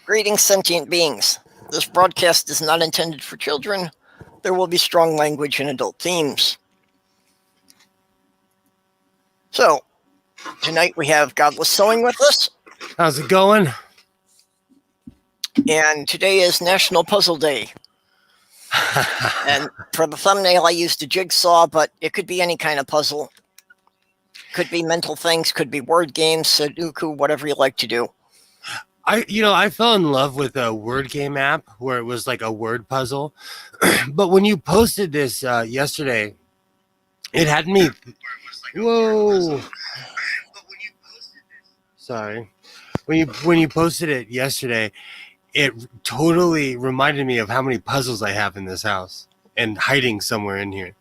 Greetings, sentient beings. This broadcast is not intended for children. There will be strong language and adult themes. So, tonight we have Godless Sewing with us. How's it going? And today is National Puzzle Day. And for the thumbnail, I used a jigsaw, but it could be any kind of puzzle. Could be mental things, could be word games, Sudoku, whatever you like to do. I fell in love with a word game app where it was like a word puzzle. But when you posted this yesterday, it had me. Whoa. Sorry. When you posted it yesterday, it totally reminded me of how many puzzles I have in this house and hiding somewhere in here.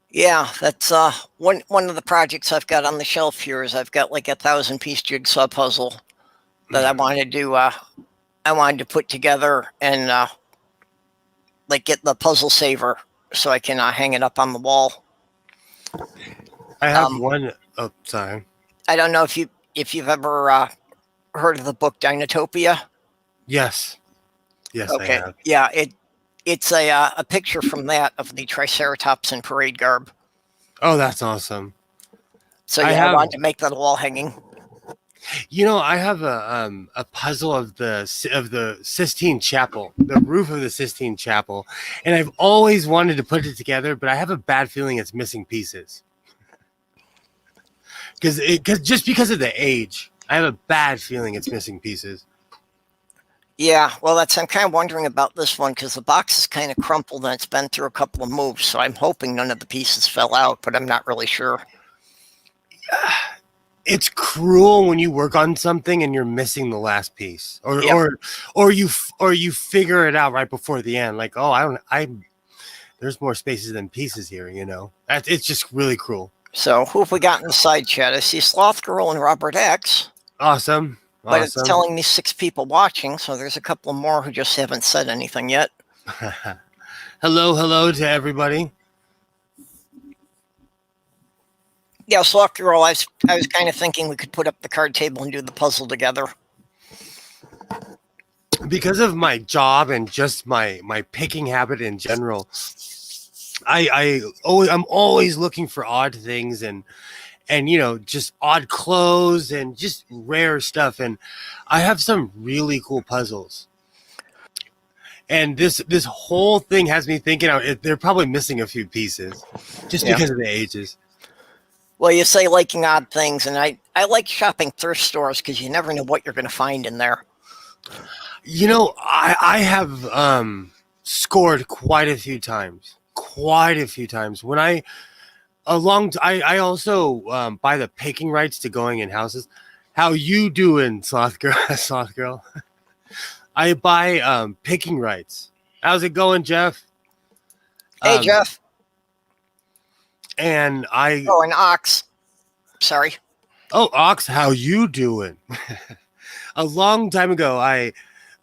Yeah, that's one of the projects I've got on the shelf here. Is I've got like a 1,000-piece jigsaw puzzle that I wanted to put together and like get the puzzle saver so I can hang it up on the wall. I have one. Oh, sorry. I don't know if you've ever heard of the book Dinotopia. Yes. Yes. Okay. I have. Yeah. It's a picture from that of the Triceratops in parade garb. Oh, that's awesome. So yeah, I wanted to make that a wall hanging. You know, I have a puzzle of the Sistine Chapel, the roof of the Sistine Chapel, and I've always wanted to put it together, but I have a bad feeling it's missing pieces. Because of the age, I have a bad feeling it's missing pieces. Yeah, well, I'm kind of wondering about this one because the box is kind of crumpled and it's been through a couple of moves, so I'm hoping none of the pieces fell out, but I'm not really sure. It's cruel when you work on something and you're missing the last piece, or you figure it out right before the end, like, oh, there's more spaces than pieces here, you know. It's just really cruel. So who have we got in the side chat? I see Sloth Girl and Robert X. Awesome. But it's telling me 6 people watching, so there's a couple more who just haven't said anything yet. Hello to everybody. Yeah, Sloth Girl, I was kind of thinking we could put up the card table and do the puzzle together. Because of my job and just my picking habit in general, I'm always looking for odd things and you know, just odd clothes and just rare stuff. And I have some really cool puzzles. And this whole thing has me thinking they're probably missing a few pieces just because of the ages. Well, you say liking odd things, and I like shopping thrift stores because you never know what you're going to find in there. You know, I have scored quite a few times. When I also buy the picking rights to going in houses. How you doing, Sloth Girl? I buy picking rights. How's it going, Jeff? Hey, Jeff. And and Ox. Sorry. Oh, Ox, how you doing? A long time ago, I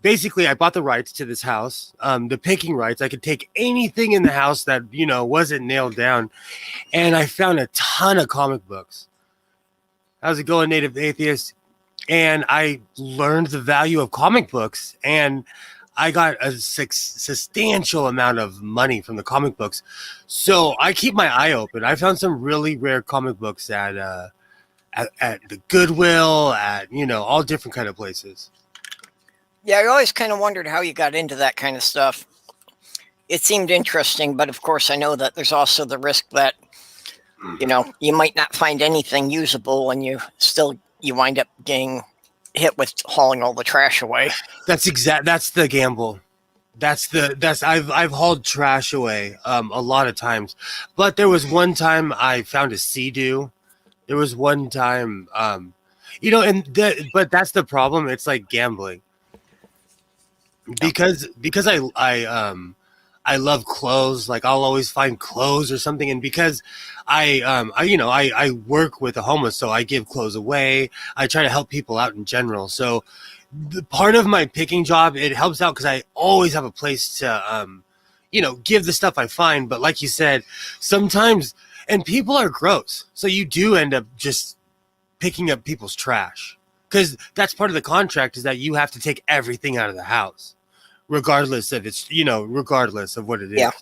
bought the rights to this house, the picking rights. I could take anything in the house that, you know, wasn't nailed down. And I found a ton of comic books. How's it going, Native Atheist? And I learned the value of comic books. And I got a substantial amount of money from the comic books. So I keep my eye open. I found some really rare comic books at the Goodwill, at, you know, all different kind of places. Yeah, I always kind of wondered how you got into that kind of stuff. It seemed interesting, but of course I know that there's also the risk that, you know, you might not find anything usable and you wind up getting hit with hauling all the trash away. That's the gamble. I've hauled trash away a lot of times. But there was one time I found a Sea-Doo. There was one time you know, but that's the problem. It's like gambling. Because I love clothes. Like I'll always find clothes or something, and because I work with the homeless, so I give clothes away. I try to help people out in general. So the part of my picking job, it helps out because I always have a place to give the stuff I find. But like you said, sometimes, and people are gross, so you do end up just picking up people's trash. because that's part of the contract, is that you have to take everything out of the house, regardless of it's, regardless of what it is. Yeah.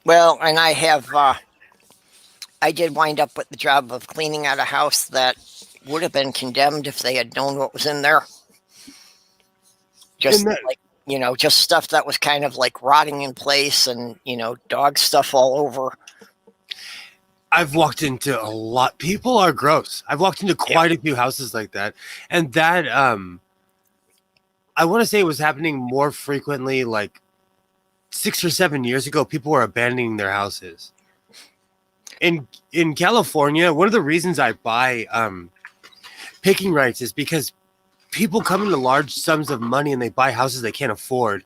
Well, and I did wind up with the job of cleaning out a house that would have been condemned if they had known what was in there. Just just stuff that was kind of like rotting in place, and dog stuff all over. I've walked into a lot. People are gross. I've walked into quite a few houses like that, and that I want to say it was happening more frequently like 6 or 7 years ago. People were abandoning their houses. In California, one of the reasons I buy picking rights is because people come into large sums of money and they buy houses they can't afford,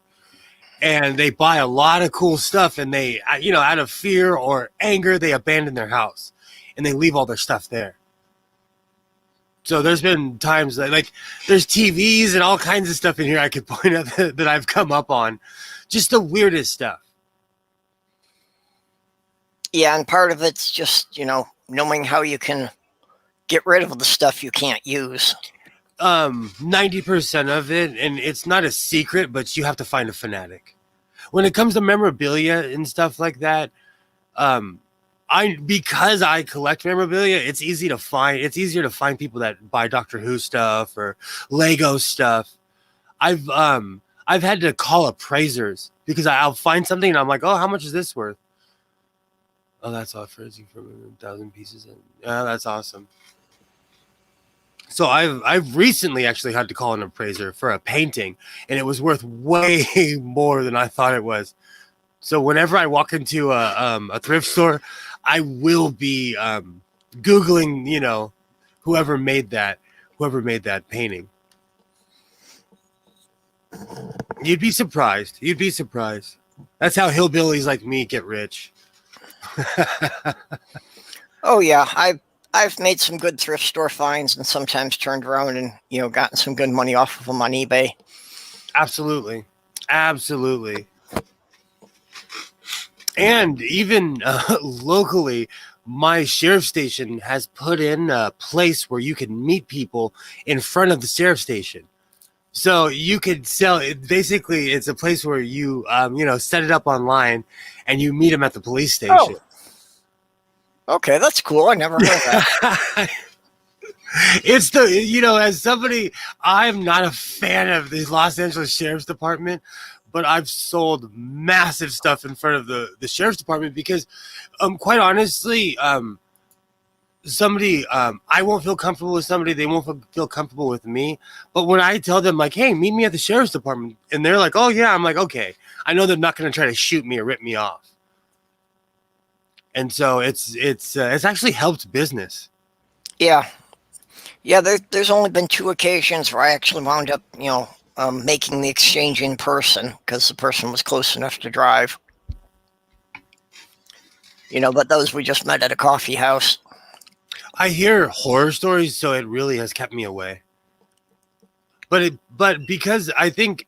and they buy a lot of cool stuff, and they, out of fear or anger, they abandon their house and they leave all their stuff there. So there's been times that, like, there's TVs and all kinds of stuff in here I could point out that I've come up on, just the weirdest stuff. Yeah, and part of it's just, knowing how you can get rid of the stuff you can't use. 90% of it, and it's not a secret, but you have to find a fanatic. When it comes to memorabilia and stuff like that, because I collect memorabilia, it's easier to find people that buy Doctor Who stuff or Lego stuff. I've had to call appraisers because I'll find something and I'm like, oh, how much is this worth? Oh, that's all frizzy from 1,000 pieces. Yeah, that's awesome. So I've recently actually had to call an appraiser for a painting, and it was worth way more than I thought it was. So whenever I walk into a thrift store, I will be Googling, whoever made that painting. You'd be surprised. That's how hillbillies like me get rich. Oh yeah, I've made some good thrift store finds, and sometimes turned around and gotten some good money off of them on eBay. Absolutely. And even locally, my sheriff station has put in a place where you can meet people in front of the sheriff station. So you could sell it. Basically, it's a place where you, set it up online and you meet them at the police station. Oh. Okay, that's cool. I never heard that. It's as somebody, I'm not a fan of the Los Angeles Sheriff's Department, but I've sold massive stuff in front of the Sheriff's Department because, quite honestly, somebody, I won't feel comfortable with somebody, they won't feel comfortable with me. But when I tell them, like, hey, meet me at the Sheriff's Department, and they're like, oh yeah, I'm like, okay, I know they're not going to try to shoot me or rip me off. And so it's actually helped business. Yeah. There's only been 2 occasions where I actually wound up, making the exchange in person because the person was close enough to drive. But those we just met at a coffee house. I hear horror stories, so it really has kept me away. But because I think,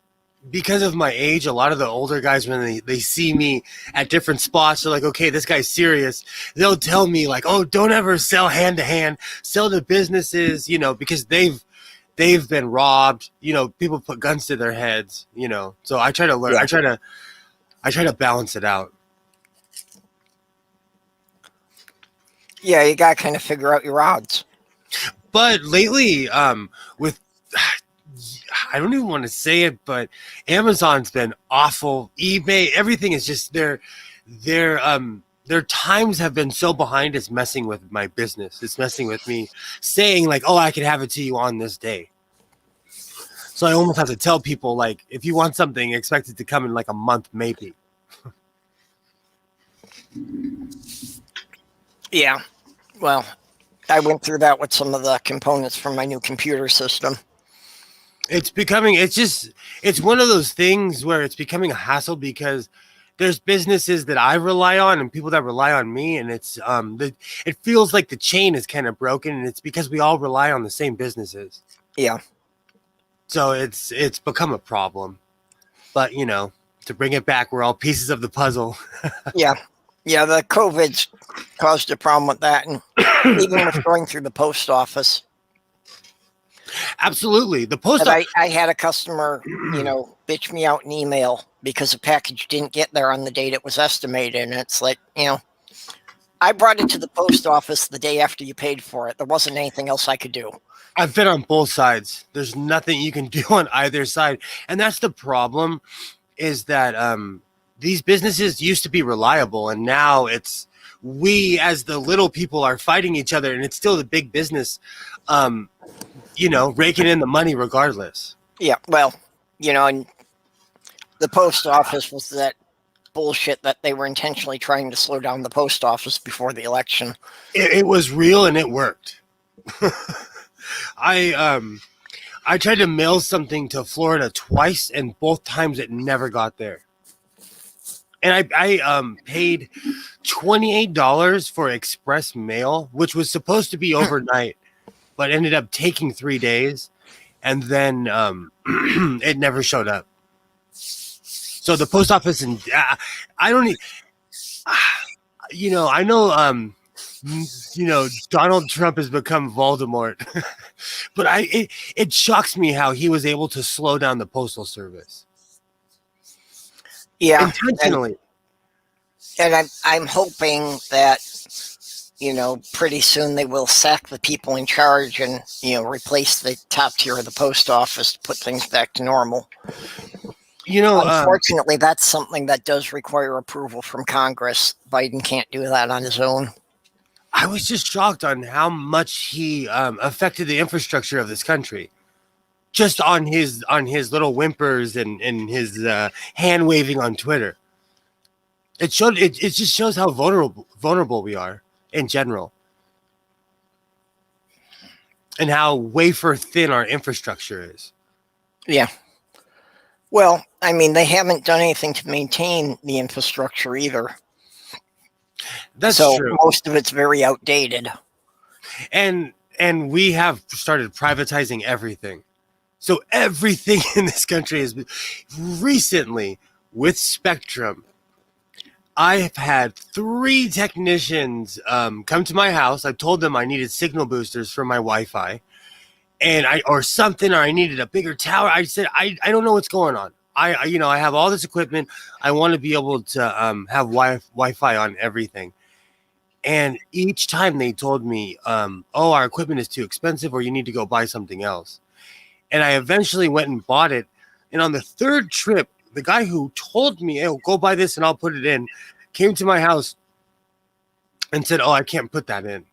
because of my age, a lot of the older guys, when they see me at different spots, they're like, okay, this guy's serious. They'll tell me like, oh, don't ever sell hand to hand, sell to businesses, because they've been robbed, people put guns to their heads, so I try to learn. Yeah. I try to balance it out. Yeah, you got to kind of figure out your odds. But lately, with, I don't even want to say it, but Amazon's been awful. eBay, everything is just their times have been so behind. It's messing with my business. It's messing with me, saying like, oh, I can have it to you on this day. So I almost have to tell people, like, if you want something, expect it to come in like a month, maybe. Yeah. Well, I went through that with some of the components from my new computer system. It's one of those things where it's becoming a hassle because there's businesses that I rely on and people that rely on me, and it's it feels like the chain is kind of broken, and it's because we all rely on the same businesses. Yeah. So it's become a problem. But to bring it back, we're all pieces of the puzzle. Yeah. Yeah, the COVID's caused a problem with that, and even with going through the post office. Absolutely. The post But office. I had a customer, bitch me out an email because a package didn't get there on the date it was estimated. And it's like, I brought it to the post office the day after you paid for it. There wasn't anything else I could do. I've been on both sides. There's nothing you can do on either side. And that's the problem, is that these businesses used to be reliable, and now it's we as the little people are fighting each other, and it's still the big business raking in the money regardless. Yeah, well, and the post office was that bullshit that they were intentionally trying to slow down the post office before the election. It was real and it worked. I tried to mail something to Florida twice, and both times it never got there. And I paid $28 for express mail, which was supposed to be overnight, but ended up taking 3 days, and then it never showed up. So the post office, and I don't, I know, Donald Trump has become Voldemort, but it shocks me how he was able to slow down the postal service. Yeah, intentionally. And I'm hoping that pretty soon they will sack the people in charge and replace the top tier of the post office to put things back to normal. Unfortunately, that's something that does require approval from Congress. Biden can't do that on his own. I was just shocked on how much he affected the infrastructure of this country, just on his little whimpers and his hand waving on Twitter. It just shows how vulnerable we are in general, and how wafer thin our infrastructure is. Yeah. Well, I mean, they haven't done anything to maintain the infrastructure either. That's true. Most of it's very outdated. And we have started privatizing everything. So everything in this country has been recently with Spectrum. I've had 3 technicians come to my house. I told them I needed signal boosters for my Wi-Fi, and I needed a bigger tower. I said, I don't know what's going on. I have all this equipment. I want to be able to have Wi-Fi on everything. And each time they told me, our equipment is too expensive, or you need to go buy something else. And I eventually went and bought it. And on the 3rd trip, the guy who told me, hey, go buy this and I'll put it in, came to my house and said, I can't put that in.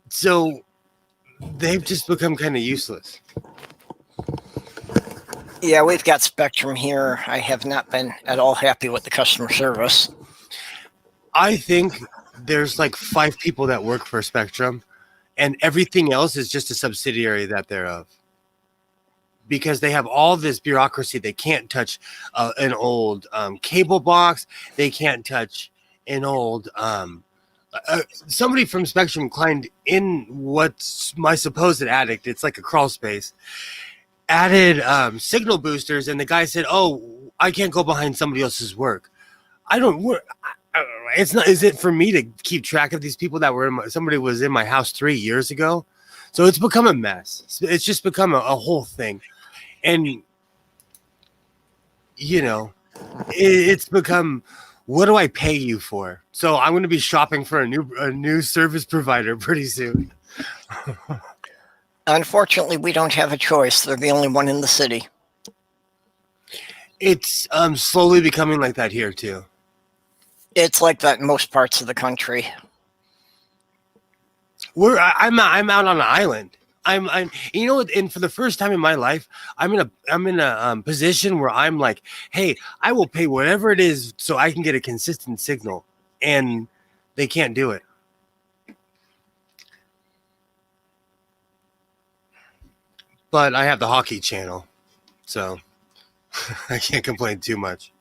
So they've just become kind of useless. Yeah, we've got Spectrum here. I have not been at all happy with the customer service. I think there's like 5 people that work for Spectrum, and everything else is just a subsidiary that they're of. Because they have all this bureaucracy. They can't touch an old cable box. They can't touch an old... somebody from Spectrum climbed in what's my supposed attic. It's like a crawl space. Added signal boosters, and the guy said, I can't go behind somebody else's work. I don't work. It's not. Is it for me to keep track of these people that were somebody was in my house 3 years ago? So it's become a mess. It's just become a whole thing. And, it's become, what do I pay you for? So I'm going to be shopping for a new service provider pretty soon. Unfortunately, we don't have a choice. They're the only one in the city. It's slowly becoming like that here too. It's like that in most parts of the country. I'm out on an island. I'm and for the first time in my life, I'm in a position where I'm like, hey, I will pay whatever it is so I can get a consistent signal, and they can't do it. But I have the hockey channel, so I can't complain too much.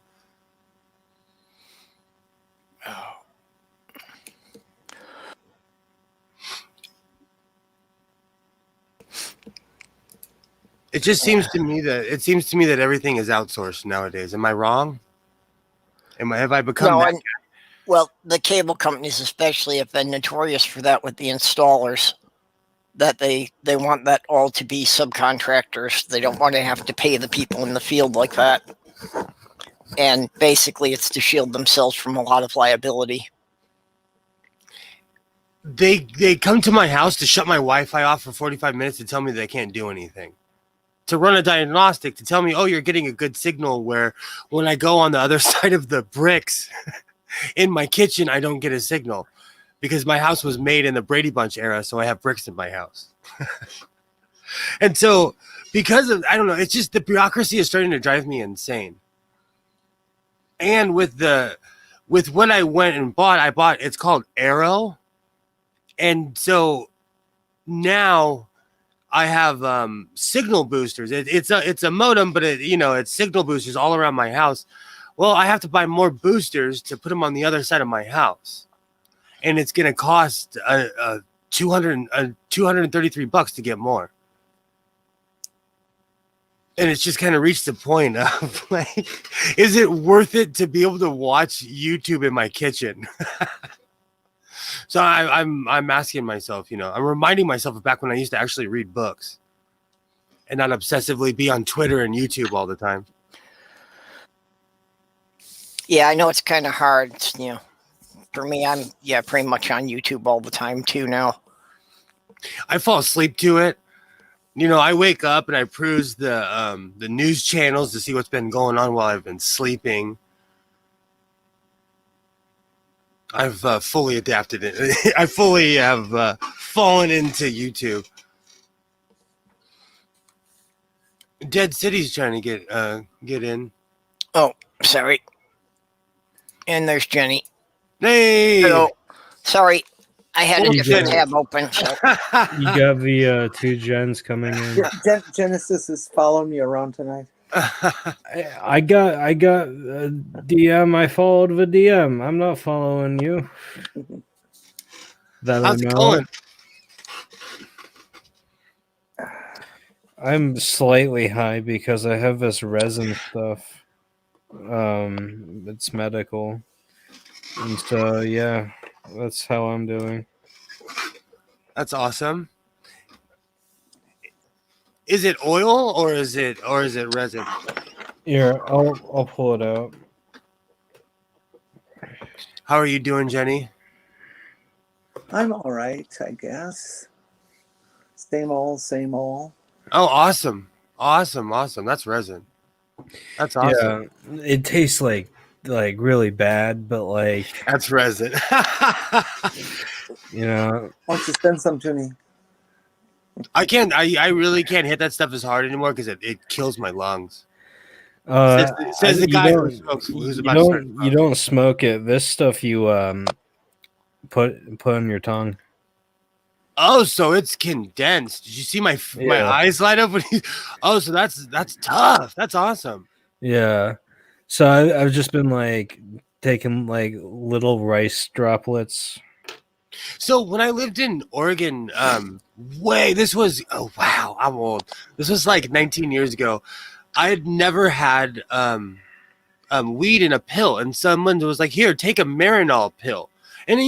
It just seems to me that everything is outsourced nowadays. Am I wrong? Have I become that guy? Well, the cable companies especially have been notorious for that with the installers. that they want that all to be subcontractors. They don't want to have to pay the people in the field like that. And basically, it's to shield themselves from a lot of liability. They come to my house to shut my Wi-Fi off for 45 minutes to tell me they can't do anything. To run a diagnostic, to tell me, oh, you're getting a good signal, where when I go on the other side of the bricks in my kitchen, I don't get a signal. Because my house was made in the Brady Bunch era, so I have bricks in my house. And so, because of, I don't know, it's just the bureaucracy is starting to drive me insane. And with what I went and bought, it's called Arrow. And so now I have signal boosters. It's a modem, but it's signal boosters all around my house. Well, I have to buy more boosters to put them on the other side of my house. And it's going to cost $233 to get more. And it's just kind of reached the point of like, is it worth it to be able to watch YouTube in my kitchen? So I'm asking myself, I'm reminding myself of back when I used to actually read books and not obsessively be on Twitter and YouTube all the time. Yeah, I know it's kind of hard, For me, I'm pretty much on YouTube all the time too now. I fall asleep to it. I wake up and I peruse the news channels to see what's been going on while I've been sleeping. I've fully adapted it. I fully have fallen into YouTube. Dead City's trying to get in. Oh, sorry. And there's Jenny. Hey! Hello. Sorry, I had a different tab open. So. You got the 2 gens coming in. Genesis is following me around tonight. I got a DM. I followed the DM. I'm not following you. How's it going? I'm slightly high because I have this resin stuff. It's medical. And so, yeah, that's how I'm doing. That's awesome. Is it oil or is it resin? Here, I'll pull it out. How are you doing, Jenny? I'm all right, I guess. Same old, same old. Oh, awesome. That's resin. That's awesome. Yeah, it tastes like really bad, but like that's resin. Why don't you send some to me? I can't. I really can't hit that stuff as hard anymore because it kills my lungs. Says the guy who smokes. You don't smoke it. This stuff you put on your tongue. Oh, so it's condensed. Did you see my eyes light up? So that's tough. That's awesome. Yeah. So I've just been like taking like little rice droplets. So when I lived in Oregon, I'm old. This was like 19 years ago. I had never had weed in a pill, and someone was like, "Here, take a Marinol pill." And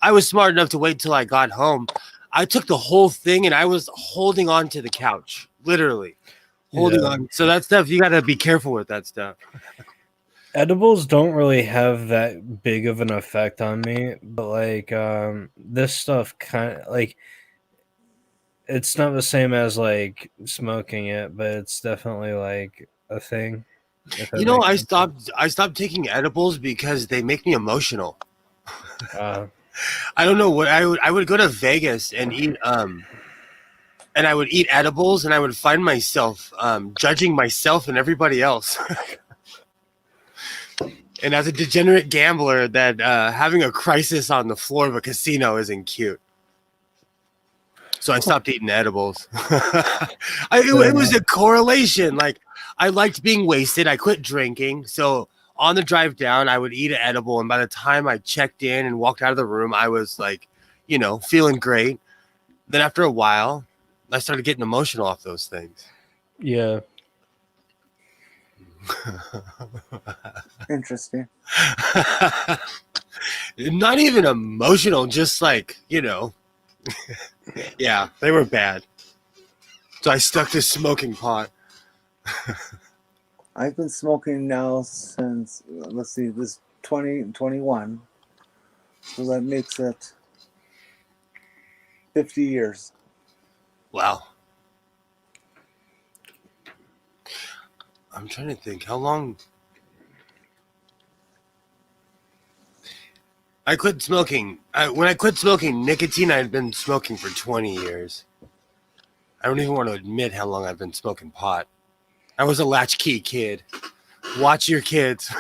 I was smart enough to wait till I got home. I took the whole thing, and I was holding on to the couch, literally holding on. So that stuff, you got to be careful with that stuff. Edibles don't really have that big of an effect on me, but like this stuff kind of like it's not the same as like smoking it, but it's definitely like a thing. I stopped taking edibles because they make me emotional. I don't know what I would go to Vegas and eat and I would eat edibles and I would find myself judging myself and everybody else. And as a degenerate gambler, that having a crisis on the floor of a casino isn't cute. So I stopped eating edibles. It was a correlation. Like, I liked being wasted. I quit drinking. So on the drive down, I would eat an edible. And by the time I checked in and walked out of the room, I was like, feeling great. Then after a while, I started getting emotional off those things. Yeah. Interesting. Not even emotional, just like, Yeah, they were bad. So I stuck to smoking pot. I've been smoking now since, let's see, this 2021. So that makes it 50 years. Wow. I'm trying to think how long. I quit smoking. When I quit smoking nicotine, I had been smoking for 20 years. I don't even want to admit how long I've been smoking pot. I was a latchkey kid. Watch your kids.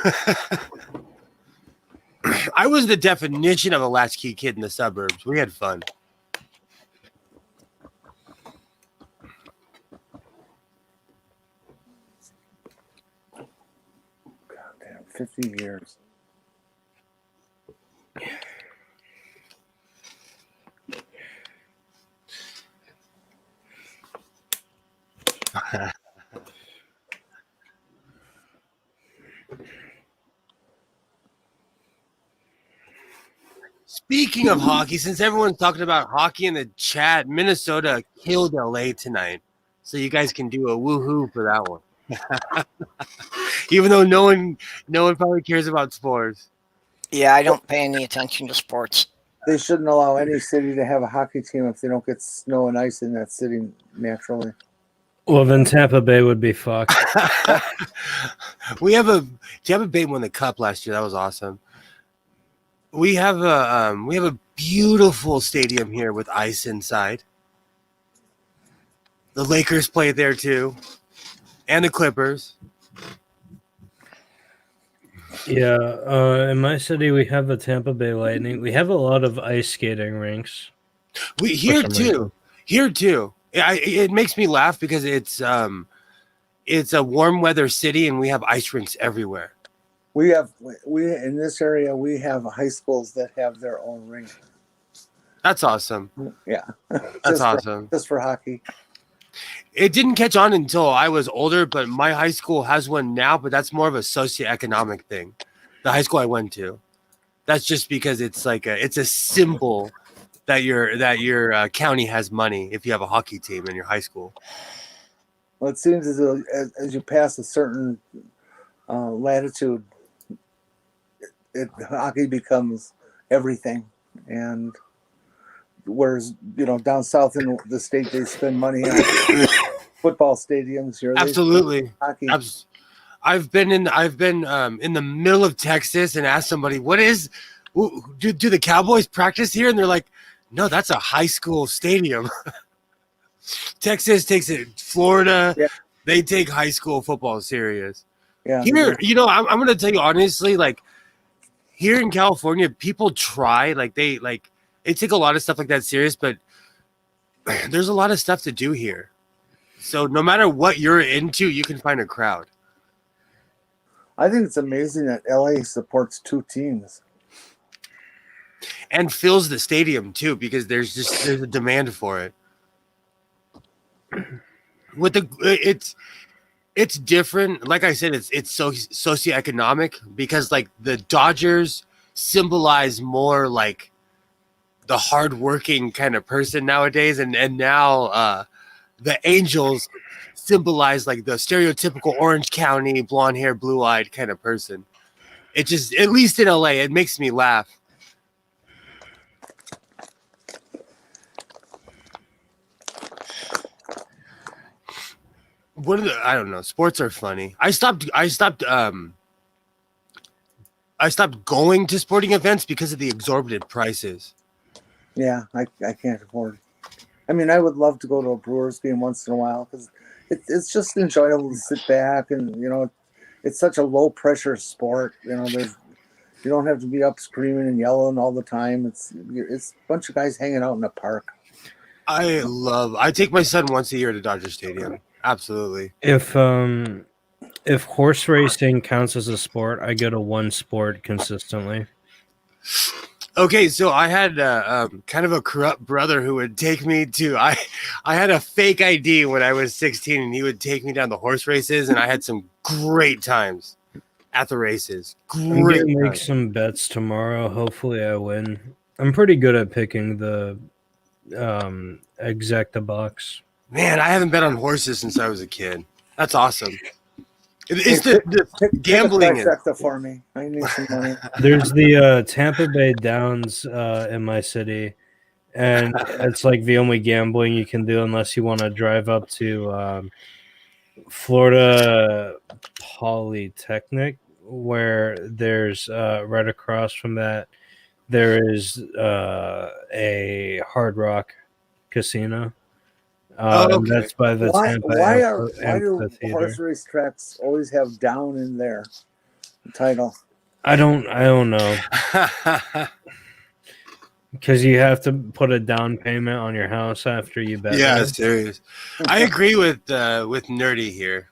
I was the definition of a latchkey kid in the suburbs. We had fun. God damn, 50 years. Speaking of hockey, since everyone's talking about hockey in the chat, Minnesota killed LA tonight. So you guys can do a woohoo for that one. Even though no one probably cares about sports. Yeah, I don't pay any attention to sports. They shouldn't allow any city to have a hockey team if they don't get snow and ice in that city naturally. Well, then Tampa Bay would be fucked. Tampa Bay won the cup last year. That was awesome. We have a beautiful stadium here with ice inside. The Lakers play there too, and the Clippers. Yeah, in my city we have the Tampa Bay Lightning. We have a lot of ice skating rinks. We here too. Here too. It makes me laugh because it's a warm weather city and we have ice rinks everywhere. We in this area we have high schools that have their own rink. That's awesome. Yeah, That's awesome. Just for hockey. It didn't catch on until I was older, but my high school has one now. But that's more of a socioeconomic thing. The high school I went to, that's just because it's like it's a symbol that your county has money if you have a hockey team in your high school. Well, it seems as you pass a certain latitude, hockey becomes everything. And whereas down south in the state they spend money on football stadiums. Here, absolutely. Hockey. I've been in the middle of Texas and asked somebody, do the Cowboys practice here? And they're like, no, that's a high school stadium. Texas takes it. Florida, yeah. They take high school football serious. Yeah. Here, I'm going to tell you honestly, like here in California, people try, they take a lot of stuff like that serious, but there's a lot of stuff to do here. So no matter what you're into, you can find a crowd. I think it's amazing that LA supports two teams. And fills the stadium too, because there's a demand for it. It's different. Like I said, it's so socioeconomic because like the Dodgers symbolize more like the hardworking kind of person nowadays, and now the Angels symbolize like the stereotypical Orange County blonde hair, blue eyed kind of person. It just, at least in LA, it makes me laugh. I don't know. Sports are funny. I stopped going to sporting events because of the exorbitant prices. Yeah, I can't afford it. I mean, I would love to go to a Brewers game once in a while because it's just enjoyable to sit back and, it's such a low pressure sport. You don't have to be up screaming and yelling all the time. It's a bunch of guys hanging out in a park. I take my son once a year to Dodger Stadium. Absolutely. If horse racing counts as a sport, I go to one sport consistently. Okay, so I had kind of a corrupt brother who would take me to. I had a fake ID when I was 16, and he would take me down the horse races, and I had some great times at the races. I'm gonna make some bets tomorrow. Hopefully, I win. I'm pretty good at picking the Exactabox. Man, I haven't bet on horses since I was a kid. That's awesome. It's the Pick gambling a is. trifecta for me. I need some money. There's the Tampa Bay Downs in my city, and it's like the only gambling you can do unless you want to drive up to Florida Polytechnic, where there's right across from that there is a Hard Rock casino. Oh, And okay. that's by the Why Tampa why do Amphitheater. horse race tracks always have down in their title? I don't know, because you have to put a down payment on your house after you bet. Yeah, there. serious. I agree with Nerdy here.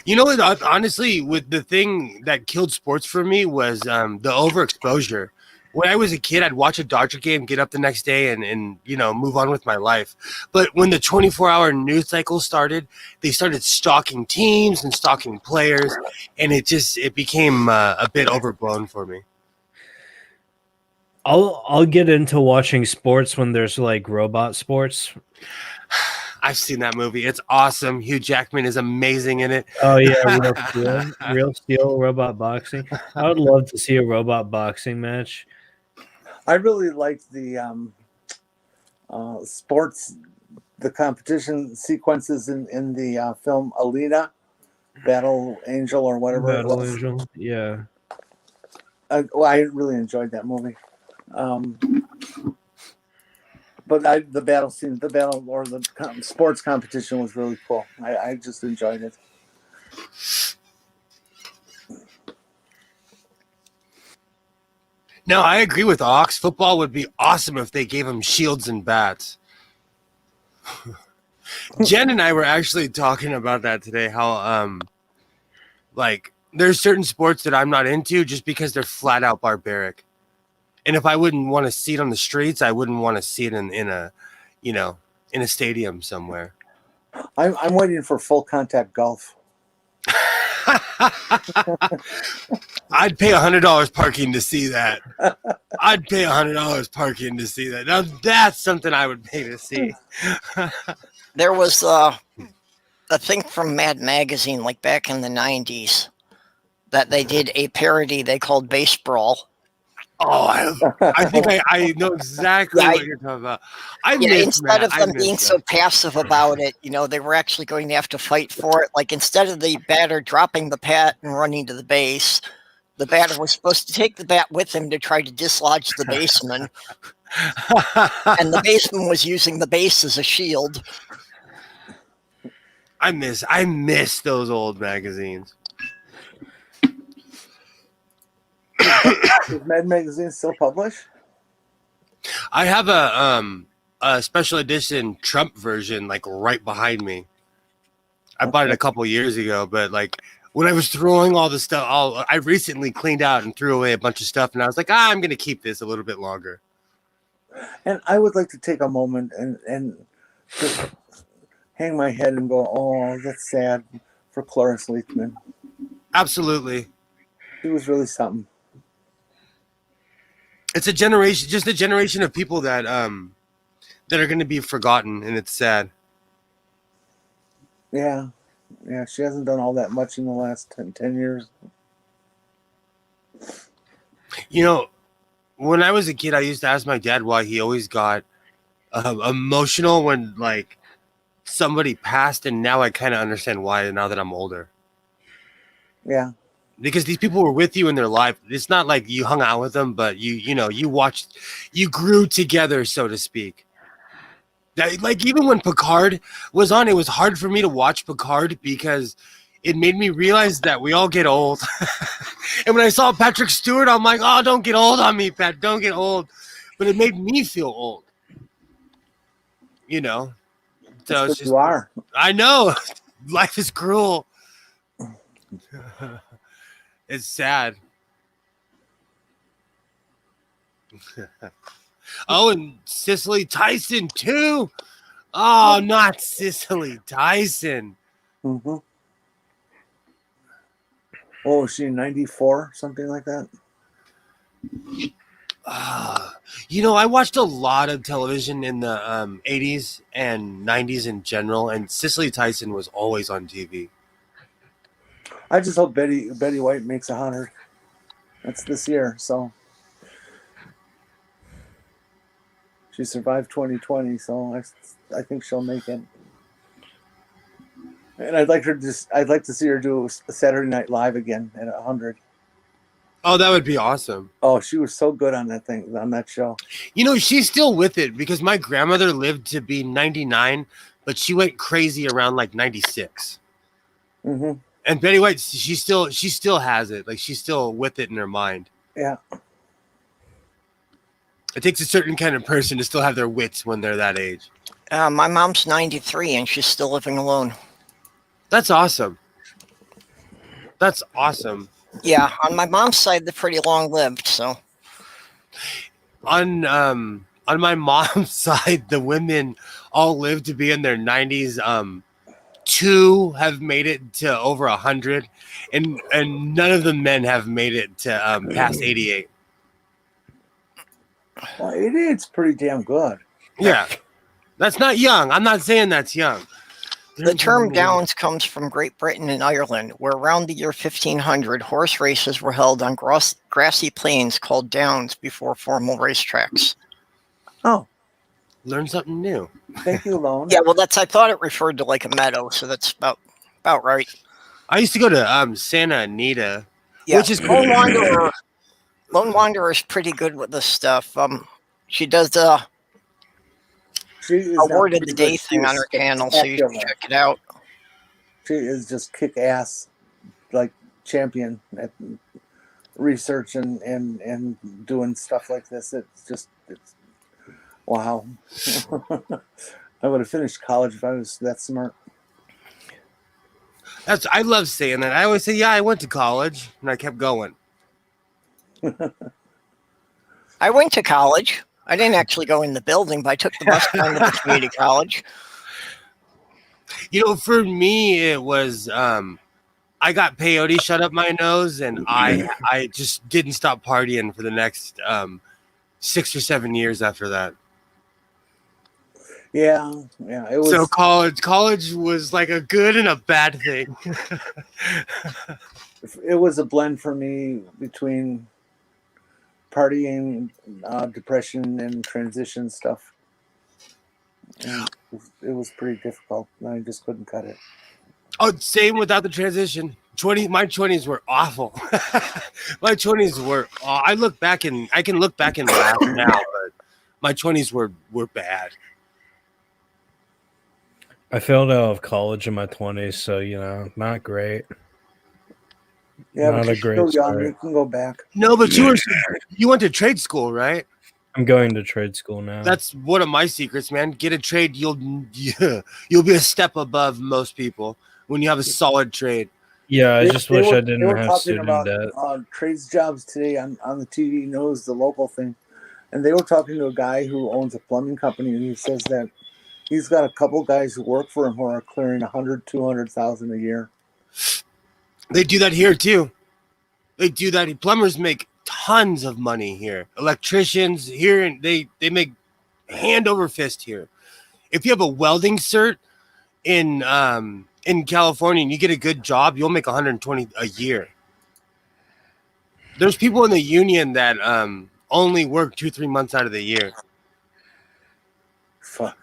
You know what? Honestly, with the thing that killed sports for me was the overexposure. When I was a kid, I'd watch a Dodger game, get up the next day, and move on with my life. But when the 24-hour news cycle started, they started stalking teams and stalking players, and it became a bit overblown for me. I'll get into watching sports when there's like robot sports. I've seen that movie. It's awesome. Hugh Jackman is amazing in it. Oh yeah, Real Steel robot boxing. I would love to see a robot boxing match. I really liked the sports, the competition sequences in the film Alita, Battle Angel or whatever it Battle was. Angel. Yeah. I really enjoyed that movie. But the battle or the sports competition was really cool. I just enjoyed it. No, I agree with Ox. Football would be awesome if they gave him shields and bats. Jen and I were actually talking about that today, how like there's certain sports that I'm not into just because they're flat out barbaric. And if I wouldn't want to see it on the streets, I wouldn't want to see it in a stadium somewhere. I'm waiting for full contact golf. I'd pay $100 parking to see that. I'd pay $100 parking to see that. Now that's something I would pay to see. There was a thing from Mad Magazine, like back in the 90s, that they did a parody they called Base Brawl. Oh, I think I know exactly what you're talking about. Instead of them being so passive about it, they were actually going to have to fight for it. Like, instead of the batter dropping the bat and running to the base, the batter was supposed to take the bat with him to try to dislodge the baseman. And the baseman was using the base as a shield. I miss those old magazines. Is Mad Magazine still published? I have a special edition Trump version, like right behind me. I bought it a couple years ago, but like when I was throwing all the stuff, I recently cleaned out and threw away a bunch of stuff, and I was like, I'm gonna keep this a little bit longer. And I would like to take a moment and just hang my head and go, oh, that's sad for Cloris Leachman. Absolutely. He was really something. It's a generation of people that are going to be forgotten, and it's sad. Yeah, she hasn't done all that much in the last 10 years. When I was a kid, I used to ask my dad why he always got emotional when like somebody passed, and now I kind of understand why now that I'm older. Yeah. Because these people were with you in their life. It's not like you hung out with them, but you watched, you grew together, so to speak. Like even when Picard was on, it was hard for me to watch Picard because it made me realize that we all get old. And when I saw Patrick Stewart, I'm like, oh, don't get old on me, Pat. Don't get old. But it made me feel old. So That's what you are. I know. Life is cruel. It's sad. Oh, and Cicely Tyson too. Oh, not Cicely Tyson. Mm-hmm. Oh, is she 94? Something like that? I watched a lot of television in the 80s and 90s in general, and Cicely Tyson was always on TV. I just hope Betty White makes 100. That's this year, so she survived 2020, so I think she'll make it. And I'd like to see her do a Saturday Night Live again at 100. Oh, that would be awesome. Oh, she was so good on that show. She's still with it because my grandmother lived to be 99, but she went crazy around like 96. Mm-hmm. And Betty White, she still has it. Like, she's still with it in her mind. Yeah. It takes a certain kind of person to still have their wits when they're that age. My mom's 93 and she's still living alone. That's awesome. That's awesome. Yeah, on my mom's side, they're pretty long lived. So, on my mom's side, the women all live to be in their 90s. 2 have made it to over 100, and none of the men have made it to past 88. Well, 88's pretty damn good. Yeah, that's not young. I'm not saying that's young. the term downs comes from Great Britain and Ireland, where around the year 1500, horse races were held on grassy plains called downs before formal racetracks. Oh, Learn something new. thank you, Lone. Yeah, well, I thought it referred to like a meadow, so that's about right. I used to go to Santa Anita, Yeah, which is Lone Wanderer is pretty good with this stuff. She does the She is award not of the pretty day good. She thing is on her channel, so you should spectacular. check it out. She is just kick ass, like champion at research and doing stuff like this. It's wow. I would have finished college if I was that smart. I love saying that. I always say, yeah, I went to college, and I kept going. I went to college. I didn't actually go in the building, but I took the bus down to the community college. For me, it was I got peyote shut up my nose, and I just didn't stop partying for the next 6 or 7 years after that. Yeah, it was. So college was like a good and a bad thing. It was a blend for me between partying, depression, and transition stuff. And it was pretty difficult. I just couldn't cut it. Oh, same without the transition. My 20s were awful. My 20s were. I can look back and laugh now, but my 20s were bad. I failed out of college in my 20s, so not great. Yeah, Not but a you're great still young. start. You can go back. No, but you went to trade school, right? I'm going to trade school now. That's one of my secrets, man. Get a trade. You'll be a step above most people when you have a solid trade. Yeah, I just wish I They didn't were have talking student about debt. trades jobs today on the TV news, the local thing, and they were talking to a guy who owns a plumbing company, and he says that he's got a couple guys who work for him who are clearing 200,000 a year. They do that here too. They do that. Plumbers make tons of money here. Electricians here, and they make hand over fist here. If you have a welding cert in California and you get a good job, you'll make 120 a year. There's people in the union that only work 2-3 months out of the year. Fuck.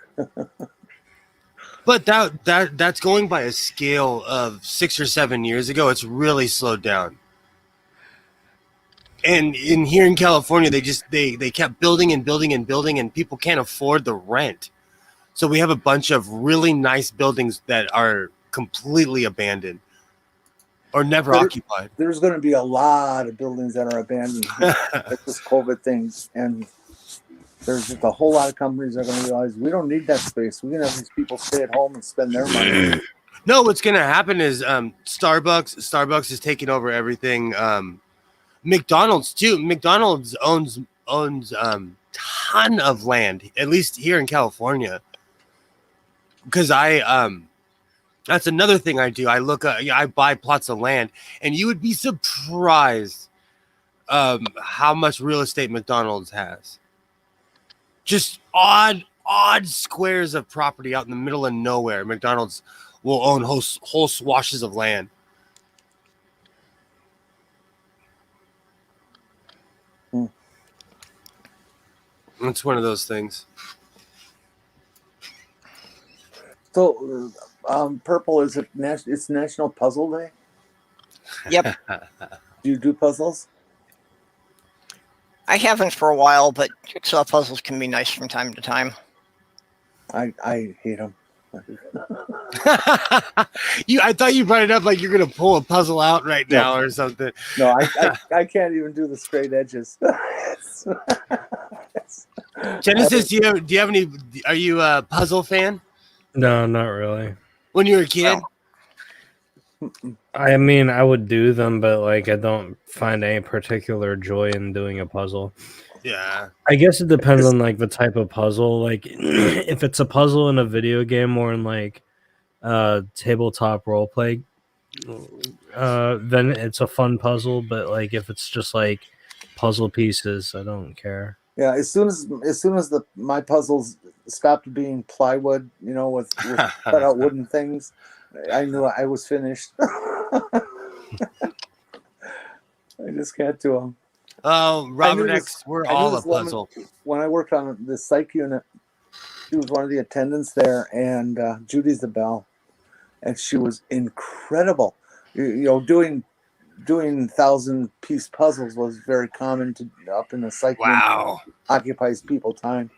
But that's going by a scale of 6 or 7 years ago. It's really slowed down. And here in California, they kept building and building and building, and people can't afford the rent. So we have a bunch of really nice buildings that are completely abandoned or never occupied. There's going to be a lot of buildings that are abandoned at this COVID thing, and there's just a whole lot of companies that are going to realize we don't need that space. We can have these people stay at home and spend their money. No, what's going to happen is Starbucks is taking over everything. McDonald's too. McDonald's owns ton of land, at least here in California. Because that's another thing I do. I buy plots of land, and you would be surprised how much real estate McDonald's has. Just odd squares of property out in the middle of nowhere. McDonald's will own whole swashes of land. It's one of those things. So, Purple, is it? It's National Puzzle Day. Yep. Do you do puzzles? I haven't for a while, but jigsaw puzzles can be nice from time to time. I hate them. I thought you brought it up like you're gonna pull a puzzle out right now or something. No, I can't even do the straight edges. Genesis, do you have any? Are you a puzzle fan? No, not really. When you were a kid? I mean, I would do them, but like I don't find any particular joy in doing a puzzle. Yeah. I guess it depends on like the type of puzzle. Like if it's a puzzle in a video game or in like tabletop roleplay, then it's a fun puzzle. But like if it's just like puzzle pieces, I don't care. Yeah, as soon as my puzzles stopped being plywood, with cut out wooden things, I knew I was finished. I just can't do them. Oh, Robert X, we're all a puzzle. When I worked on the psych unit, she was one of the attendants there, and Judy's the bell, and she was incredible. Doing 1,000-piece puzzles was very common up in the psych unit. Occupies people time.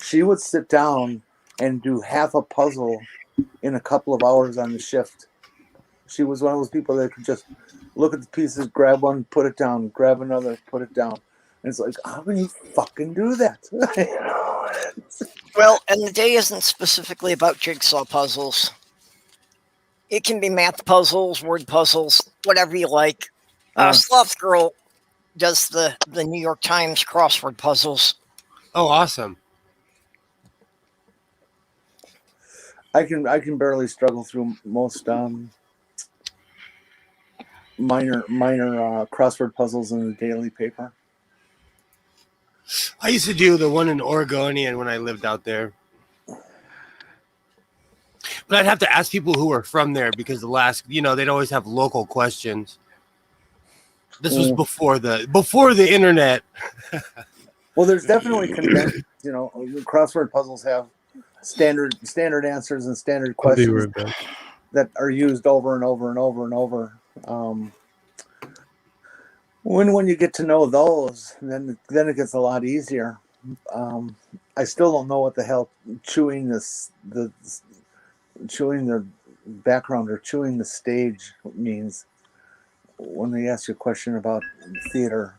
She would sit down and do half a puzzle in a couple of hours on the shift. She was one of those people that could just look at the pieces, grab one, put it down, grab another, put it down. And it's like, how can you fucking do that? Well, and the day isn't specifically about jigsaw puzzles. It can be math puzzles, word puzzles, whatever you like. Sloth Girl does the New York Times crossword puzzles. Oh, awesome. I can barely struggle through most minor crossword puzzles in the daily paper. I used to do the one in Oregonian when I lived out there. But I'd have to ask people who are from there because they'd always have local questions. This was before the internet. Well, there's definitely condensed, crossword puzzles have standard answers and standard questions that are used over and over and over and over. When you get to know those, then it gets a lot easier. I still don't know what the hell chewing the background or chewing the stage means when they ask you a question about theater.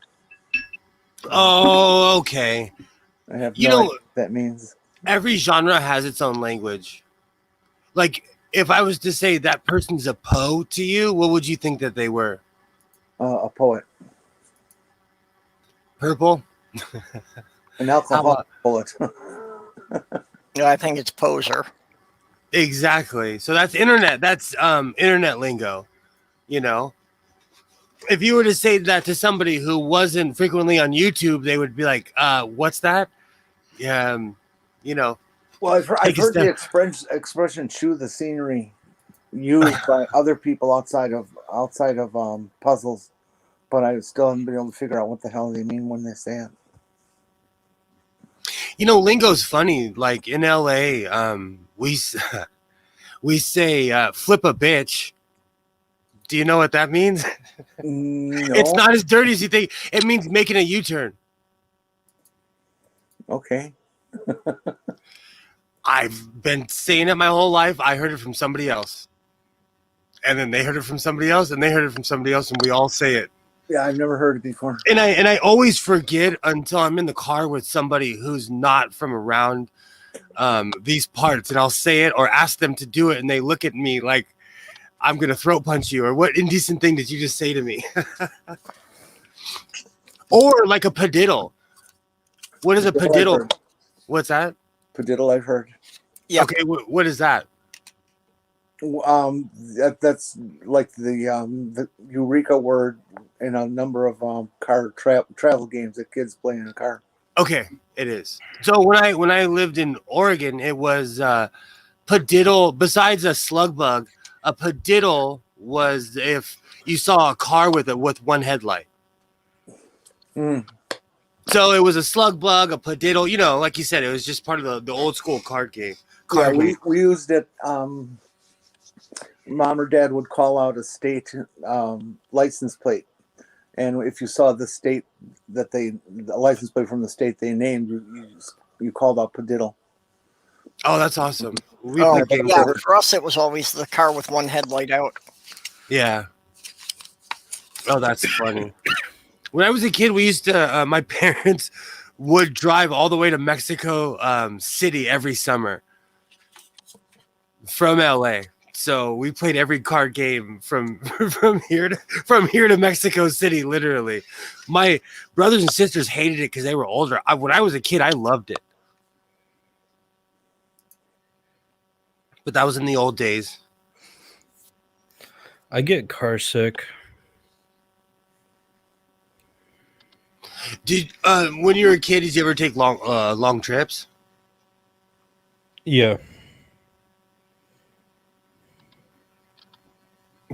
Oh, okay. I have no idea what that means. Every genre has its own language. Like, if I was to say that person's a Poe to you, what would you think that they were? A poet. Purple? An alcoholic poet. Yeah, I think it's poser. Exactly. So that's internet. That's internet lingo. If you were to say that to somebody who wasn't frequently on YouTube, they would be like, what's that? Well, I've heard the expression "chew the scenery" used by other people outside of puzzles, but I still haven't been able to figure out what the hell they mean when they say it. Lingo's funny. Like in LA, we say "flip a bitch." Do you know what that means? No. It's not as dirty as you think. It means making a U-turn. Okay. I've been saying it my whole life. I heard it from somebody else. And then they heard it from somebody else, and they heard it from somebody else, and we all say it. Yeah, I've never heard it before. And I always forget until I'm in the car with somebody who's not from around these parts, and I'll say it or ask them to do it, and they look at me like I'm going to throat punch you, or what indecent thing did you just say to me? Or like a padiddle. What is a padiddle? What's that? Padiddle, I've heard. Yeah. Okay, what is that? That's like the eureka word in a number of car travel games that kids play in a car. Okay, it is. So when I lived in Oregon, it was padiddle. Besides a slug bug, a padiddle was if you saw a car with one headlight. Mm. So it was a slug bug, a padiddle. You know, like you said, it was just part of the old school card game. Yeah, we used it. Mom or dad would call out a state license plate, and if you saw the state that the license plate from the state they named, you called out padiddle. Oh, that's awesome. We Oh, played games yeah. over- For us, it was always the car with one headlight out. Yeah. Oh, that's funny. When I was a kid, we used to. My parents would drive all the way to Mexico City every summer from LA. So we played every card game from here to Mexico City. Literally, my brothers and sisters hated it because they were older. When I was a kid, I loved it. But that was in the old days. I get car sick. Did when you were a kid, did you ever take long trips? Yeah.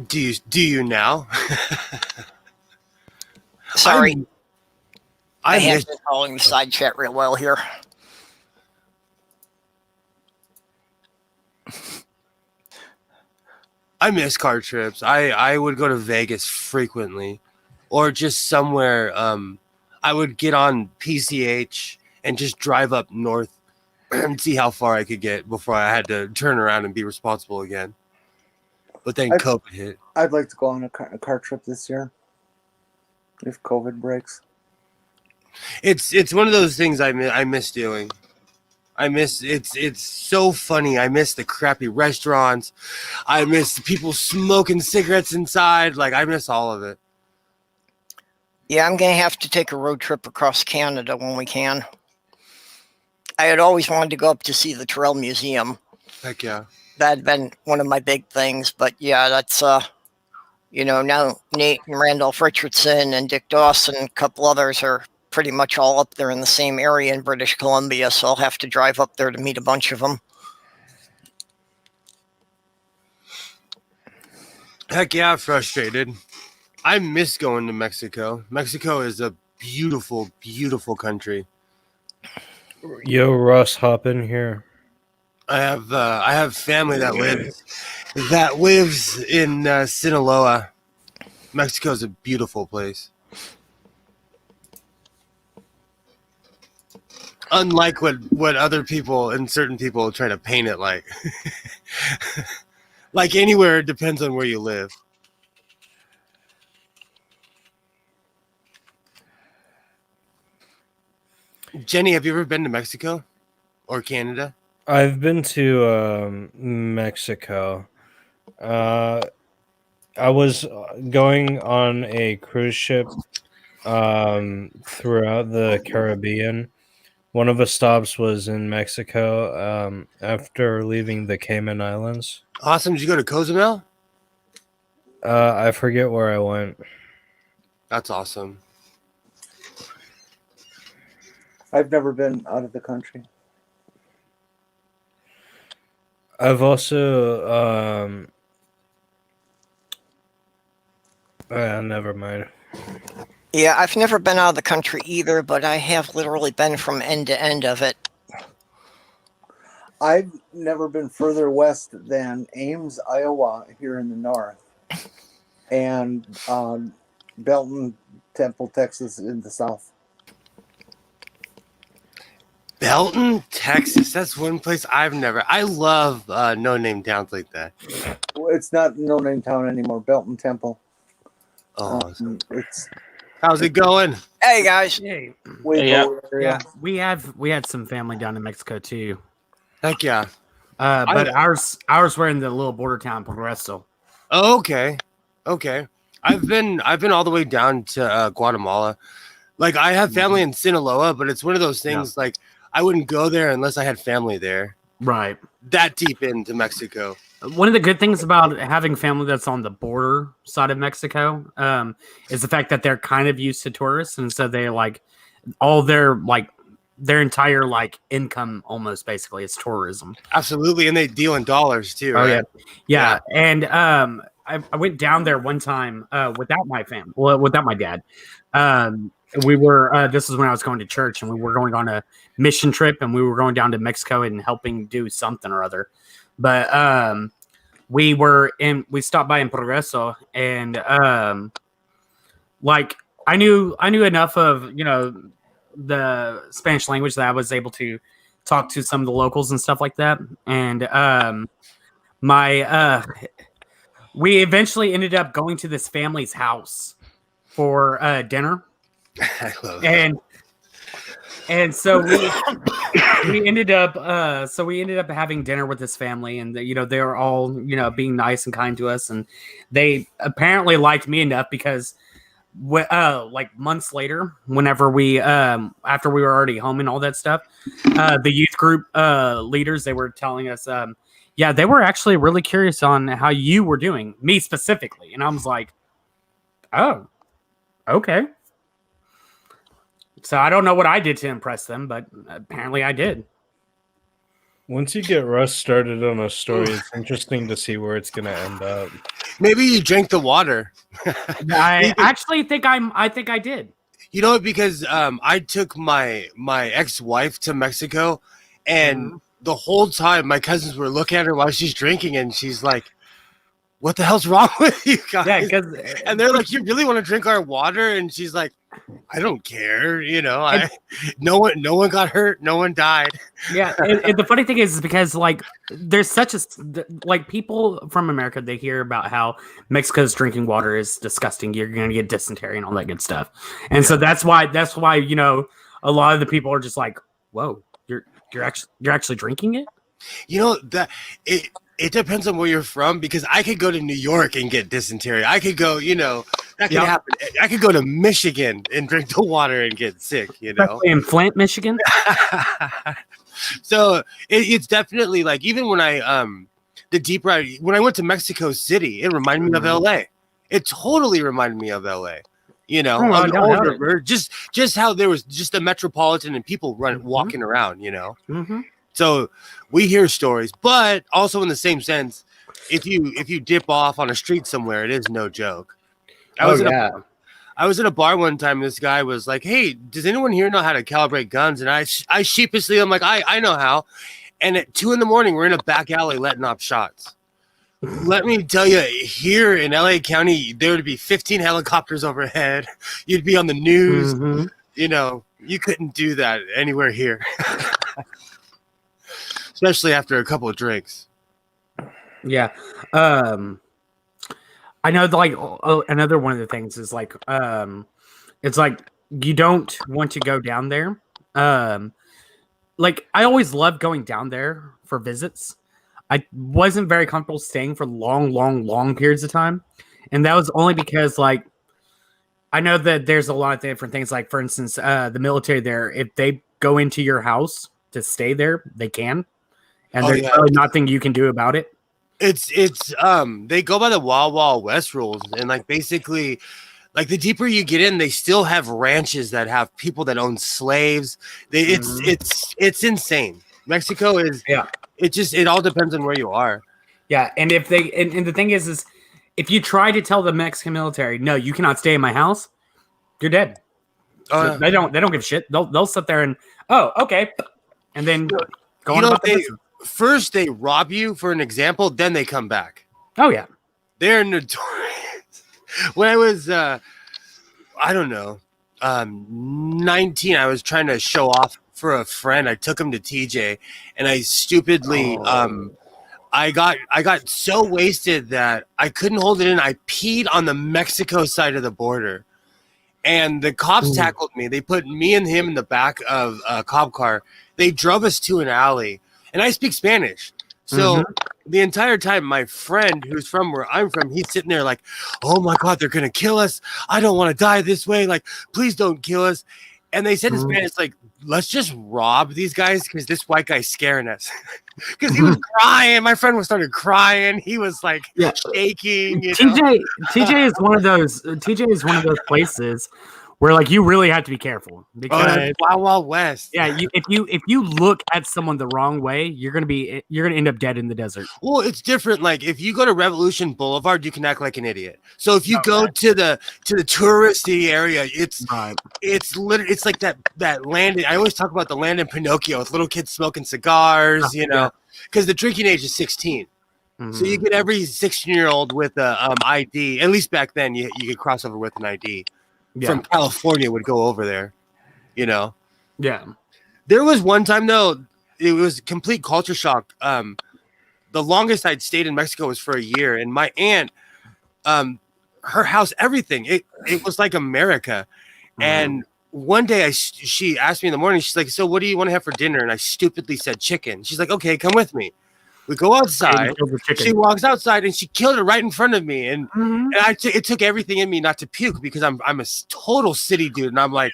Do you now? Sorry, I I have miss been following the side chat real well here. I miss car trips. I would go to Vegas frequently, or just somewhere. I would get on PCH and just drive up north and see how far I could get before I had to turn around and be responsible again. But then COVID hit. I'd like to go on a car trip this year if COVID breaks. It's one of those things I miss doing. I miss it's so funny. I miss the crappy restaurants. I miss the people smoking cigarettes inside. Like I miss all of it. Yeah, I'm going to have to take a road trip across Canada when we can. I had always wanted to go up to see the Terrell Museum. Heck yeah. That had been one of my big things. But yeah, that's, now Nate and Randolph Richardson and Dick Dawson and a couple others are pretty much all up there in the same area in British Columbia. So I'll have to drive up there to meet a bunch of them. Heck yeah, frustrated. I miss going to Mexico. Mexico is a beautiful, beautiful country. Yo, Russ, hop in here. I have family that lives in Sinaloa. Mexico is a beautiful place. Unlike what other people and certain people try to paint it like. Like anywhere, it depends on where you live. Jenny, have you ever been to Mexico or Canada? I've been to Mexico. I was going on a cruise ship throughout the Caribbean. One of the stops was in Mexico after leaving the Cayman Islands. Awesome. Did you go to Cozumel? I forget where I went. That's awesome. I've never been out of the country. I've also never mind. Yeah, I've never been out of the country either, but I have literally been from end to end of it. I've never been further west than Ames, Iowa, here in the north, and Belton, Temple, Texas, in the south. Belton, Texas. That's one place I've never. I love no-name towns like that. Well, it's not no-name town anymore. Belton, Temple. Oh, It's how's it going? Hey, guys. Yay. way Yeah. lower area. Yeah, we had some family down in Mexico too. Heck yeah. But ours were in the little border town Progreso. Oh, okay. I've been all the way down to Guatemala. Like I have family in Sinaloa, but it's one of those things like I wouldn't go there unless I had family there. Right. that deep into Mexico. One of the good things about having family that's on the border side of Mexico is the fact that they're kind of used to tourists, and so they like all their entire like income almost basically is tourism. Absolutely, and they deal in dollars too. Oh Right? yeah. And I went down there one time without my family, well, without my dad. We were this is when I was going to church, and we were going on a mission trip, and we were going down to Mexico and helping do something or other. But we stopped by in Progreso, and like I knew enough of the Spanish language that I was able to talk to some of the locals and stuff like that. And we eventually ended up going to this family's house for dinner. I love it. And so we ended up having dinner with this family, and they were all being nice and kind to us, and they apparently liked me enough because like months later, whenever we after we were already home and all that stuff, the youth group leaders, they were telling us they were actually really curious on how you were doing, me specifically, and I was like, oh, okay. So I don't know what I did to impress them, but apparently I did. Once you get Russ started on a story, it's interesting to see where it's going to end up. Maybe you drank the water. I actually think I did. You know, because I took my ex-wife to Mexico, and the whole time my cousins were looking at her while she's drinking, and she's like, "What the hell's wrong with you guys?" Yeah, and they're like, "You really want to drink our water?" And she's like, "I don't care, no one got hurt, no one died." Yeah, and the funny thing is because like there's such a like people from America, they hear about how Mexico's drinking water is disgusting. You're gonna get dysentery and all that good stuff, and so that's why a lot of the people are just like, "Whoa, you're actually drinking it." That it depends on where you're from, because I could go to New York and get dysentery. I could go, that could happen. I could go to Michigan and drink the water and get sick, Especially in Flint, Michigan. So it's definitely like, even when when I went to Mexico City, it reminded me of LA. It totally reminded me of LA. Just how there was just a metropolitan and people walking around, Mm-hmm. So we hear stories, but also in the same sense, if you dip off on a street somewhere, it is no joke. I was in a bar one time. This guy was like, "Hey, does anyone here know how to calibrate guns?" And I sheepishly, I'm like, I know how. And at 2 a.m, we're in a back alley letting off shots. Let me tell you, here in LA County, there would be 15 helicopters overhead. You'd be on the news. Mm-hmm. You couldn't do that anywhere here. Especially after a couple of drinks. Yeah. I know like another one of the things is like it's like you don't want to go down there. Like I always loved going down there for visits. I wasn't very comfortable staying for long periods of time. And that was only because like I know that there's a lot of different things, like for instance, the military there, if they go into your house to stay there, they can. And there's really nothing you can do about it. It's they go by the Wild West rules, and like basically, like the deeper you get in, they still have ranches that have people that own slaves. It's insane. Mexico is it all depends on where you are. Yeah, and if they and the thing is if you try to tell the Mexican military, no, you cannot stay in my house, you're dead. They don't give a shit. They'll sit there and okay, and then go on about the business. First, they rob you for an example, then they come back. Oh, yeah. They're notorious. When I was, 19, I was trying to show off for a friend. I took him to TJ, and I stupidly, I got so wasted that I couldn't hold it in. I peed on the Mexico side of the border, and the cops tackled me. They put me and him in the back of a cop car. They drove us to an alley. And I speak Spanish. So the entire time, my friend who's from where I'm from, he's sitting there like, "Oh my God, they're going to kill us. I don't want to die this way. Like, please don't kill us." And they said in Spanish, it's like, let's just rob these guys because this white guy's scaring us. Because he was crying. My friend was started crying. He was like shaking. You know? TJ is one of those. TJ is one of those places where like you really have to be careful because Wild West. Yeah, if you look at someone the wrong way, you're gonna end up dead in the desert. Well, it's different. Like if you go to Revolution Boulevard, you can act like an idiot. So if you go to the touristy area, it's literally it's like that land. I always talk about the land in Pinocchio with little kids smoking cigars, you know, because the drinking age is 16. So you get every 16-year-old with a ID. At least back then, you could cross over with an ID. From California would go over there, you know. Yeah. There was one time though, it was complete culture shock. The longest I'd stayed in Mexico was for a year, and my aunt, her house, everything, it was like America. And one day she asked me in the morning, she's like, "So what do you want to have for dinner?" And I stupidly said chicken. She's like, "Okay, come with me." We go outside. She walks outside and she killed it right in front of me. And it took everything in me not to puke because I'm a total city dude. And I'm like,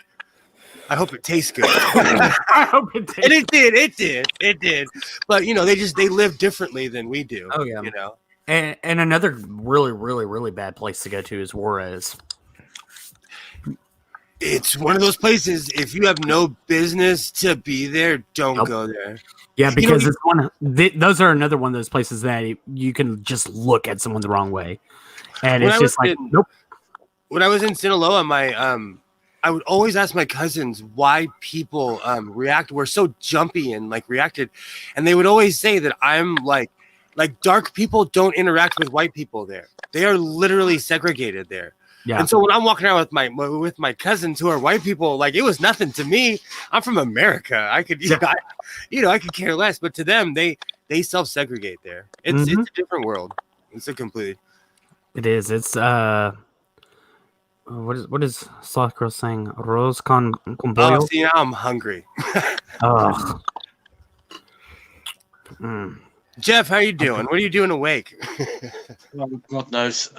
I hope it tastes good. I hope it tastes. And it did. But you know, they live differently than we do. Oh yeah. You know. And another really, really, really bad place to go to is Juarez. It's one of those places. If you have no business to be there, don't go there. Yeah, because it's those are another one of those places that you can just look at someone the wrong way, and it's just like nope. When I was in Sinaloa, I would always ask my cousins why people were so jumpy and like reacted, and they would always say that I'm like dark people don't interact with white people there. They are literally segregated there. Yeah. And so when I'm walking around with my cousins who are white people, like it was nothing to me. I'm from America. I could, I could care less. But to them, they self-segregate there. It's a different world. It's a completely. It is. It's what is Sloth Girl saying? Arroz con pollo. Oh, see, now I'm hungry. Jeff, how you doing? What are you doing awake? God knows.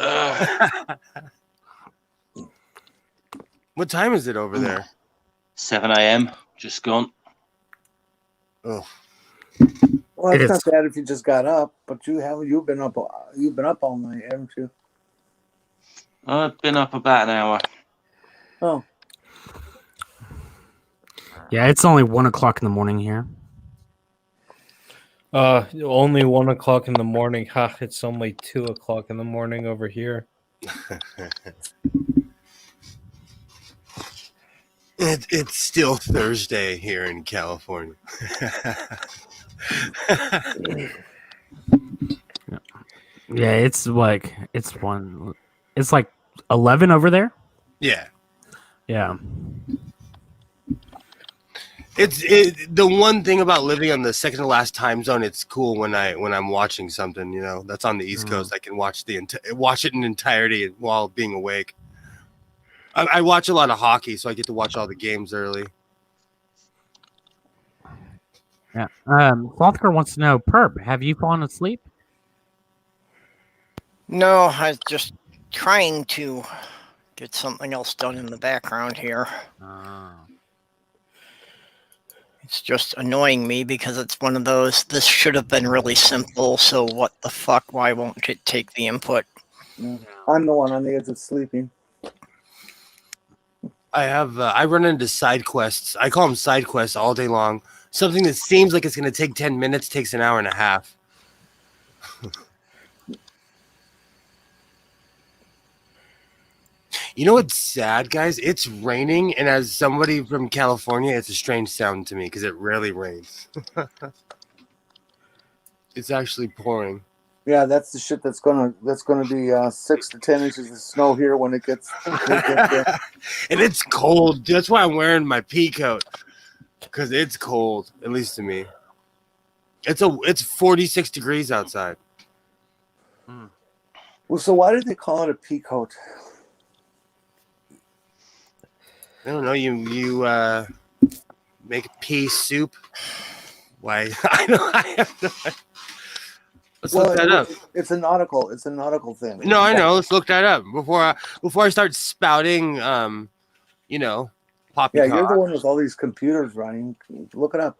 What time is it over there? 7 a.m. Just gone. Oh. Well, it's not bad if you just got up, but you've been up all night, haven't you? I've been up about an hour. Oh. Yeah, it's only 1 o'clock in the morning here. Only 1 o'clock in the morning. Ha! It's only 2 o'clock in the morning over here. It's still Thursday here in California. Yeah, it's like 11 over there. Yeah. The one thing about living on the second to last time zone, it's cool when I'm watching something, you know, that's on the East Coast. I can watch it in entirety while being awake. I watch a lot of hockey, so I get to watch all the games early. Yeah. Slothker wants to know, Perp, have you fallen asleep? No, I was just trying to get something else done in the background here. It's just annoying me because it's one of those, this should have been really simple, so what the fuck, why won't it take the input? I'm the one on the edge of sleeping. I run into side quests. I call them side quests all day long. Something that seems like it's going to take 10 minutes takes an hour and a half. You know what's sad, guys? It's raining, and as somebody from California, it's a strange sound to me because it rarely rains. It's actually pouring. Yeah, that's the shit that's gonna be 6 to 10 inches of snow here when it gets there. And it's cold. That's why I'm wearing my pea coat, because it's cold, at least to me. It's 46 degrees outside. Well, so why did they call it a pea coat? I don't know. You make pea soup. Why? I have no idea. Let's look that up. It's a nautical thing. No, I know. Let's look that up before I start spouting, Poppy. Yeah, you're the one with all these computers running. Look it up.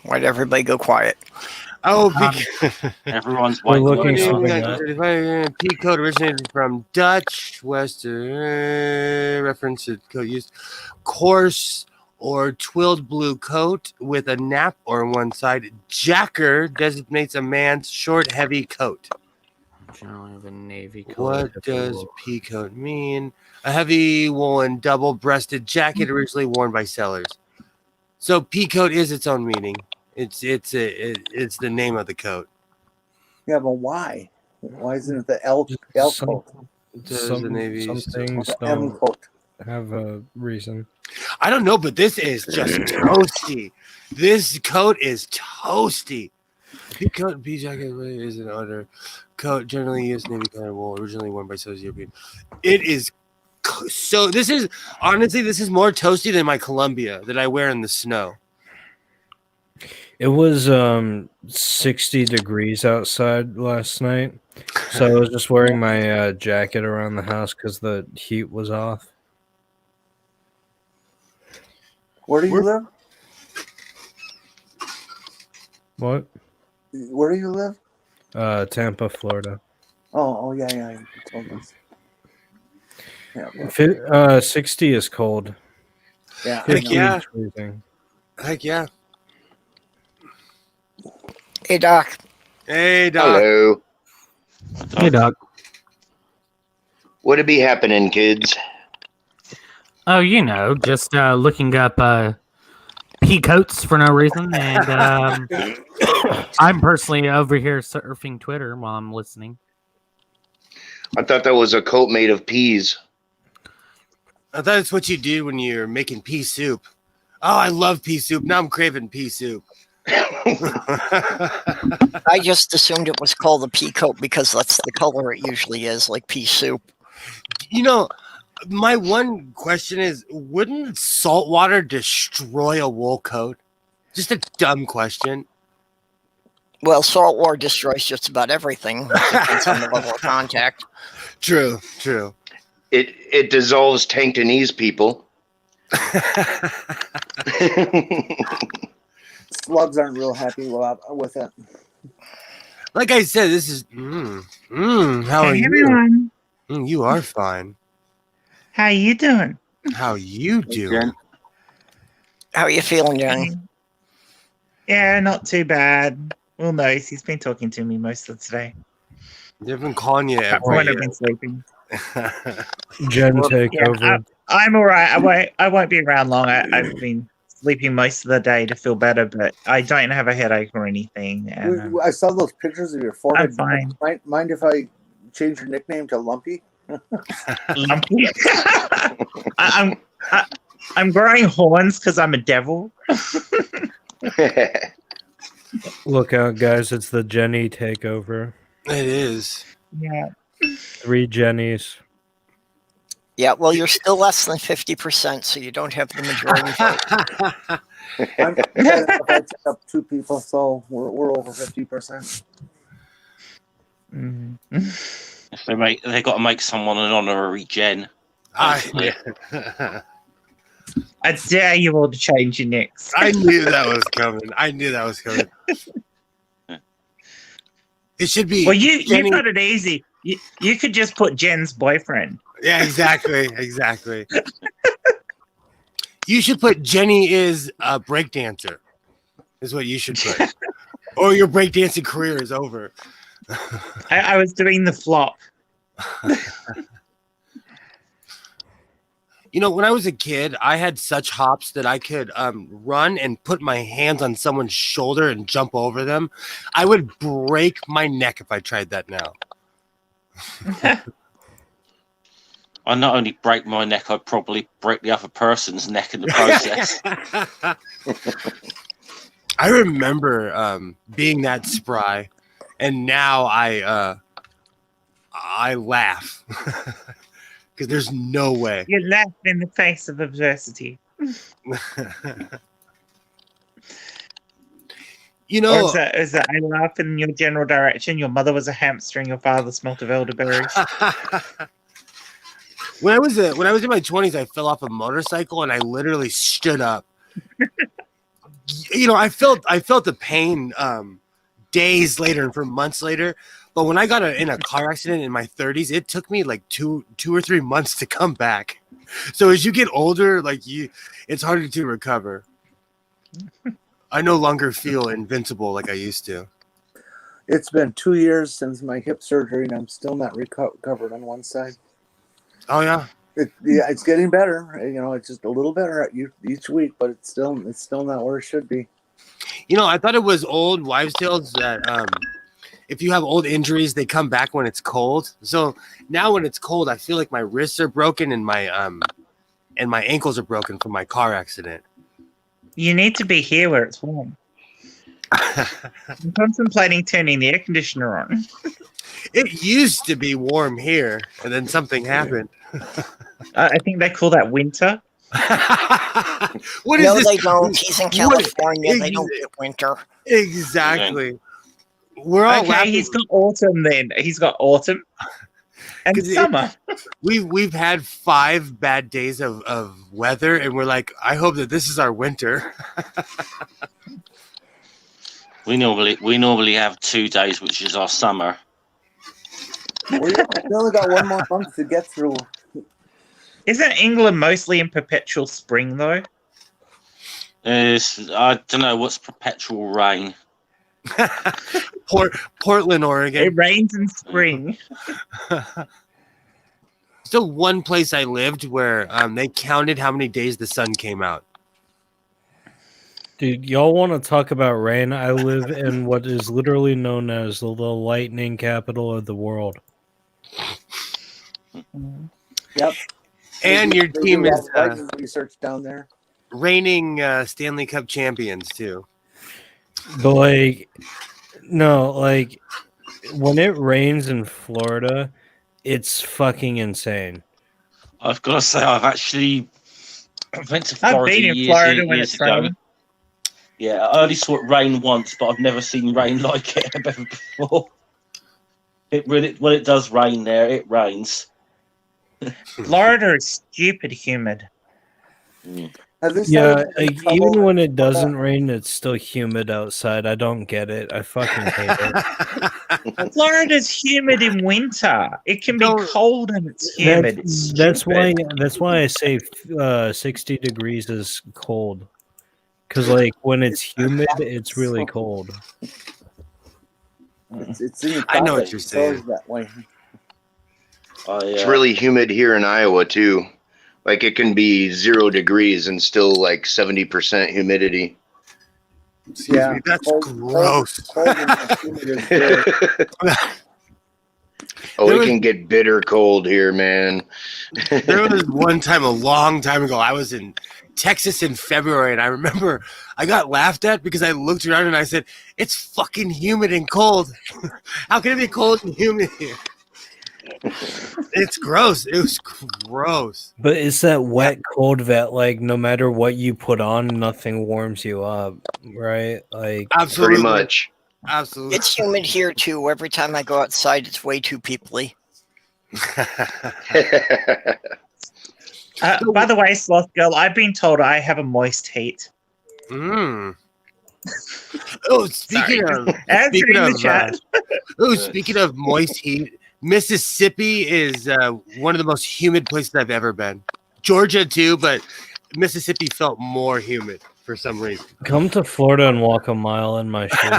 Why'd everybody go quiet? Oh, Everyone's We're waiting. looking something up. P code originated from Dutch, Western reference to code used coarse or twilled blue coat with a nap on one side. Jacker designates a man's short, heavy coat. Generally of a navy color. What does P coat mean? A heavy woolen double-breasted jacket originally worn by sailors. So P coat is its own meaning. It's the name of the coat. Yeah, but why? Why isn't it the L coat? Does the Navy Some things The M don't coat. have a reason. I don't know, but this is just toasty. This coat is toasty. P coat, P jacket is an other coat generally used navy color wool, originally worn by South European. It is so. This is honestly, this is more toasty than my Columbia that I wear in the snow. It was 60 degrees outside last night, so I was just wearing my jacket around the house because the heat was off. Where do you live? What? Where do you live? Tampa, Florida. Oh, yeah. You told us. Yeah. 60 is cold. Yeah. 50 yeah. is freezing. Heck yeah. Hey, Doc. Hey, Doc. Hello. Hey, Doc. What it be happening, kids? Oh, just looking up pea coats for no reason, and I'm personally over here surfing Twitter while I'm listening. I thought that was a coat made of peas. I thought it's what you do when you're making pea soup. Oh, I love pea soup. Now I'm craving pea soup. I just assumed it was called a pea coat because that's the color it usually is, like pea soup. My one question is, wouldn't salt water destroy a wool coat? Just a dumb question. Well, salt water destroys just about everything. It depends on the level of contact. True. It dissolves Sentinelese people. Slugs aren't real happy with it. Like I said, this is. How are Hey you? everyone, You are fine. how you doing? How you doing? How are you feeling, Jen? Yeah, not too bad. Will knows he's been talking to me most of today. They've been calling you That's when I've been sleeping. Jen, take Yeah, over. I'm all right. I won't be around long. I've been sleeping most of the day to feel better, but I don't have a headache or anything. And I saw those pictures of your forehead. I'm fine. Mind if I change your nickname to Lumpy? Lumpy. I'm growing horns because I'm a devil. Look out, guys. It's the Jenny takeover. It is. Yeah. 3 Jennies. Yeah, well, you're still less than 50%, so you don't have the majority vote. I took up 2 people, so we're over 50%. They got to make someone an honorary Jen. I dare you all to change your nicks. knew that was coming. It should be. Well, you Jenny. got it easy. You could just put Jen's boyfriend. Yeah, exactly. You should put Jenny is a breakdancer. Is what you should put. Or your breakdancing career is over. I was doing the flop. When I was a kid, I had such hops that I could run and put my hands on someone's shoulder and jump over them. I would break my neck if I tried that now. I not only break my neck, I'd probably break the other person's neck in the process. I remember being that spry, and now I laugh because there's no way. You laugh in the face of adversity. You Or know, is that I laugh in your general direction? Your mother was a hamster and your father smelt of elderberries. when I was in my 20s, I fell off a motorcycle and I literally stood up. You know, I felt the pain days later and for months later. But when I got in a car accident in my 30s, it took me like two or 3 months to come back. So as you get older, like it's harder to recover. I no longer feel invincible like I used to. It's been 2 years since my hip surgery, and I'm still not recovered on one side. Oh yeah. It's getting better. You know, it's just a little better each week, but it's still not where it should be. You know, I thought it was old wives' tales that if you have old injuries, they come back when it's cold. So now when it's cold, I feel like my wrists are broken and my ankles are broken from my car accident. You need to be here where it's warm. I'm contemplating turning the air conditioner on. It used to be warm here, and then something happened. I think they call that winter. What is No, this? they don't. He's in California. They don't get winter. Exactly. We're all Okay, laughing. he's got autumn then. He's got autumn and 'Cause summer. We've had 5 bad days of weather, and we're like, I hope that this is our winter. We normally have 2 days, which is our summer. We only got one more month to get through. Isn't England mostly in perpetual spring, though? I don't know what's perpetual rain. Portland, Oregon. It rains in spring. Still one place I lived where they counted how many days the sun came out. Dude, y'all want to talk about rain? I live in what is literally known as the lightning capital of the world. Yep. And your They team do is all the research down there. reigning Stanley Cup champions too. But like, no, like when it rains in Florida, it's fucking insane. I've got to say, I went to I've Florida been in years Florida when years it's ago. raining. Yeah, I only saw it rain once, but I've never seen rain like it ever before. When it does rain there, it rains. Florida is stupid humid. Have they Yeah, started having like, trouble even when it with doesn't rain, it's still humid outside. I don't get it. I fucking hate it. Florida's humid in winter. It can be Don't- cold and it's humid. It's That's why. stupid. That's why I say 60 degrees is cold. Because like when it's humid, it's really cold. It's in the I know what tropics, you're it's always saying. that way. It's really humid here in Iowa too. Like it can be 0 degrees and still like 70% humidity. Excuse Yeah, me, that's cold- gross. cold and humid is good. Oh, There it was- can get bitter cold here, man. There was one time a long time ago, I was in Texas in February, and I remember I got laughed at because I looked around and I said, "It's fucking humid and cold. How can it be cold and humid here?" It's gross. It was gross. But it's that wet cold that like no matter what you put on, nothing warms you up, right? Like Absolutely, Pretty much. Absolutely. It's humid here too. Every time I go outside, it's way too peoply. By the way, Sloth Girl, I've been told I have a moist heat. Mm. Oh, speaking of Answer in the chat. speaking of moist heat, Mississippi is one of the most humid places I've ever been. Georgia too, but Mississippi felt more humid for some reason. come to Florida and walk a mile in my shoes.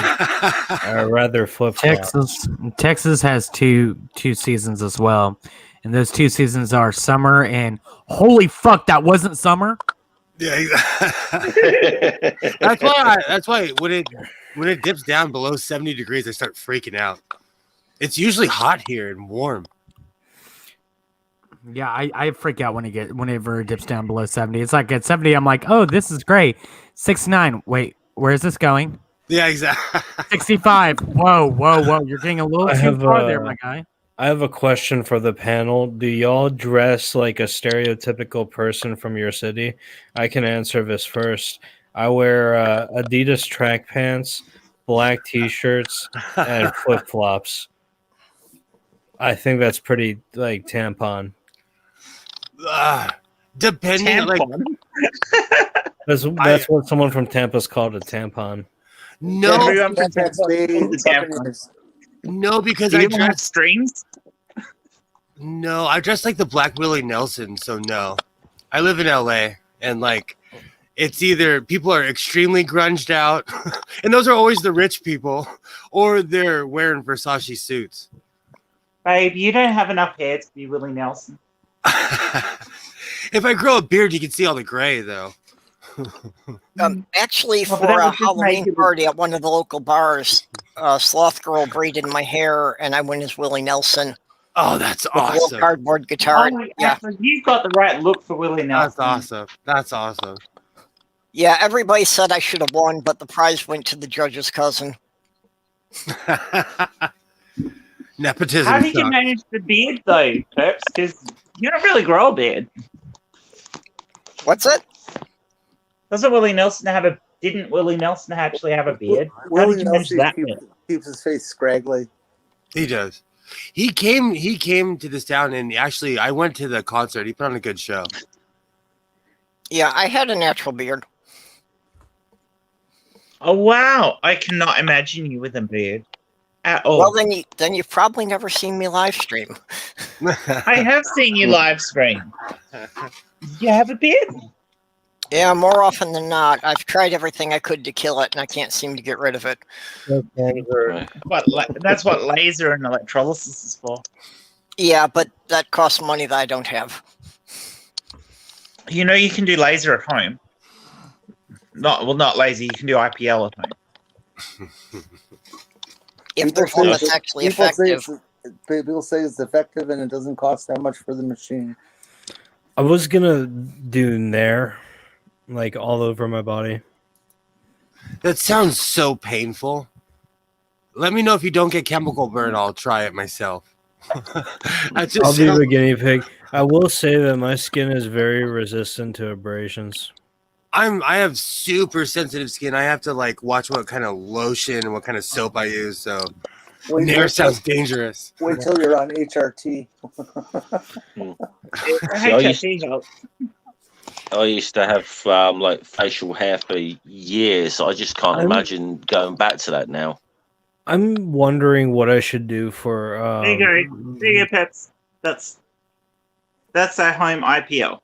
Or rather flip Texas has two seasons as well, and those 2 seasons are summer and holy fuck, that wasn't summer. Yeah, that's why when it dips down below 70 degrees, I start freaking out. It's usually hot here and warm. Yeah, I freak out whenever it dips down below 70. It's like at 70, I'm like, oh, this is great. 69. Wait, where is this going? Yeah, exactly. 65. Whoa. You're getting a little I too have, far there, my guy. I have a question for the panel. Do y'all dress like a stereotypical person from your city? I can answer this first. I wear Adidas track pants, black t-shirts, and flip-flops. I think that's pretty like tampon. Depending, like, That's what someone from Tampa's called a tampon. no, Everyone from That's Tampa big, calls it tampon. Buccaneers. no, because Do I you have dress. strings? No, I dress like the Black Willie Nelson. So no, I live in LA, and like, it's either people are extremely grunged out, and those are always the rich people, or they're wearing Versace suits. Babe, you don't have enough hair to be Willie Nelson. If I grow a beard, you can see all the gray, though. Actually, Well, for but that a would just make Halloween it- party at one of the local bars, Sloth Girl braided my hair, and I went as Willie Nelson Oh, that's with a little awesome. cardboard guitar. Oh, Yeah, actually, you've got the right look for Willie That's Nelson. awesome. That's awesome. yeah. Everybody said I should have won, but the prize went to the judge's cousin. Nepotism. How did you sucks. manage the beard, though, Perps? Because you don't really grow a beard. What's it? Didn't Willie Nelson actually have a beard? How Willie did you manage Nelson that? keeps his face scraggly. He does. He came to this town, and actually, I went to the concert. He put on a good show. Yeah, I had a natural beard. Oh wow! I cannot imagine you with a beard at all. Well, then you've probably never seen me live stream. I have seen you live stream. You have a beard. Yeah, more often than not, I've tried everything I could to kill it, and I can't seem to get rid of it. That's what laser and electrolysis is for. Yeah, but that costs money that I don't have. You know, you can do laser at home. Not laser. You can do IPL at home. If there's one that's actually effective. People say it's effective and it doesn't cost that much for the machine. I was gonna do Nair, like all over my body. That sounds so painful. Let me know if you don't get chemical burn. I'll try it myself. I'll be the guinea pig. I will say that my skin is very resistant to abrasions. I have super sensitive skin. I have to like watch what kind of lotion and what kind of soap I use. So Nair sounds dangerous. Wait till you're on HRT. I used to have like facial hair for years. I just can't imagine going back to that now. I'm wondering what I should do for. There you go. There you go, Peps. That's at home IPL.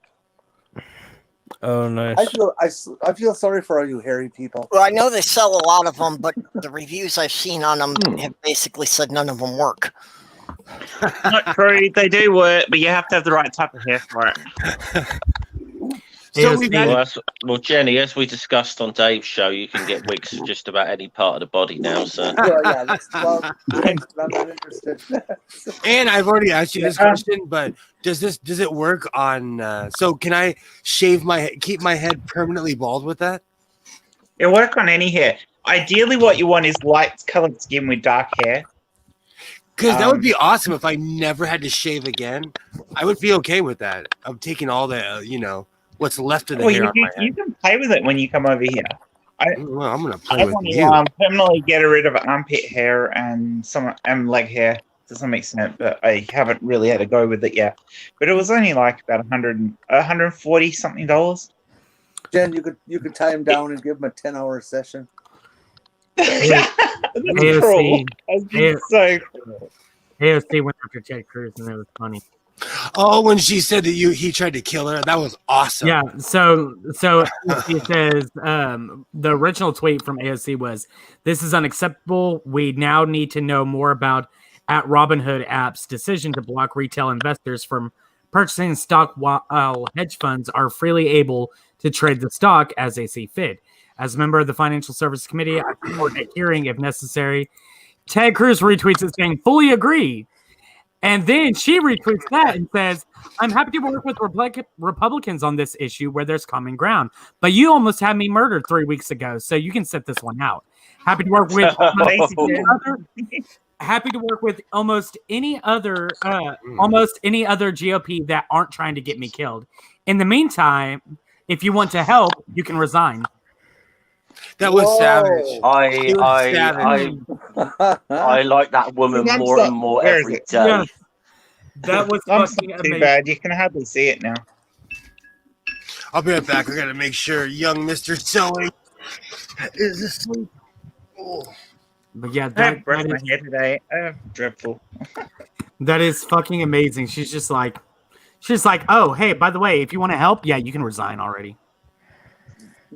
Oh, nice. I feel sorry for all you hairy people. Well, I know they sell a lot of them, but the reviews I've seen on them have basically said none of them work. Not true. They do work, but you have to have the right type of hair for it. Well, Jenny, as we discussed on Dave's show, you can get wigs for just about any part of the body now. So, I'm not interested. And I've already asked you this question, but does it work on? So can I keep my head permanently bald with that? It'll work on any hair. Ideally, what you want is light colored skin with dark hair. Because that would be awesome if I never had to shave again. I would be okay with that. I'm taking all the, what's left of the hair on my head. You can play with it when you come over here. I'm going to play with you. Permanently get rid of armpit hair and leg hair to some extent, but I haven't really had to go with it yet. But it was only like about $140 something. Jen, you could tie him down and give him a 10-hour session. That's cruel. That's so cruel. AOC went after Ted Cruz, and it was funny. Oh, when she said that he tried to kill her, that was awesome. Yeah. So he says the original tweet from AOC was, "This is unacceptable. We now need to know more about @Robinhood app's decision to block retail investors from purchasing stock while hedge funds are freely able to trade the stock as they see fit. As a member of the Financial Services Committee, I support a hearing if necessary." Ted Cruz retweets it saying, "Fully agree." And then she retweets that and says, "I'm happy to work with Republicans on this issue where there's common ground. But you almost had me murdered 3 weeks ago, so you can sit this one out. Happy to work with happy to work with almost any other GOP that aren't trying to get me killed. In the meantime, if you want to help, you can resign. That was savage. I like that woman more and more every day. Yeah. That was Thumbs fucking not too amazing. bad. You can hardly see it now. I'll be right back. I gotta make sure young Mr. Sewing is asleep. Oh. But yeah, I have breath in my head today. Dreadful. That is fucking amazing. She's like, oh, hey, by the way, if you want to help, yeah, you can resign already.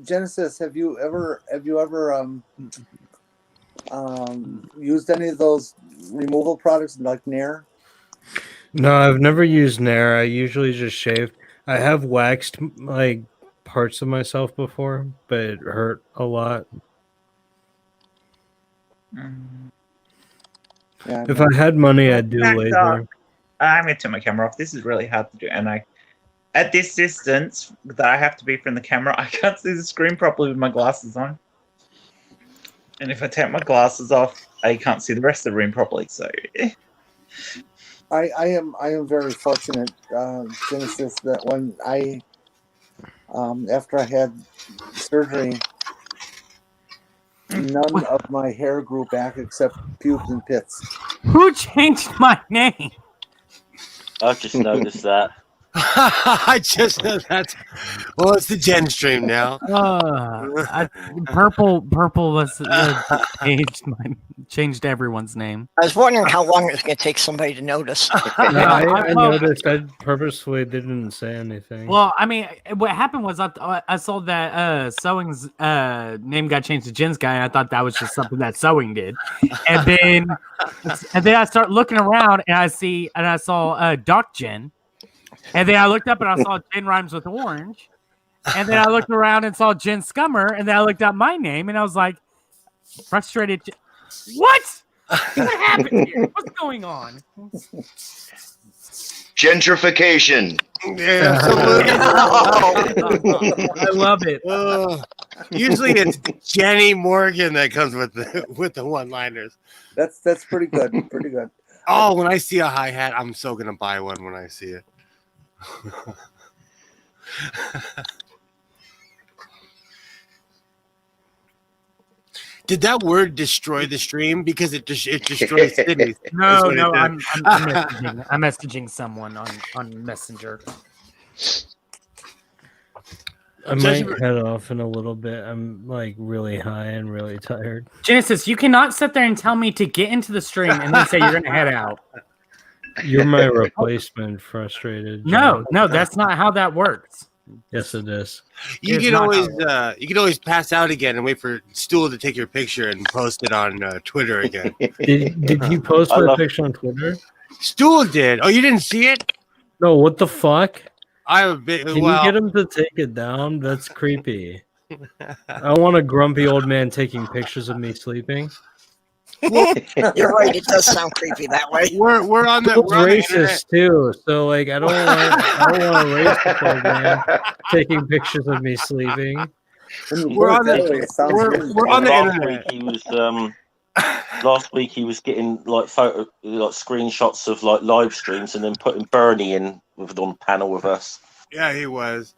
Genesis, have you ever used any of those removal products like Nair? No, I've never used Nair. I usually just shave. I have waxed like parts of myself before, but it hurt a lot. Yeah, If I had money, I'd do laser. I'm going to turn my camera off. This is really hard to do. And at this distance that I have to be from the camera, I can't see the screen properly with my glasses on. And if I take my glasses off, I can't see the rest of the room properly. So I am very fortunate, Genesis, that when I after I had surgery, none of my hair grew back except pubes and pits. Who changed my name? I've just noticed that. I just know that. Well, it's the Gen stream now. Purple was changed everyone's name. I was wondering how long it was going to take somebody to notice. I noticed. I purposefully didn't say anything. Well, I mean, what happened was I saw that Sewing's name got changed to Jen's guy, and I thought that was just something that Sewing did. And then I start looking around, and I saw Doc Jen. And then I looked up and I saw Jen Rhymes with Orange. And then I looked around and saw Jen Scummer. And then I looked up my name and I was like, frustrated. What? What happened here? What's going on? Gentrification. Yeah, I love it. Usually it's Jenny Morgan that comes with the one-liners. That's pretty good. Pretty good. Oh, when I see a hi-hat, I'm so gonna buy one when I see it. Did that word destroy the stream? Because it destroys cities. No, I'm messaging someone on Messenger. I might head off in a little bit. I'm like really high and really tired. Genesis, you cannot sit there and tell me to get into the stream and then say you're going to head out. You're my replacement, frustrated. No, that's not how that works. Yes, it is. You can always pass out again and wait for Stool to take your picture and post it on Twitter again. Did you post my picture on Twitter? Stool did. Oh, you didn't see it? No. What the fuck? Can you get him to take it down? That's creepy. I want a grumpy old man taking pictures of me sleeping. You're right. It does sound creepy that way. We're on the racist too. So like, I don't want a racist old man taking pictures of me sleeping. We're on the internet. He was last week. He was getting screenshots of like live streams and then putting Bernie on panel with us. Yeah, he was.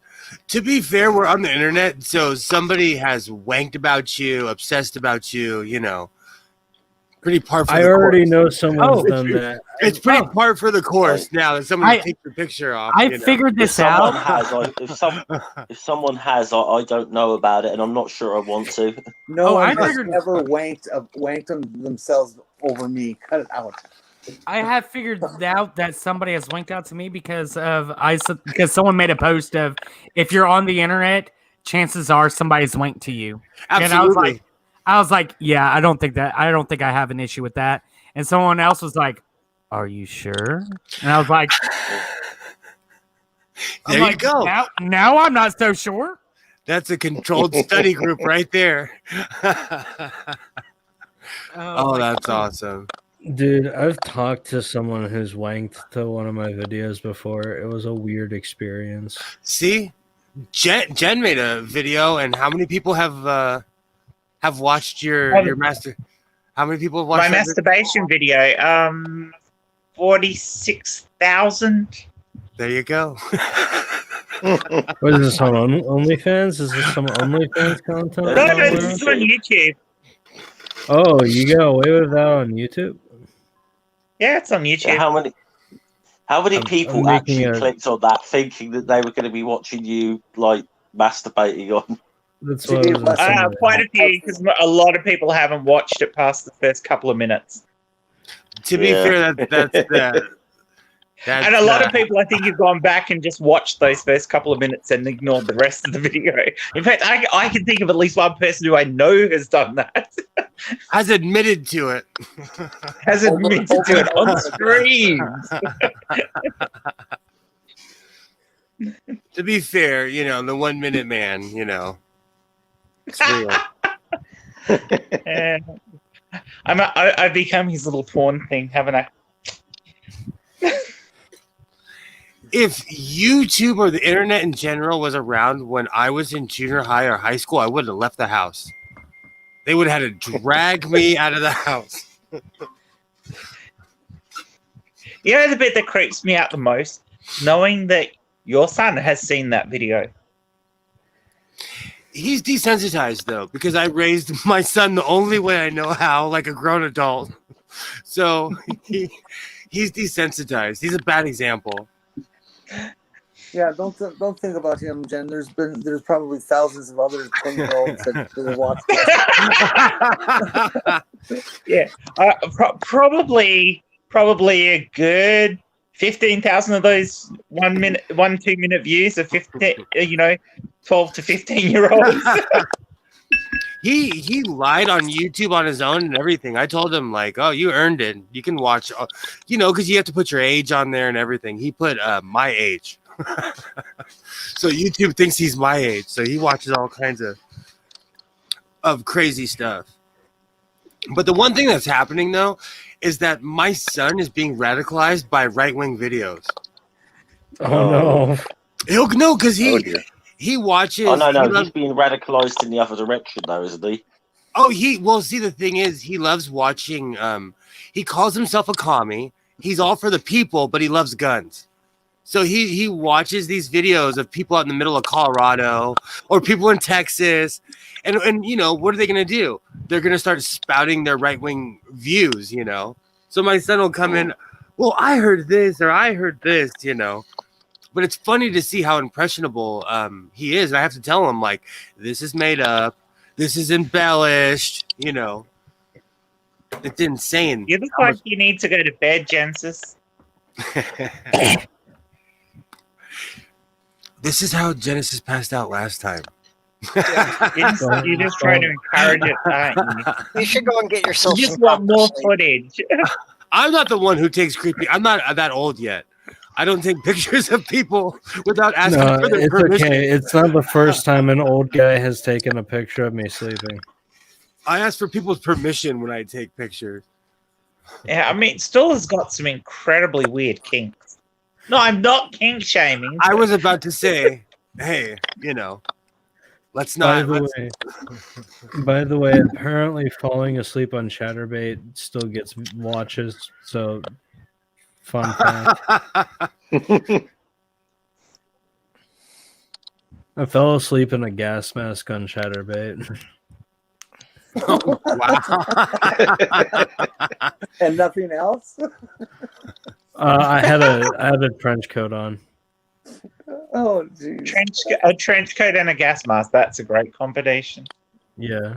To be fair, we're on the internet, so somebody has wanked about you, obsessed about you. You know. Pretty par for the course. I already know someone's done that. It's pretty par for the course now that somebody takes your picture off. I figured this out. If someone has, I don't know about it, and I'm not sure I want to. No, I never wanked themselves over me. Cut it out. I have figured out that somebody has wanked out to me because someone made a post of if you're on the internet, chances are somebody's wanked to you. Absolutely. And I was like, yeah, I don't think I have an issue with that. And someone else was like, are you sure? And I was like, there you go. Now I'm not so sure. That's a controlled study group right there. Oh, that's awesome. Dude, I've talked to someone who's wanked to one of my videos before. It was a weird experience. See? Jen made a video, and how many people have watched your master? How many people have watched My that masturbation video, 46,000. There you go. What is this on OnlyFans? Is this some OnlyFans content? No, this is on YouTube. Oh, you got away with that on YouTube? Yeah, it's on YouTube. How many people I'm actually clicked on that thinking that they were going to be watching you like masturbating on? That's what I was saying. Quite a few, because a lot of people haven't watched it past the first couple of minutes. To be fair, that's and a lot of people, I think, have gone back and just watched those first couple of minutes and ignored the rest of the video. In fact, I can think of at least one person who I know has done that. Has admitted to it. Has admitted to it on stream. To be fair, the 1 minute man, it's real. I've become his little porn thing, haven't I? If YouTube or the internet in general was around when I was in junior high or high school, I wouldn't have left the house. They would have had to drag me out of the house. The bit that creeps me out the most? Knowing that your son has seen that video. He's desensitized, though, because I raised my son the only way I know how, like a grown adult. So he's desensitized. He's a bad example. Yeah, don't think about him, Jen. There's probably thousands of other 10-year-olds that will watch this. Yeah, probably a good 15,000 of those 1 2 minute views are 12 to 15-year-olds. He lied on YouTube on his own and everything. I told him, like, oh, you earned it. You can watch, because you have to put your age on there and everything. He put my age. So YouTube thinks he's my age. So he watches all kinds of crazy stuff. But the one thing that's happening, though, is that my son is being radicalized by right-wing videos. Oh, no. Because he watches. Oh no, he's being radicalized in the other direction, though, isn't he? Oh, see, the thing is, he loves watching. He calls himself a commie. He's all for the people, but he loves guns. So he watches these videos of people out in the middle of Colorado or people in Texas, and what are they gonna do? They're gonna start spouting their right wing views, So my son will come in. Well, I heard this or I heard this, But it's funny to see how impressionable he is. And I have to tell him, like, this is made up. This is embellished. It's insane. You look like you need to go to bed, Genesis. This is how Genesis passed out last time. You're just trying to encourage it, aren't you? You should go and get yourself. You just want more footage. I'm not the one who takes creepy. I'm not that old yet. I don't take pictures of people without asking for their permission. Okay. It's not the first time an old guy has taken a picture of me sleeping. I ask for people's permission when I take pictures. Yeah, I mean, Stoll has got some incredibly weird kinks. No, I'm not kink shaming. I was about to say, hey, let's not. By the way, apparently falling asleep on Chatterbait still gets watches. So, fun fact. I fell asleep in a gas mask on Chatterbait. Oh, wow. And nothing else? I had a trench coat on. Oh, geez. A trench coat and a gas mask. That's a great combination. Yeah.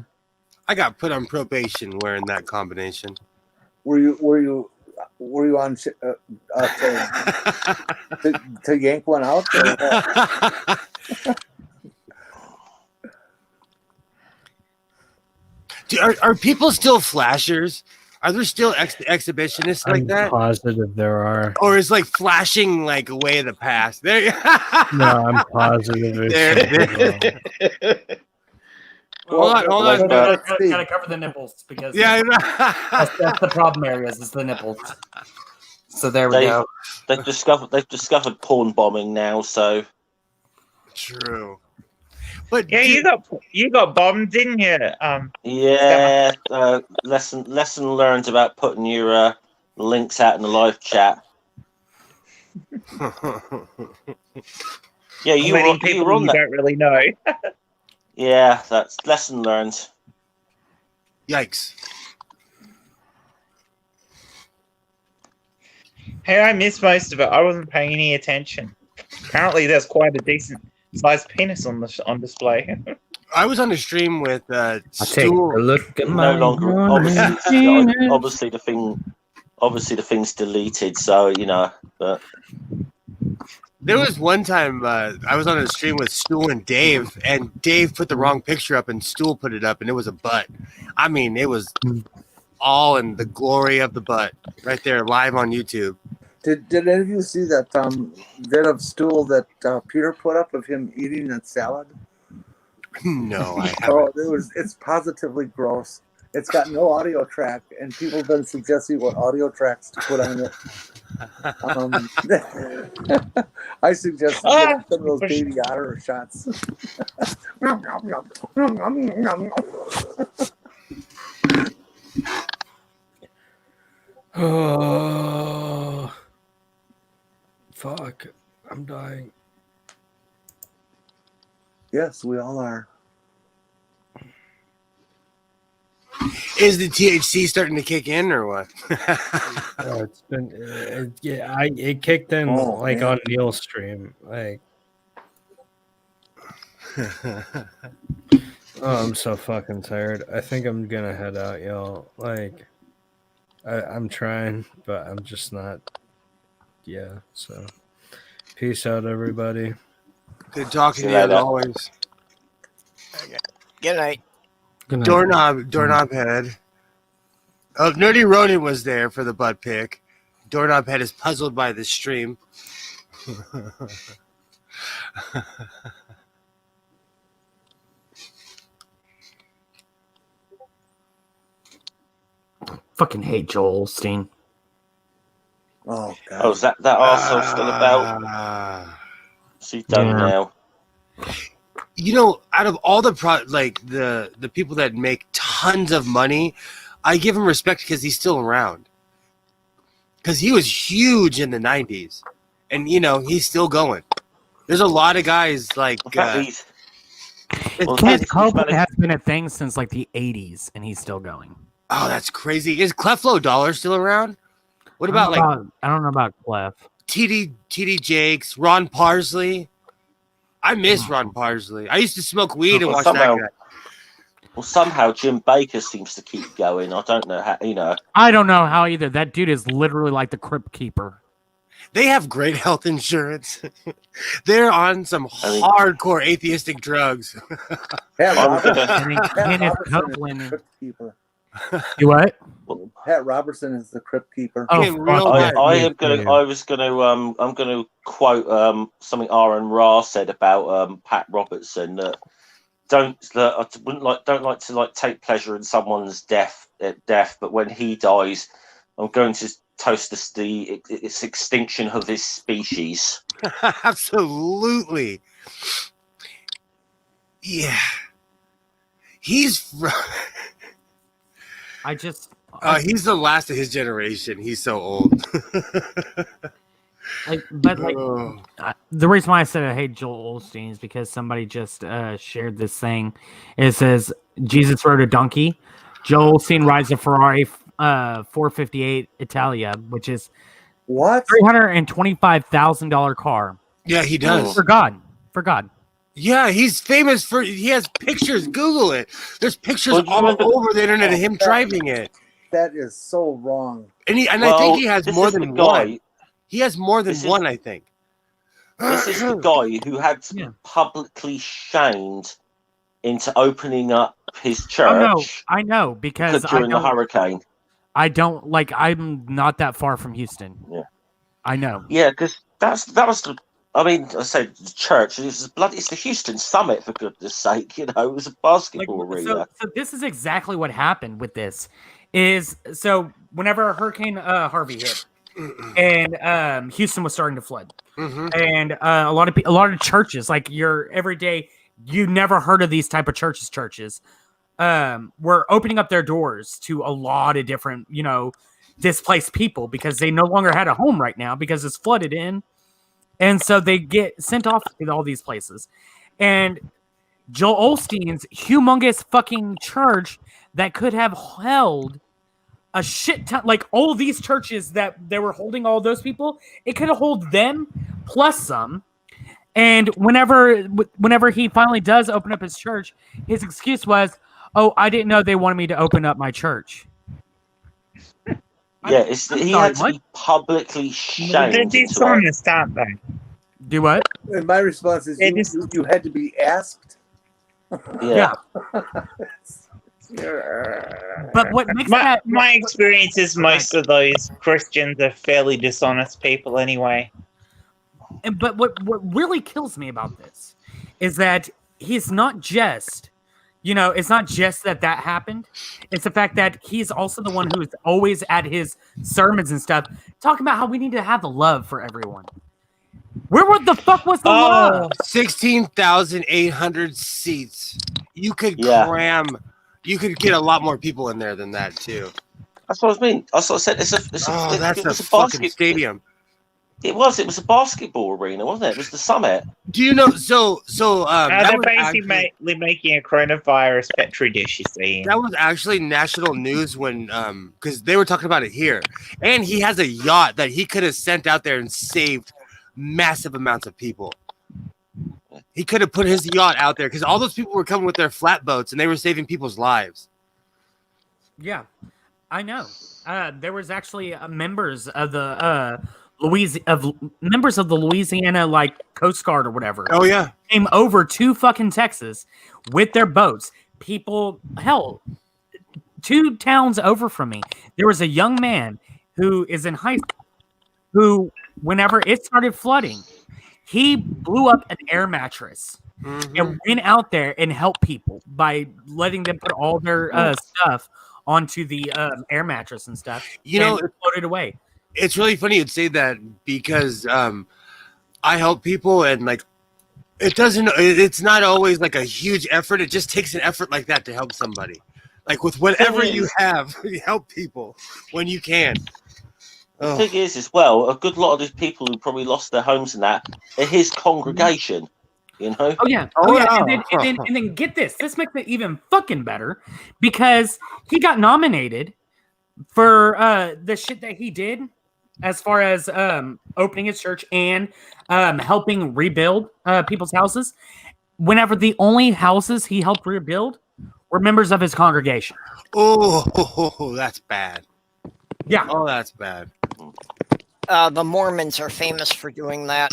I got put on probation wearing that combination. Were you on to yank one out? Are people still flashers? Are there still exhibitionists like that? I'm positive there are. Or is like flashing like away the past? There. No, I'm positive. Hold on. Gotta cover the nipples because that's the problem areas is the nipples. So there we go. They've discovered porn bombing now. So true. But Yeah, you got bombed, didn't you? Yeah, lesson learned about putting your links out in the live chat. Yeah, you letting were people on you that. don't really know. Yeah, that's lesson learned. Yikes. Hey, I missed most of it. I wasn't paying any attention. Apparently, there's quite a decent sized penis on display. I was on a stream with I take a Stu. look at No my longer. Obviously, the thing's deleted. So you know, but There was one time I was on a stream with Stu and Dave put the wrong picture up, and Stu put it up, and it was a butt. I mean, it was all in the glory of the butt, right there, live on YouTube. Did any of you see that bit of stool that Peter put up of him eating that salad? No, I haven't. Oh, it's positively gross. It's got no audio track, and people have been suggesting what audio tracks to put on it. I suggest some of those baby otter shots. Oh, fuck. I'm dying. Yes, we all are. Is the THC starting to kick in or what? It's been it kicked in man. on Neil's stream. Like, I'm so fucking tired. I think I'm gonna head out, y'all. Like, I'm trying, but I'm just not. Yeah. So, peace out, everybody. Good talking to you as always. Good night. Doorknob head. Oh, Nerdy Ronin was there for the butt pick. Doorknob head is puzzled by this stream. Fucking hate Joel Osteen. Oh God. Oh, is that arsehole still about? She's done now. You know, out of all the the people that make tons of money, I give him respect because he's still around. Because he was huge in the 90s. And, you know, he's still going. There's a lot of guys like... Kenneth Copeland has been a thing since like the 80s, and he's still going. Oh, that's crazy. Is Cleflo Dollar still around? What about I don't know about Clef. TD Jakes, Ron Parsley? I miss Ron Parsley. I used to smoke weed and watch that guy. Well, somehow Jim Baker seems to keep going. I don't know how, you know. I don't know how either. That dude is literally like the Crypt Keeper. They have great health insurance. They're on some hardcore atheistic drugs. Kenneth Copeland. You what? Pat Robertson is the Crypt Keeper. Oh, I'm gonna quote something Aaron Ra said about Pat Robertson that don't like to take pleasure in someone's death, but when he dies, I'm going to toast its extinction of his species. Absolutely. Yeah. He's he's the last of his generation. He's so old. The reason why I said I hate Joel Osteen is because somebody just shared this thing. It says Jesus rode a donkey. Joel Osteen rides a Ferrari 458 Italia, which is what $325,000 car. Yeah, he does. For God. Yeah, he's famous for. He has pictures. Google it. There's pictures all over the internet of him driving it. That is so wrong. And I think he has more than one. He has more than one, I think. This is the guy who had to be publicly shamed into opening up his church. I know because during the hurricane. I'm not that far from Houston. Yeah, I know. Yeah, because that was the. I mean, I say the church. It's the Houston Summit, for goodness' sake. You know, it was a basketball arena. So this is exactly what happened with this. So whenever Hurricane Harvey hit, and Houston was starting to flood, and a lot of churches, like your everyday you never heard of these type of churches were opening up their doors to a lot of different, displaced people because they no longer had a home right now because it's flooded in. And so they get sent off to all these places. And Joel Osteen's humongous fucking church that could have held a shit ton, like all these churches that they were holding all those people, it could have held them plus some. And whenever he finally does open up his church, his excuse was, "Oh, I didn't know they wanted me to open up my church." Yeah, he had to be publicly shamed. They're dishonest, aren't they? Do what? And my response is, you had to be asked. Yeah. But what makes my experience is most of those Christians are fairly dishonest people anyway. But what really kills me about this is that he's not just, it's not just that happened. It's the fact that he's also the one who is always at his sermons and stuff talking about how we need to have the love for everyone. Where the fuck was the love? 16,800 seats. You could cram. You could get a lot more people in there than that too. That's what I mean. That's what I said. That's a fucking stadium. It was a basketball arena, wasn't it? It was the Summit. Do you know? So they're basically making a coronavirus petri dish. You see, that was actually national news when because they were talking about it here, and he has a yacht that he could have sent out there and saved massive amounts of people. He could have put his yacht out there because all those people were coming with their flatboats and they were saving people's lives. Yeah, I know. There was actually members of the Louisiana Coast Guard or whatever. Oh yeah, came over to fucking Texas with their boats. People, hell, 2 towns over from me, there was a young man who is in high school who, whenever it started flooding, he blew up an air mattress and went out there and helped people by letting them put all their stuff onto the air mattress and stuff. It floated away. It's really funny you'd say that because I help people and it's not always like a huge effort. It just takes an effort like that to help somebody. Like with whatever you have, you help people when you can. The thing is, as well, a good lot of these people who probably lost their homes and that are his congregation. Oh yeah. And then get this. This makes it even fucking better because he got nominated for the shit that he did as far as opening his church and helping rebuild people's houses. Whenever the only houses he helped rebuild were members of his congregation. Oh, that's bad. Yeah. Oh, that's bad. The Mormons are famous for doing that.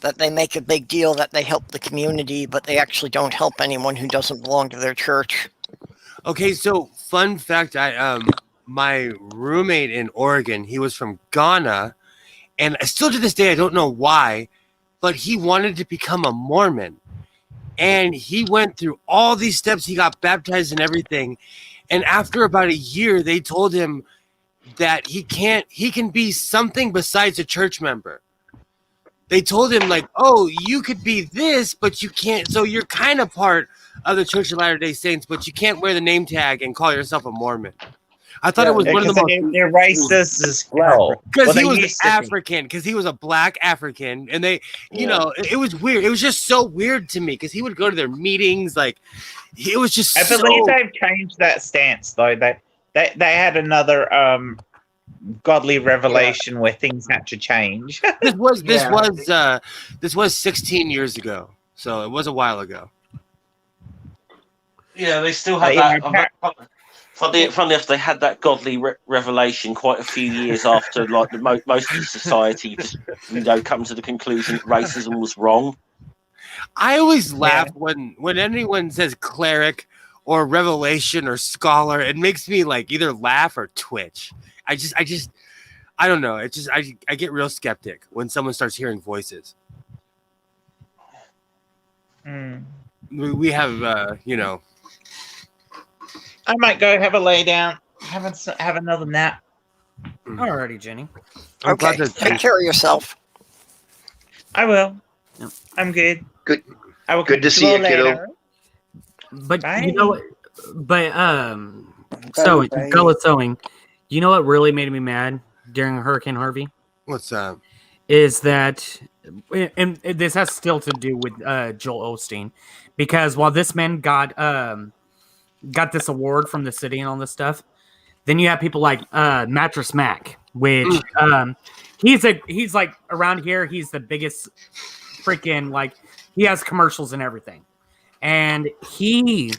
That they make a big deal that they help the community, but they actually don't help anyone who doesn't belong to their church. Okay, so fun fact, my roommate in Oregon, he was from Ghana, and still to this day, I don't know why, but he wanted to become a Mormon. And he went through all these steps. He got baptized and everything. And after about a year, they told him that he can be something besides a church member. They told him oh, you could be this, but you can't. So you're kind of part of the Church of Latter-day Saints, but you can't wear the name tag and call yourself a Mormon. I thought it was one of the most. They're racist as hell. Because he was African, because he was a black African, and they, it was weird. It was just so weird to me because he would go to their meetings, it was just. I believe they've changed that stance though. They had another godly revelation where things had to change. This was 16 years ago, so it was a while ago. Yeah, they still had that. Funny enough, they had that godly revelation quite a few years after, most of society just, come to the conclusion that racism was wrong. I always laugh when anyone says cleric or revelation or scholar. It makes me either laugh or twitch. I don't know. I get real skeptic when someone starts hearing voices. We have, I might go have a lay down, have another nap. Alrighty, Jenny. Okay, take care of yourself. I will. Yep. I'm good. Good. I will Good to see you, kiddo. later. But Bye. you know, but Bye. Gullet sewing. You know what really made me mad during Hurricane Harvey What's that? is that, and this has still to do with Joel Osteen, because while this man got this award from the city and all this stuff, then you have people like Mattress Mac, which he's like around here, he's the biggest freaking, like, he has commercials and everything, and he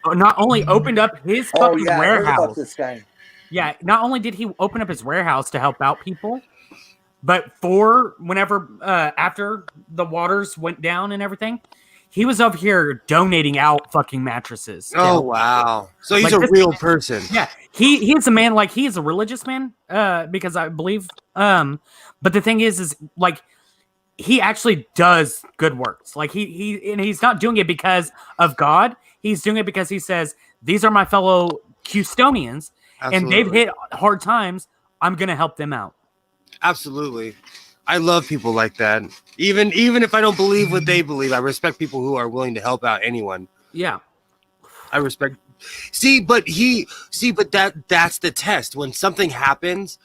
not only opened up his fucking I heard about warehouse. this guy. Yeah, not only did he open up his warehouse to help out people, but for whenever after the waters went down and everything, he was over here donating out fucking mattresses. to Oh help wow! So he's Like a this- real person. Yeah, he is a man, like, he is a religious man, because I believe. But the thing is like, he actually does good works. Like he's not doing it because of God. He's doing it because he says, these are my fellow Houstonians, and they've hit hard times. I'm gonna help them out. Absolutely. I love people like that. Even if I don't believe what they believe, I respect people who are willing to help out anyone. Yeah. I respect. But that's the test. When something happens,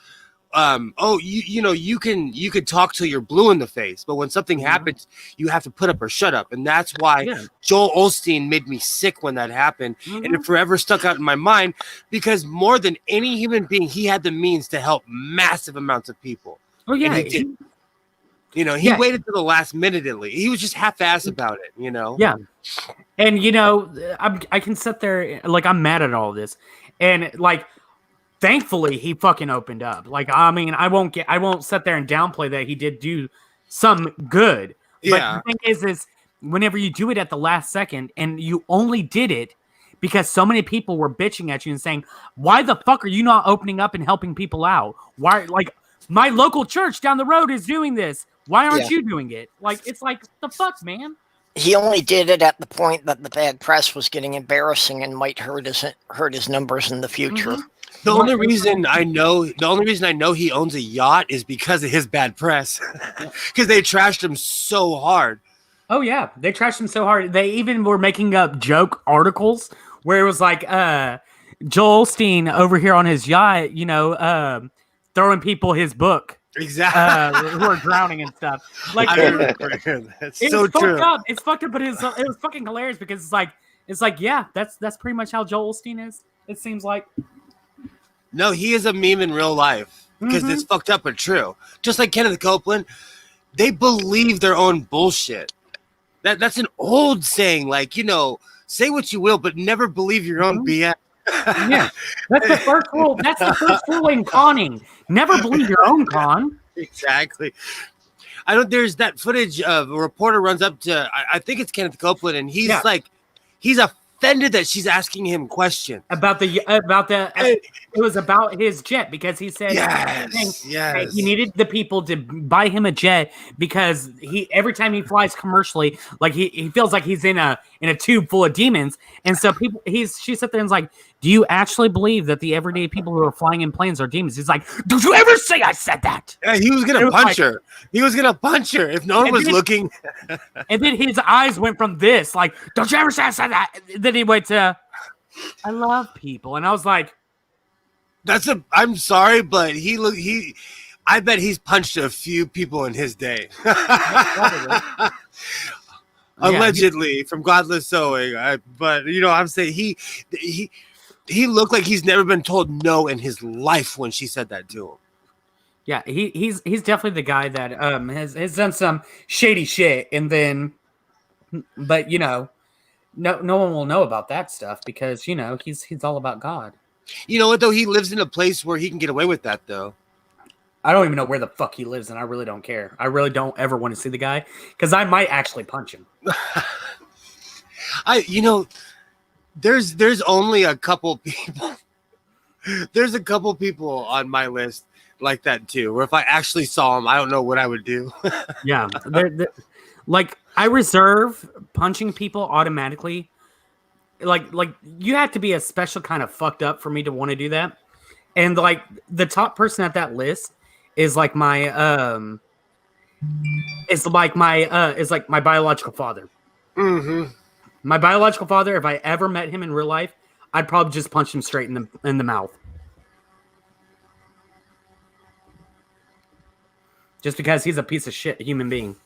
you can talk till you're blue in the face, but when something happens, you have to put up or shut up, and that's why Joel Osteen made me sick when that happened, and it forever stuck out in my mind because more than any human being, he had the means to help massive amounts of people. Oh yeah. And he did. He waited to the last minute at least. He was just half-assed about it. Yeah. And I can sit there, like, I'm mad at all this, and like, thankfully he fucking opened up. Like, I mean, I won't sit there and downplay that he did do some good. Yeah. But the thing is whenever you do it at the last second and you only did it because so many people were bitching at you and saying, why the fuck are you not opening up and helping people out? Why, like, my local church down the road is doing this. Why aren't you doing it? Like, it's like, the fuck, man? He only did it at the point that the bad press was getting embarrassing and might hurt his numbers in the future. Mm-hmm. The only reason I know he owns a yacht is because of his bad press. Because they trashed him so hard. Oh yeah, they trashed him so hard. They even were making up joke articles where it was like Joel Osteen over here on his yacht, throwing people his book. Exactly. Who are drowning and stuff. Like, I remember hearing that. It's it's so fucked true. up. It's fucked up, but it was fucking hilarious because it's like yeah, that's pretty much how Joel Osteen is. It seems like. No, he is a meme in real life because it's fucked up but true. Just like Kenneth Copeland, they believe their own bullshit. That's an old saying, like, say what you will, but never believe your own BS. Yeah, that's the first rule. That's the first rule in conning. Never believe your own con. Exactly. There's that footage of a reporter runs up to, I think it's Kenneth Copeland, and he's he's offended that she's asking him questions about it was about his jet because he said he needed the people to buy him a jet because every time he flies commercially, like he feels like he's in a tube full of demons, and so she sat there and was like, do you actually believe that the everyday people who are flying in planes are demons? He's like, don't you ever say I said that? Yeah, he was gonna punch her. He was gonna punch her if no one was looking. And then his eyes went from this, like, don't you ever say I said that? Then he went to, I love people, and I was like, I'm sorry, but I bet he's punched a few people in his day. Allegedly, from Godless Sewing. But I'm saying he looked like he's never been told no in his life when she said that to him. Yeah, he's definitely the guy that has done some shady shit, and then, but no one will know about that stuff because he's all about God. You know what though? He lives in a place where he can get away with that though. I don't even know where the fuck he lives, and I really don't care. I really don't ever want to see the guy because I might actually punch him. There's only a couple people. There's a couple people on my list like that too. Where if I actually saw him, I don't know what I would do. Yeah, like I reserve punching people automatically. Like you have to be a special kind of fucked up for me to want to do that. And like the top person at that list is like my is like my biological father. Mm-hmm. My biological father, if I ever met him in real life, I'd probably just punch him straight in the mouth. Just because he's a piece of shit human being.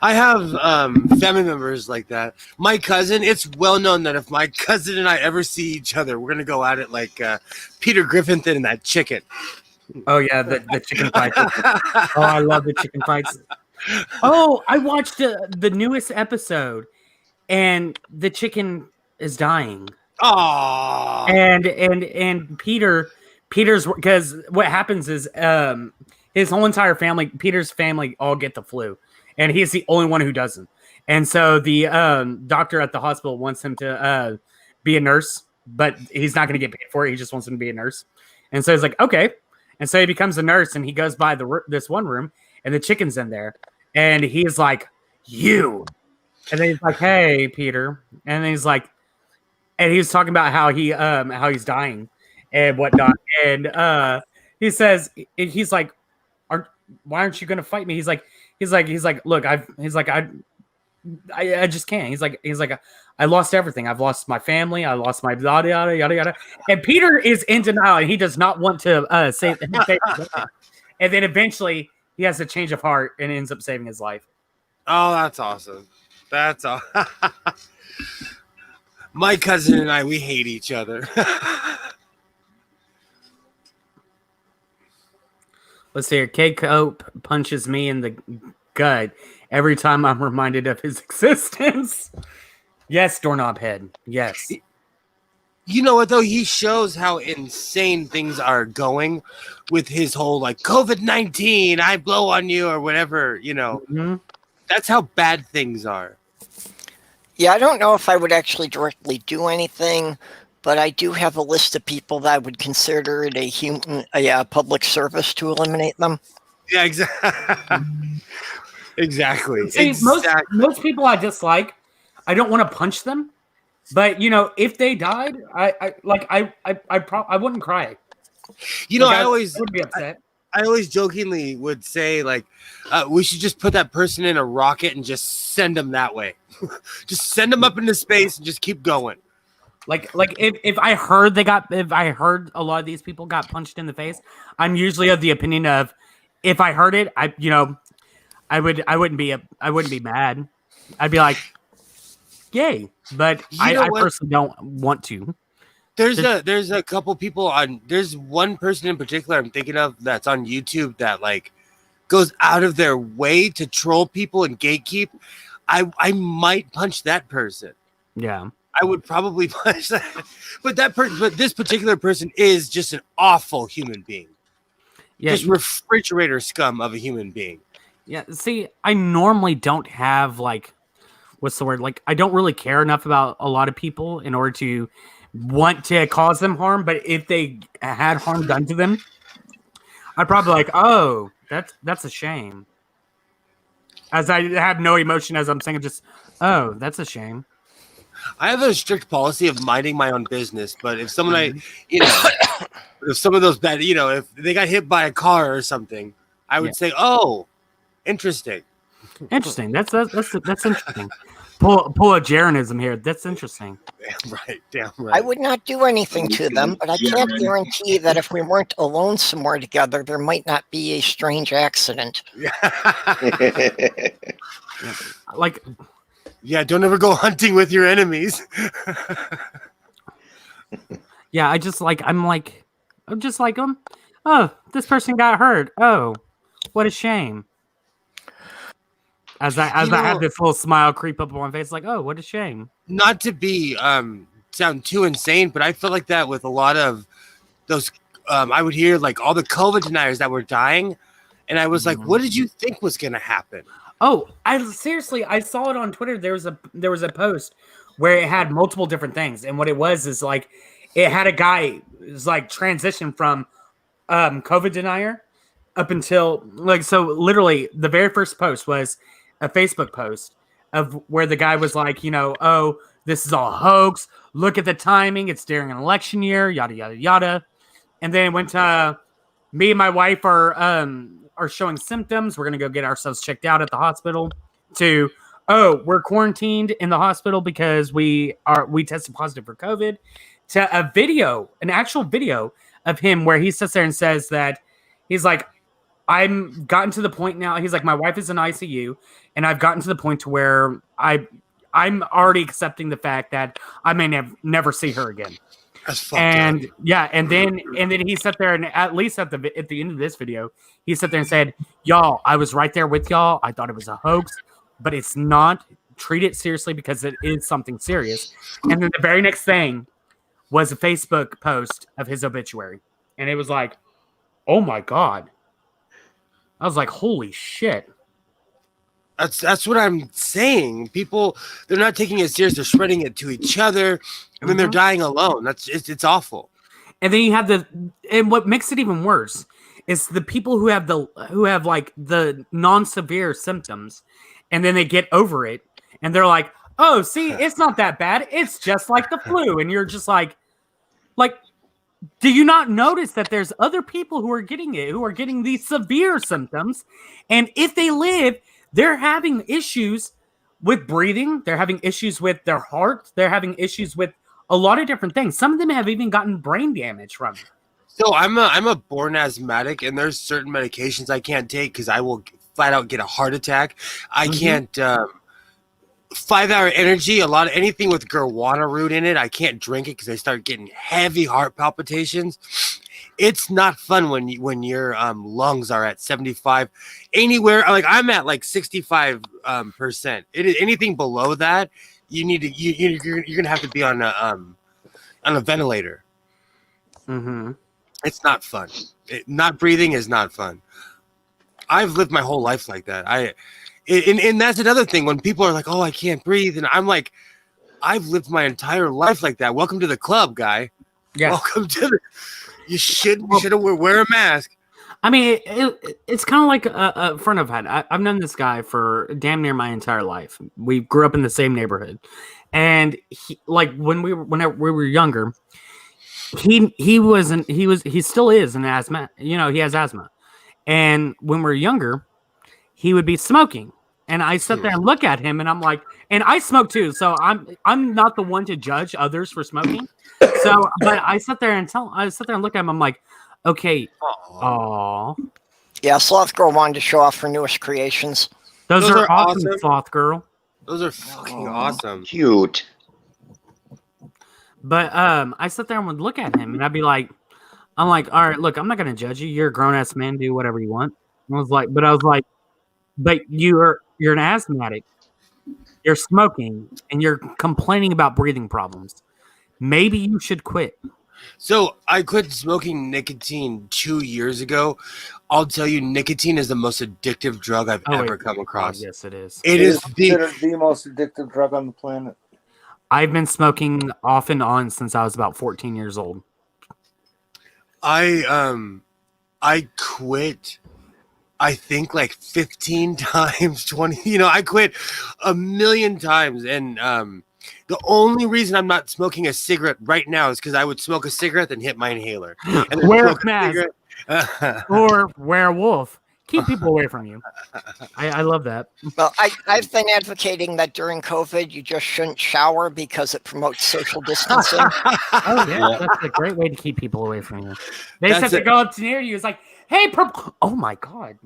I have family members like that. My cousin, it's well known that if my cousin and I ever see each other, we're gonna go at it like Peter Griffin and that chicken. Oh yeah, the chicken fight. Oh, I love the chicken fights. Oh, I watched the newest episode, and the chicken is dying. Oh, And Peter's, because what happens is his whole entire family, Peter's family, all get the flu, and he's the only one who doesn't. And so the doctor at the hospital wants him to be a nurse, but he's not going to get paid for it. He just wants him to be a nurse. And so he's like, okay. And so he becomes a nurse, and he goes by this one room, and the chicken's in there, and he's like, you. And then he's like, hey, Peter. And then he's like, and he was talking about how he's dying and whatnot. And he says, he's like, why aren't you going to fight me? He's like, look, I just can't. He's like, I lost everything. I've lost my family. I lost my yada, yada, yada, yada. And Peter is in denial, and he does not want to save him. And then eventually he has a change of heart and ends up saving his life. Oh, that's awesome. That's all. My cousin and I, we hate each other. Let's see here. K Cope punches me in the gut every time I'm reminded of his existence. Yes, doorknob head. Yes. You know what, though? He shows how insane things are going with his whole, like, COVID-19, I blow on you, or whatever, you know. Mm-hmm. That's how bad things are. Yeah, I don't know if I would actually directly do anything, but I do have a list of people that I would consider it a public service to eliminate them. Yeah, exactly. Exactly. See, most people I dislike, I don't want to punch them, but you know, if they died, I wouldn't cry. You know, like, I would be upset. I always jokingly would say, like, we should just put that person in a rocket and just send them that way. Just send them up into space and just keep going. Like if I heard a lot of these people got punched in the face, I'm usually of the opinion of, if I heard it, I wouldn't be mad. I'd be like, yay. But I personally don't want to. There's a couple people there's one person in particular I'm thinking of that's on YouTube that, like, goes out of their way to troll people and gatekeep. I might punch that person. Yeah. I would probably punch that. But this particular person is just an awful human being. Yeah. Just refrigerator scum of a human being. Yeah. See, I normally don't have, like, what's the word? Like, I don't really care enough about a lot of people in order to want to cause them harm. But if they had harm done to them, I'd probably like, oh, that's a shame. As I have no emotion as I'm saying, just, oh, that's a shame. I have a strict policy of minding my own business, but if someone if some of those bad, if they got hit by a car or something, I would say, oh, interesting. Interesting. That's interesting. Pull a Jaronism here. That's interesting. Damn right. I would not do anything to them, but I can't guarantee that if we weren't alone somewhere together, there might not be a strange accident. Like, yeah, don't ever go hunting with your enemies. Yeah, I'm just like, oh, this person got hurt. Oh, what a shame. As I have this little smile creep up on my face, like, oh, what a shame. Not to be sound too insane, but I feel like that with a lot of those. I would hear, like, all the COVID deniers that were dying, and I was like, what did you think was going to happen? Oh, I saw it on Twitter. There was a post where it had multiple different things, and what it was is, like, it had a guy who's, like, transitioned from COVID denier up until, like, so literally the very first post was a Facebook post of where the guy was like, oh, this is all hoax. Look at the timing. It's during an election year, yada, yada, yada. And then it went to me and my wife are are showing symptoms. We're going to go get ourselves checked out at the hospital. To, oh, we're quarantined in the hospital because we tested positive for COVID. To a video, an actual video of him where he sits there and says that he's like, I'm gotten to the point now. He's like, my wife is in ICU, and I've gotten to the point to where I'm already accepting the fact that I may never see her again. That's fucked And up. yeah, and then he sat there, and at least at the end of this video, he sat there and said, "Y'all, I was right there with y'all. I thought it was a hoax, but it's not. Treat it seriously because it is something serious." And then the very next thing was a Facebook post of his obituary, and it was like, "Oh my god." I was like, holy shit. That's what I'm saying. People, they're not taking it serious. They're spreading it to each other, and then they're dying alone. It's awful. And then you have and what makes it even worse is the people who have like the non-severe symptoms, and then they get over it, and they're like, oh, see, it's not that bad. It's just like the flu. And you're just like, do you not notice that there's other people who are getting it, who are getting these severe symptoms? And if they live, they're having issues with breathing. They're having issues with their heart. They're having issues with a lot of different things. Some of them have even gotten brain damage from it. So I'm a born asthmatic, and there's certain medications I can't take because I will flat out get a heart attack. I can't 5-hour energy, anything with guarana root in it, I can't drink it because I start getting heavy heart palpitations. It's not fun when your lungs are at 75. Anywhere like I'm at like 65%. Anything below that, you're gonna have to be on a ventilator. Mm-hmm. It's not fun. Not breathing is not fun. I've lived my whole life like that. And that's another thing when people are like, oh, I can't breathe. And I'm like, I've lived my entire life like that. Welcome to the club, guy. Yeah. Welcome to you should wear a mask. I mean, it's kind of like a friend I've had. I've known this guy for damn near my entire life. We grew up in the same neighborhood. And whenever we were younger, he still is an asthma. You know, he has asthma. And when we were younger, he would be smoking. And I sit there and look at him, and I'm like, and I smoke too, so I'm not the one to judge others for smoking. So, but I sit there and look at him. I'm like, okay, aw. Yeah, Sloth Girl wanted to show off her newest creations. Those are awesome, Sloth Girl. Those are fucking awesome. Cute. But I sit there and would look at him, and I'd be like, I'm like, all right, look, I'm not gonna judge you. You're a grown ass man. Do whatever you want. I was like, but you're an asthmatic. You're smoking, and you're complaining about breathing problems. Maybe you should quit. So I quit smoking nicotine 2 years ago. I'll tell you, nicotine is the most addictive drug I've ever come across. Yes, it is. It is considered the most addictive drug on the planet. I've been smoking off and on since I was about 14 years old. I quit, I think like 15 times, 20. I quit a million times, and the only reason I'm not smoking a cigarette right now is because I would smoke a cigarette and hit my inhaler. And then wear a mask or wear a wolf. Keep people away from you. I love that. Well, I've been advocating that during COVID, you just shouldn't shower because it promotes social distancing. Oh, yeah. That's a great way to keep people away from you. They said to go up to near you. It's like, hey, Purple. Oh, my God.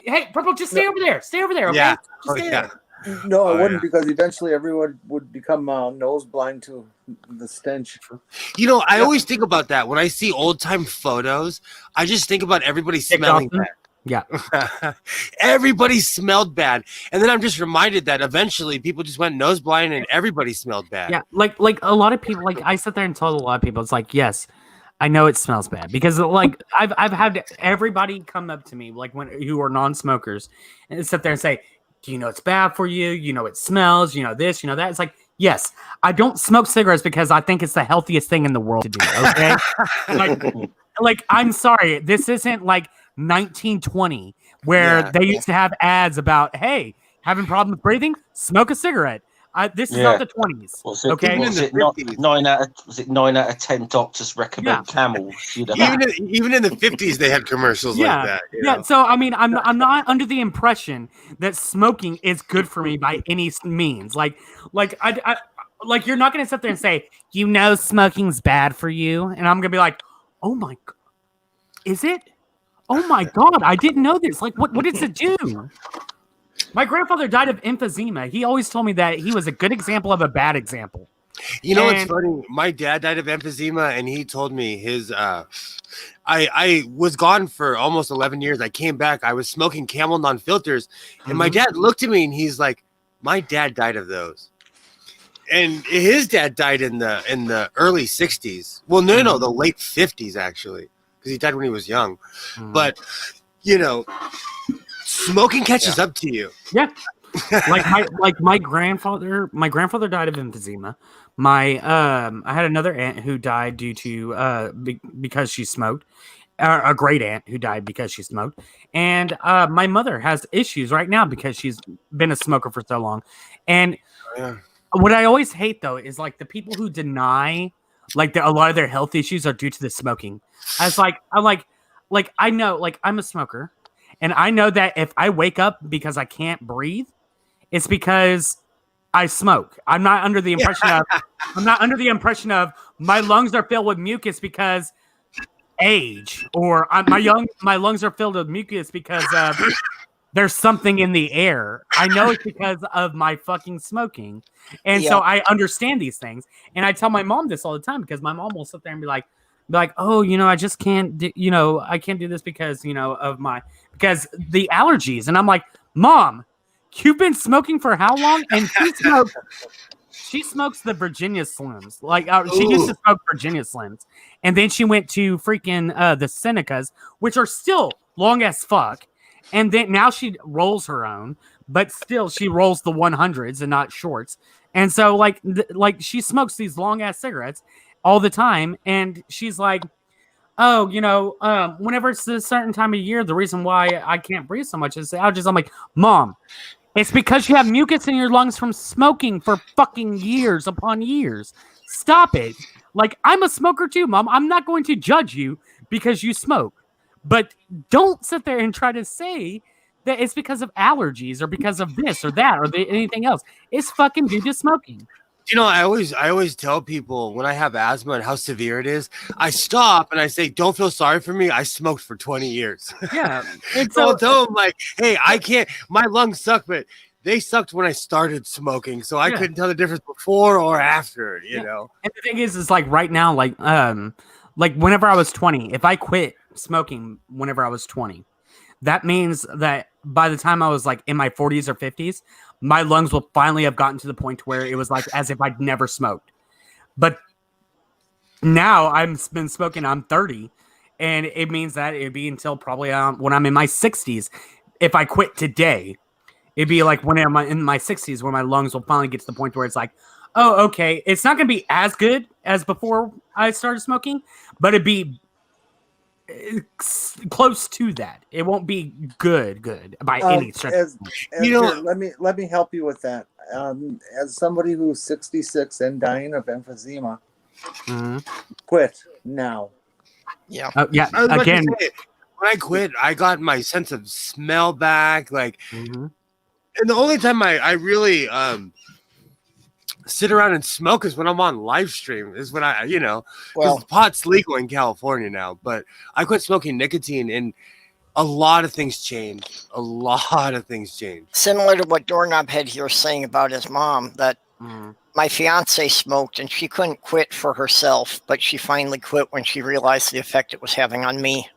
Hey, Purple, just stay over there. Stay over there, okay? Yeah. Just stay there. No, I wouldn't, because eventually everyone would become nose blind to the stench. I always think about that. When I see old-time photos, I just think about everybody smelling bad. Yeah. Everybody smelled bad. And then I'm just reminded that eventually people just went nose blind and everybody smelled bad. Yeah. Like a lot of people, like I sit there and tell a lot of people, it's like, yes, I know it smells bad, because like I've had everybody come up to me, like who are non-smokers, and sit there and say, do you know it's bad for you? You know it smells, you know this, you know that. It's like, yes, I don't smoke cigarettes because I think it's the healthiest thing in the world to do. Okay. like I'm sorry. This isn't like 1920 where they used to have ads about, hey, having problems breathing, smoke a cigarette. This is not the 20s. Was it, Okay, was it not 9 out of 10 doctors recommend camels? You know? Even in the 50s, they had commercials like that. You know? So I mean, I'm not under the impression that smoking is good for me by any means. Like you're not going to sit there and say, smoking's bad for you, and I'm going to be like, oh my god, is it? Oh my god, I didn't know this. Like, what does it do? My grandfather died of emphysema. He always told me that he was a good example of a bad example. You know what's funny? My dad died of emphysema, and he told me his. I was gone for almost 11 years. I came back. I was smoking Camel non-filters, and my dad looked at me, and he's like, "My dad died of those." And his dad died in the early 60s. Well, no, the late 50s actually, because he died when he was young. But smoking catches up to you. Yeah. my grandfather died of emphysema. I had another aunt who died due to because she smoked. A great aunt who died because she smoked. And my mother has issues right now because she's been a smoker for so long. And what I always hate though is like the people who deny like a lot of their health issues are due to the smoking. I know, like I'm a smoker, and I know that if I wake up because I can't breathe, it's because I smoke. I'm not under the impression of my lungs are filled with mucus because age, or my lungs are filled with mucus because there's something in the air. I know it's because of my fucking smoking. And so I understand these things. And I tell my mom this all the time because my mom will sit there and be like, oh, I just can't do, I can't do this because, because the allergies. And I'm like, Mom, you've been smoking for how long? And she smokes the Virginia Slims. Like she used to smoke Virginia Slims. And then she went to freaking the Senecas, which are still long as fuck. And then now she rolls her own, but still she rolls the 100s and not shorts. And so like she smokes these long ass cigarettes all the time. And she's like, oh, whenever it's a certain time of year, the reason why I can't breathe so much is allergies. I'm like, Mom, it's because you have mucus in your lungs from smoking for fucking years upon years. Stop it. Like, I'm a smoker too, Mom. I'm not going to judge you because you smoke. But don't sit there and try to say that it's because of allergies or because of this or that or anything else. It's fucking due to smoking. I always tell people when I have asthma and how severe it is, I stop and I say, don't feel sorry for me. I smoked for 20 years. Yeah. And so I'll tell them like, hey, I can't, my lungs suck, but they sucked when I started smoking. So I couldn't tell the difference before or after, you know? And the thing is like right now, like whenever I was 20, if I quit smoking whenever I was 20, that means that by the time I was like in my 40s or 50s, my lungs will finally have gotten to the point where it was like as if I'd never smoked. But now I've been smoking, I'm 30, and it means that it'd be until probably when I'm in my 60s. If I quit today, it'd be like when I'm in my 60s where my lungs will finally get to the point where it's like, oh, okay, it's not going to be as good as before I started smoking, but it'd be close to that. It won't be good by any stretch. Let me help you with that. As somebody who's 66 and dying of emphysema, quit now. Yeah. Again, when I quit, I got my sense of smell back. Like, and the only time I really sit around and smoke is when I'm on live stream. Is when I, because pot's legal in California now. But I quit smoking nicotine, and a lot of things changed. Similar to what Doorknob Head here was saying about his mom, that my fiance smoked and she couldn't quit for herself, but she finally quit when she realized the effect it was having on me.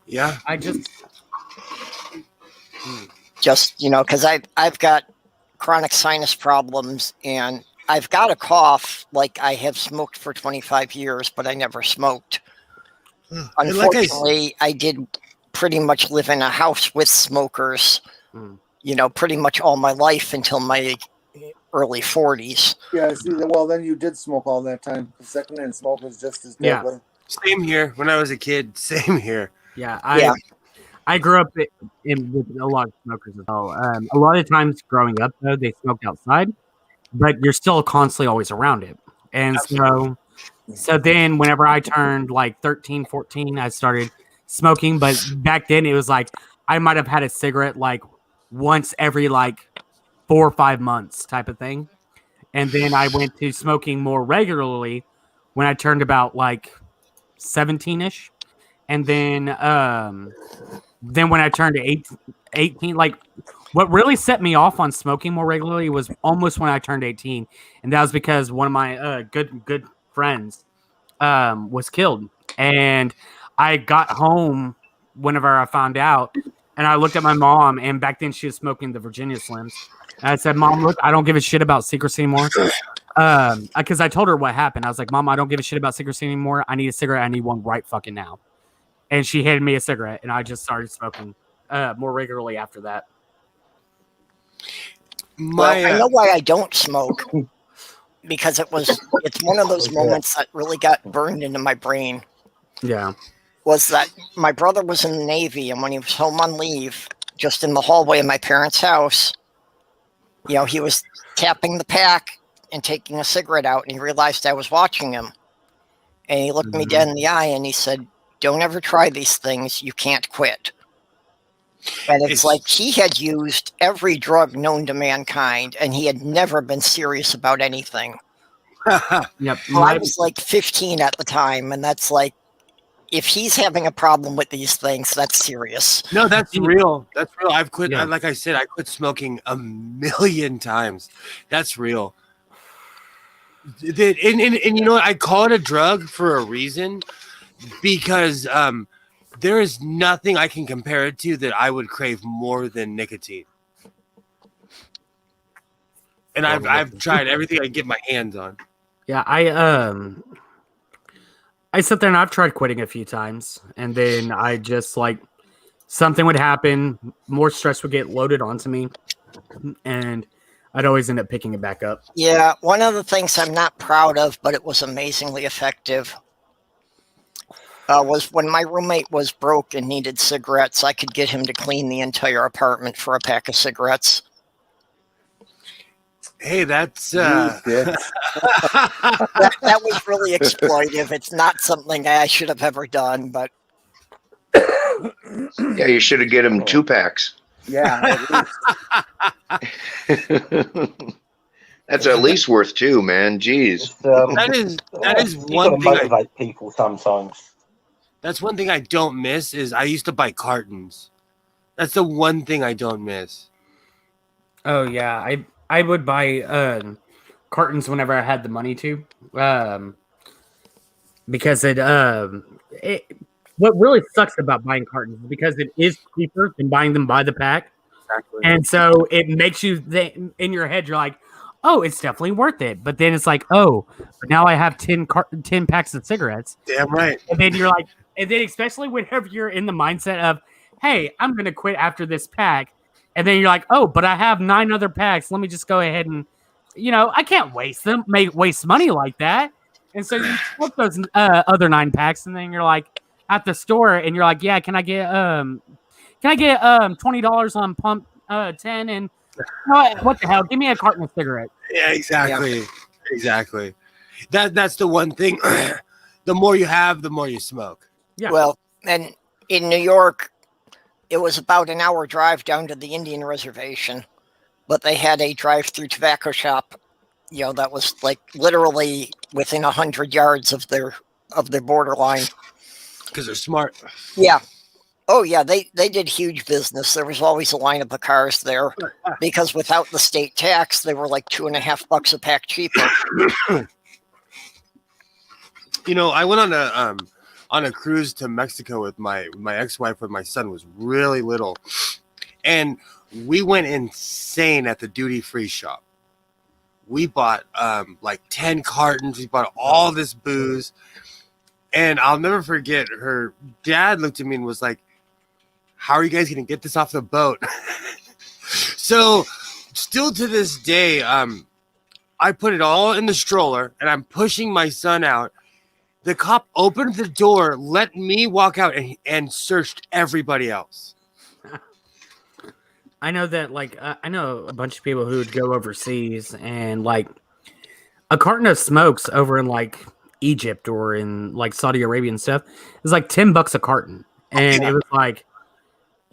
Yeah, I just because I've got chronic sinus problems, and I've got a cough. Like, I have smoked for 25 years, but I never smoked. Unfortunately, I did pretty much live in a house with smokers, pretty much all my life until my early 40s. Yeah, see, well, then you did smoke all that time. The secondhand smoke was just as deadly. Same here. When I was a kid, same here. Yeah, I grew up with a lot of smokers as well. A lot of times growing up, though, they smoked outside, but you're still constantly always around it. And so then whenever I turned like 13, 14, I started smoking. But back then it was like I might have had a cigarette like once every like 4 or 5 months type of thing. And then I went to smoking more regularly when I turned about like 17-ish. And then when I turned to 18, like what really set me off on smoking more regularly was almost when I turned 18. And that was because one of my good friends was killed. And I got home whenever I found out, and I looked at my mom, and back then she was smoking the Virginia Slims. And I said, Mom, look, I don't give a shit about secrecy anymore. Because I told her what happened. I was like, Mom, I don't give a shit about secrecy anymore. I need a cigarette. I need one right fucking now. And she handed me a cigarette, and I just started smoking more regularly after that. I know why I don't smoke, because it's one of those moments that really got burned into my brain. Yeah. Was that my brother was in the Navy, and when he was home on leave, just in the hallway of my parents' house, he was tapping the pack and taking a cigarette out, and he realized I was watching him. And he looked me dead in the eye, and he said, "Don't ever try these things. You can't quit." And it's like he had used every drug known to mankind, and he had never been serious about anything. Yep. Well, I was like 15 at the time, and that's like, if he's having a problem with these things, that's serious. No, that's real. That's real. I've quit. Like I said, I quit smoking 1,000,000 times. That's real. And you know what? I call it a drug for a reason, because there is nothing I can compare it to that I would crave more than nicotine. And I've tried everything I can get my hands on. Yeah, I sit there and I've tried quitting a few times, and then I just like something would happen, more stress would get loaded onto me, and I'd always end up picking it back up. Yeah, one of the things I'm not proud of, but it was amazingly effective, was when my roommate was broke and needed cigarettes, I could get him to clean the entire apartment for a pack of cigarettes. Hey, that's that was really exploitive. It's not something I should have ever done, but yeah, you should have get him 2 packs. Yeah, that's at least worth 2, man. Jeez, that is one thing. Motivate people sometimes. That's one thing I don't miss is I used to buy cartons. That's the one thing I don't miss. Oh yeah, I would buy cartons whenever I had the money to, because it what really sucks about buying cartons is because it is cheaper than buying them by the pack. Exactly. And so it makes you in your head you're like, oh, it's definitely worth it. But then it's like, oh, but now I have 10 packs of cigarettes. Damn right. And then you're like, and then especially whenever you're in the mindset of, hey, I'm going to quit after this pack. And then you're like, oh, but I have 9 other packs. Let me just go ahead and, I can't waste money like that. And so you flip those other 9 packs, and then you're like at the store, and you're like, yeah, can I get $20 on pump 10? And what the hell? Give me a carton of cigarettes. Yeah, exactly. Yeah. Exactly. That's the one thing. The more you have, the more you smoke. Yeah. Well, and in New York, it was about an hour drive down to the Indian reservation, but they had a drive-through tobacco shop, that was like literally within 100 yards of their borderline. Because they're smart. Yeah. Oh yeah, they did huge business. There was always a lineup of cars there because without the state tax, they were like $2.50 a pack cheaper. I went on a cruise to Mexico with my ex-wife when my son was really little, and we went insane at the duty-free shop. We bought like 10 cartons. We bought all this booze, and I'll never forget. Her dad looked at me and was like, "How are you guys gonna get this off the boat?" So, still to this day, I put it all in the stroller, and I'm pushing my son out. The cop opened the door, let me walk out, and searched everybody else. I know that, like, I know a bunch of people who would go overseas, and like a carton of smokes over in like Egypt or in like Saudi Arabia and stuff is like $10 a carton, and it was like,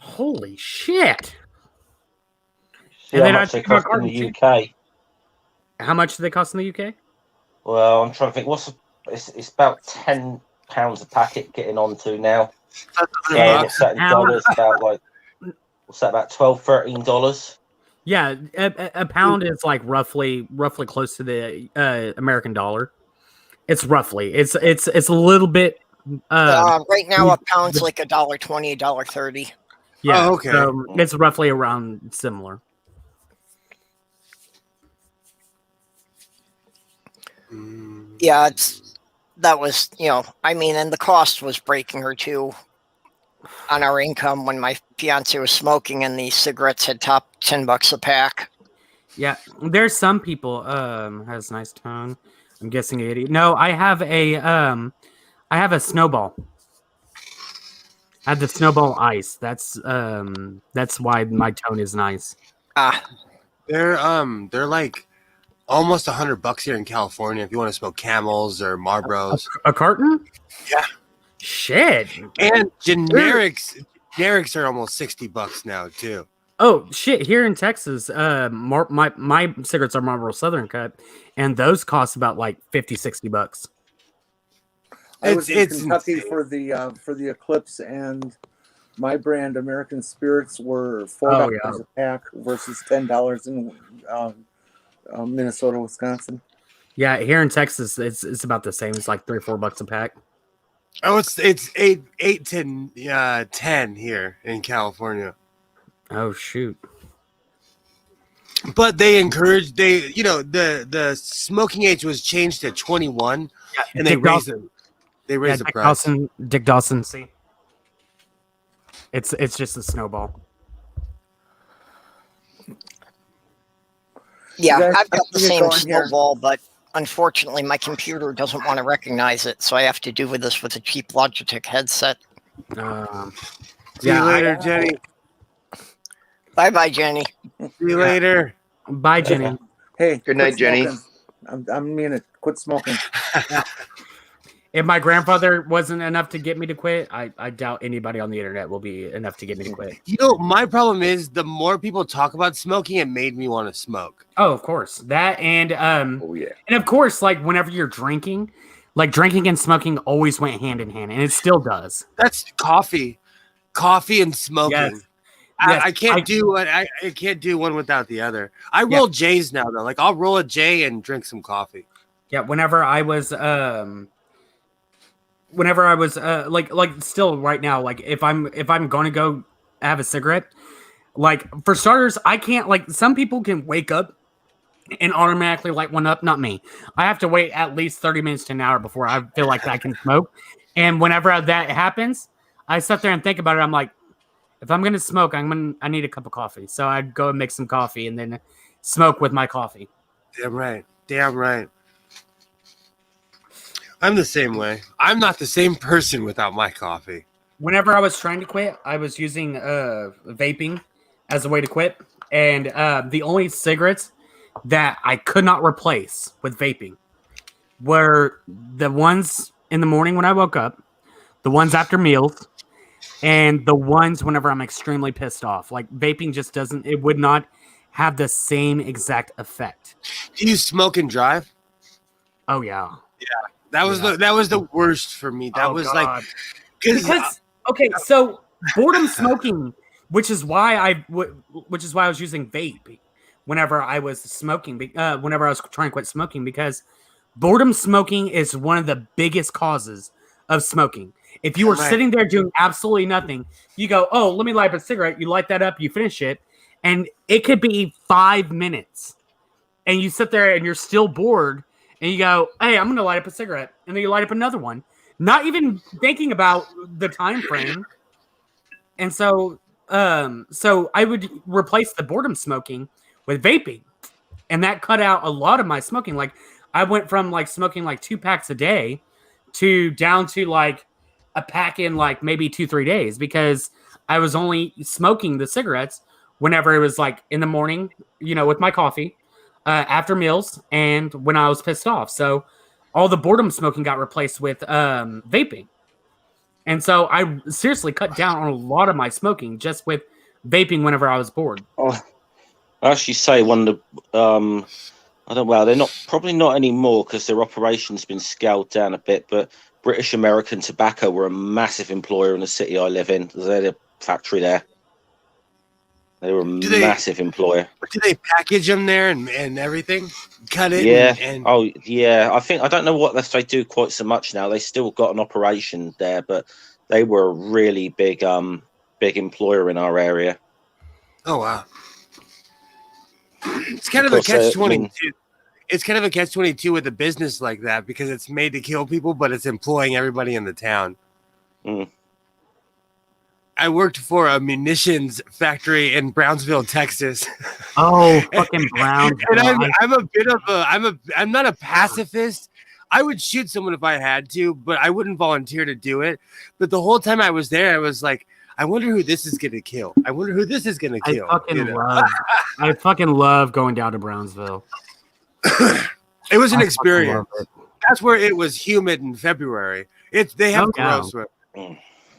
holy shit! See And how then much they cost in the UK. How much do they cost in the UK? Well, I'm trying to think. It's about £10 a packet getting on to now. So what's that in dollars? About like what's that? About $12-13. Yeah, a pound is like roughly close to the American dollar. It's roughly. It's a little bit. Right now, a pound's like $1.20, $1.30. Yeah. Oh, okay. So it's roughly around similar. Yeah, that was, I mean, and the cost was breaking her too on our income when my fiance was smoking and the cigarettes had topped $10 a pack. Yeah, there's some people has a nice tone. I'm guessing 80. No, I have a snowball. I have the snowball ice. That's why my tone is nice. They're like almost $100 here in California if you want to smoke Camels or Marlboros. A carton? Yeah. Shit. And generics are almost $60 now too. Oh shit! Here in Texas, my cigarettes are Marlboro Southern Cut, and those cost about like $50-$60. I was in Kentucky for the Eclipse, and my brand American Spirits were $4 a pack versus $10 in Minnesota, Wisconsin. Yeah, here in Texas, it's about the same. It's like $3 or $4 a pack. Oh, it's 8 to 10 here in California. Oh shoot! But they encourage the smoking age was changed to 21, and they raised it. They raised the price. Dick Dawson, see, it's just a snowball. Yeah, I've got the same snowball, but unfortunately, my computer doesn't want to recognize it, so I have to do this with a cheap Logitech headset. See you later, Jenny. Bye, Jenny. See you later. Bye, Jenny. Hey, good night, Jenny. I'm mean it. Quit smoking. If my grandfather wasn't enough to get me to quit, I doubt anybody on the internet will be enough to get me to quit. My problem is the more people talk about smoking, it made me want to smoke. Oh, of course. That and and of course, like whenever you're drinking, like drinking and smoking always went hand in hand, and it still does. That's coffee and smoking. Yes. I can't do one without the other. I roll J's now though. Like I'll roll a J and drink some coffee. Yeah, whenever I was like still right now, like if I'm going to go have a cigarette, like for starters, I can't, like some people can wake up and automatically light one up. Not me. I have to wait at least 30 minutes to an hour before I feel like I can smoke. And whenever that happens, I sit there and think about it. I'm like, if I'm going to smoke, I need a cup of coffee. So I'd go and make some coffee and then smoke with my coffee. Damn right. I'm the same way. I'm not the same person without my coffee. Whenever I was trying to quit, I was using vaping as a way to quit. And the only cigarettes that I could not replace with vaping were the ones in the morning when I woke up, the ones after meals, and the ones whenever I'm extremely pissed off. Like vaping just would not have the same exact effect. Do you smoke and drive? Oh yeah. Yeah. That was the worst for me. That was God. Like because okay, so boredom smoking, which is why I was using vape whenever I was smoking, whenever I was trying to quit smoking, because boredom smoking is one of the biggest causes of smoking. If you were sitting there doing absolutely nothing, you go, oh, let me light up a cigarette. You light that up, you finish it, and it could be 5 minutes. And you sit there and you're still bored, and you go, hey, I'm going to light up a cigarette. And then you light up another one, not even thinking about the time frame. And so I would replace the boredom smoking with vaping. And that cut out a lot of my smoking. Like I went from like smoking like 2 packs a day to down to like a pack in like maybe 2-3 days because I was only smoking the cigarettes whenever it was like in the morning, with my coffee, after meals, and when I was pissed off. So all the boredom smoking got replaced with vaping. And so I seriously cut down on a lot of my smoking just with vaping whenever I was bored. Oh, I actually say one of the they're probably not anymore because their operation's been scaled down a bit, but British American Tobacco were a massive employer in the city I live in. They had a factory there. They were a massive employer. Do they package them there and everything? Cut it? Yeah. And... Oh, yeah. I don't know what they do quite so much now. They still got an operation there, but they were a really big employer in our area. Oh, wow. It's kind of a catch-22. It's kind of a catch-22 with a business like that because it's made to kill people, but it's employing everybody in the town. Mm. I worked for a munitions factory in Brownsville, Texas. Oh, fucking Brownsville! And I'm not a pacifist. I would shoot someone if I had to, but I wouldn't volunteer to do it. But the whole time I was there, I was like, I wonder who this is going to kill. I wonder who this is going to kill. I fucking love going down to Brownsville. It was an experience. That's where it was humid in February. They have gross weather.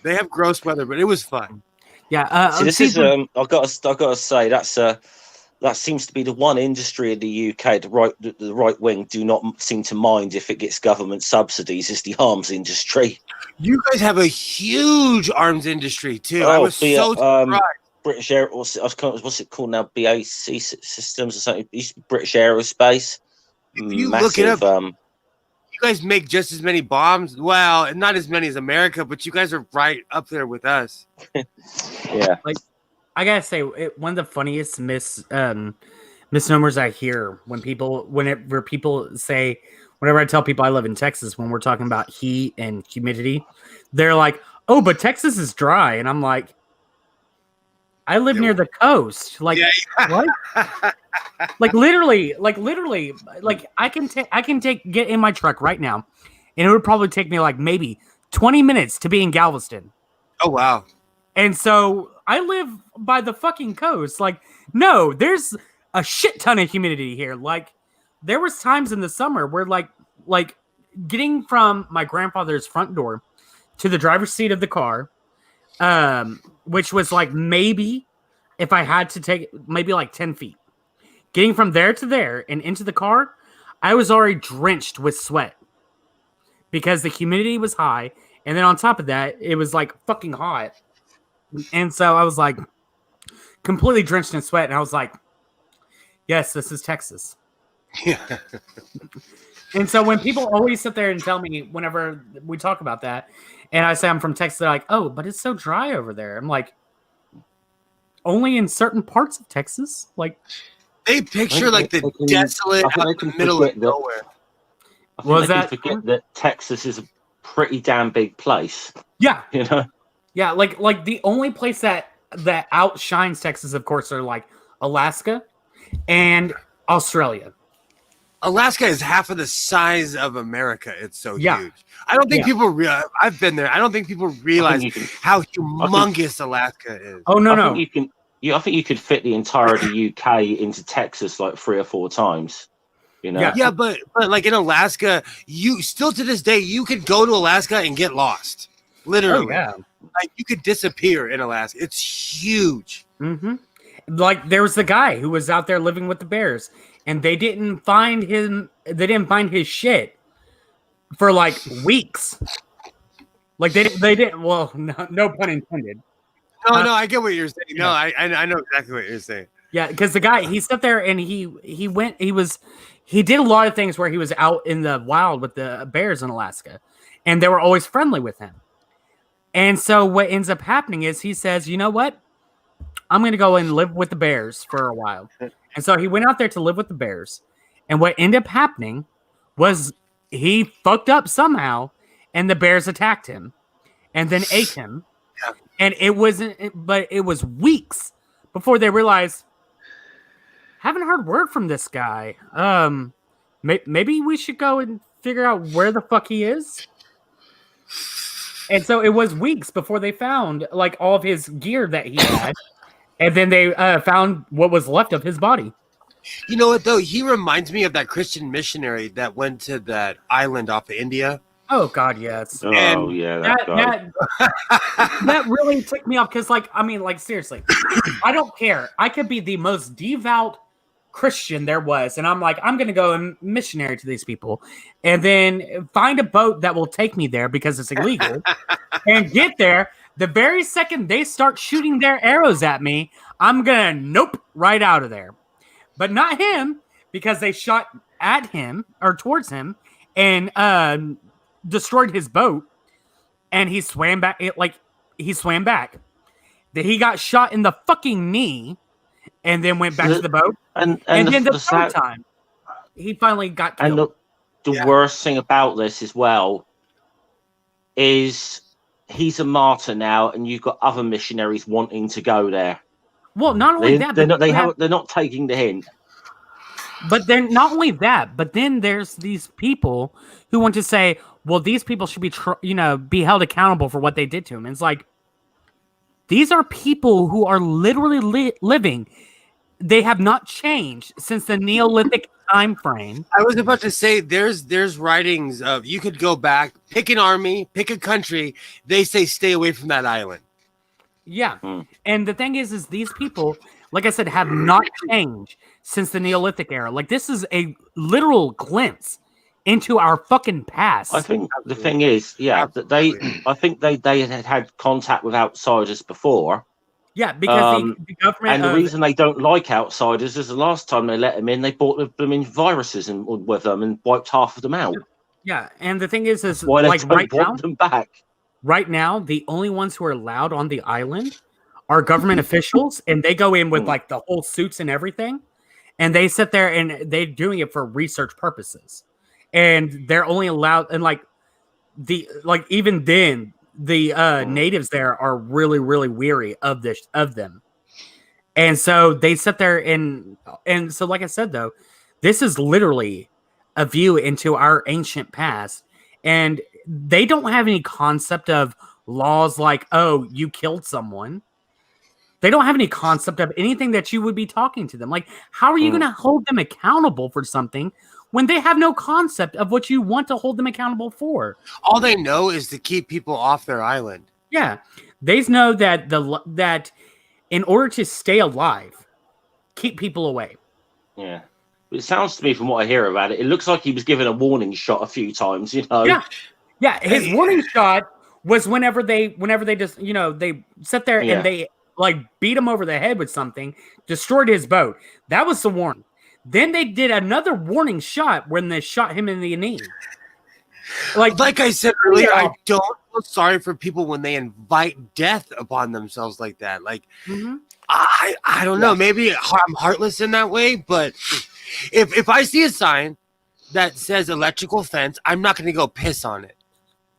They have gross weather, but it was fun. Yeah. This is I've got to say that seems to be the one industry in the UK the right wing do not seem to mind if it gets government subsidies. Is the arms industry. You guys have a huge arms industry too. I was so surprised. British Air, what's it called now? BAC Systems or something. British Aerospace. You look it up. You guys make just as many bombs. Well, not as many as America, but you guys are right up there with us. Yeah. Like, I gotta say, one of the funniest misnomers I hear whenever people say, whenever I tell people I live in Texas, when we're talking about heat and humidity, they're like, "Oh, but Texas is dry," and I'm like, I live near the coast. Like, what? Like literally, I can get in my truck right now, and it would probably take me like maybe 20 minutes to be in Galveston. Oh, wow. And so I live by the fucking coast. Like, no, there's a shit ton of humidity here. Like, there was times in the summer where like getting from my grandfather's front door to the driver's seat of the car, which was like maybe if I had to take maybe like 10 feet. Getting from there to there and into the car, I was already drenched with sweat because the humidity was high. And then on top of that, it was like fucking hot. And so I was like completely drenched in sweat. And I was like, yes, this is Texas. Yeah. And so when people always sit there and tell me whenever we talk about that, and I say I'm from Texas, they're like, oh, but it's so dry over there. I'm like, only in certain parts of Texas? Like, they picture like the desolate out in the middle of nowhere. I think they forget that Texas is a pretty damn big place. Yeah. You know? Yeah, like the only place that outshines Texas, of course, are like Alaska and Australia. Alaska is half of the size of America. It's so huge. I don't think people realize. I've been there. I don't think people realize how humongous Alaska is. Oh no, I think you could fit the entire of the UK into Texas like 3 or 4 times. You know? Yeah, but like in Alaska, you still to this day you could go to Alaska and get lost. Literally, like you could disappear in Alaska. It's huge. Mm-hmm. Like there was the guy who was out there living with the bears, and they didn't find him. They didn't find his shit for like weeks. Like they didn't. Well, no pun intended. No, I get what you're saying. No, I know exactly what you're saying. Yeah, because the guy, he sat there and he did a lot of things where he was out in the wild with the bears in Alaska, and they were always friendly with him. And so what ends up happening is he says, you know what? I'm going to go and live with the bears for a while. And so he went out there to live with the bears. And what ended up happening was he fucked up somehow, and the bears attacked him and then ate him. And it was weeks before they realized, haven't heard word from this guy. Maybe we should go and figure out where the fuck he is. And so it was weeks before they found like all of his gear that he had, and then they found what was left of his body. You know what though? He reminds me of that Christian missionary that went to that island off of India. Oh God, yes. Oh And yeah, that really ticked me off because, like, I mean, like, seriously, I don't care. I could be the most devout Christian there was, and I'm like, I'm gonna go and missionary to these people, and then find a boat that will take me there because it's illegal, and get there. The very second they start shooting their arrows at me, I'm gonna nope right out of there. But not him, because they shot at him or towards him and destroyed his boat, and he swam back. He swam back. That he got shot in the fucking knee, and then went back to the boat. And then the third time, he finally got killed. And the worst thing about this as well is he's a martyr now, and you've got other missionaries wanting to go there. Well, not only that, they're not taking the hint. But then not only that, but then there's these people who want to say, well, these people should be, be held accountable for what they did to him. And it's like, these are people who are literally living. They have not changed since the Neolithic time frame. I was about to say, there's writings of you could go back, pick an army, pick a country. They say stay away from that island. Yeah. And the thing is these people, like I said, have not changed since the Neolithic era. Like, this is a literal glimpse into our fucking past. I think the thing is, that they had contact with outsiders before. Yeah, because the government... And the reason they don't like outsiders is the last time they let them in, they brought them in viruses with them and wiped half of them out. Yeah, and the thing is why they like don't right want now, them back. Right now, the only ones who are allowed on the island are government officials, and they go in with like the whole suits and everything, and they sit there and they're doing it for research purposes, and they're only allowed, and even then the natives there are really, really weary of them, and so they sit there and so, like I said, though, this is literally a view into our ancient past, and they don't have any concept of laws like, oh, you killed someone. They don't have any concept of anything that you would be talking to them. Like, how are you going to hold them accountable for something when they have no concept of what you want to hold them accountable for? All they know is to keep people off their island. Yeah. They know that that in order to stay alive, keep people away. Yeah. It sounds to me, from what I hear about it, it looks like he was given a warning shot a few times, Yeah. Yeah, his warning shot was whenever they just, they sit there and they like beat him over the head with something, destroyed his boat. That was the warning. Then they did another warning shot when they shot him in the knee. Like I said earlier, I don't feel sorry for people when they invite death upon themselves like that. Like, I don't know. Maybe I'm heartless in that way, but if I see a sign that says electrical fence, I'm not going to go piss on it.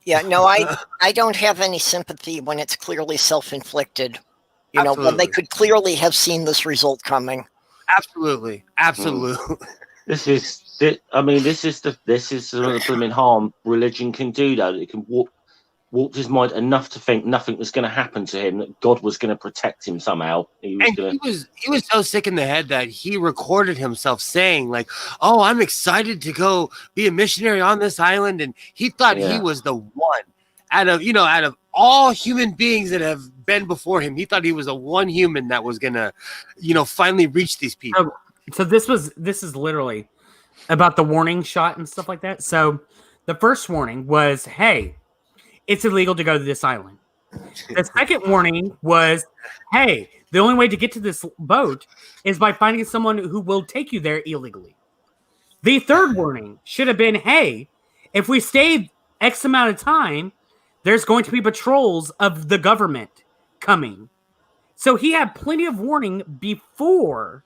Yeah, no, I don't have any sympathy when it's clearly self-inflicted. When they could clearly have seen this result coming. Absolutely. This is the blooming harm religion can do, though. It can warp his mind enough to think nothing was going to happen to him, that God was going to protect him somehow. He was so sick in the head that he recorded himself saying, like, "Oh, I'm excited to go be a missionary on this island," and he thought he was the one out of all human beings that have been before him. He thought he was the one human that was gonna, finally reach these people. So this is literally about the warning shot and stuff like that. So the first warning was, hey, it's illegal to go to this island. The second warning was, hey, the only way to get to this boat is by finding someone who will take you there illegally. The third warning should have been, hey, if we stay X amount of time, there's going to be patrols of the government coming. So he had plenty of warning before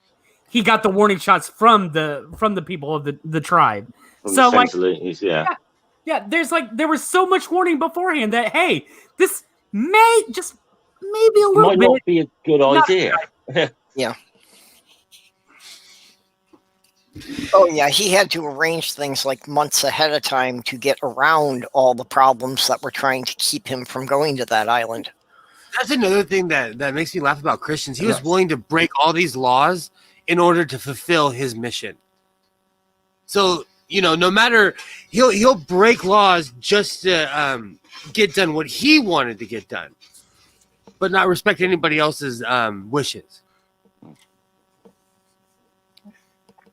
he got the warning shots from the people of the tribe. So there was so much warning beforehand that, hey, this may just maybe a little might bit not be a good idea. Yeah. Oh yeah, he had to arrange things like months ahead of time to get around all the problems that were trying to keep him from going to that island. That's another thing that makes me laugh about Christians. He was willing to break all these laws in order to fulfill his mission. So, no matter, he'll break laws just to get done what he wanted to get done, but not respect anybody else's wishes.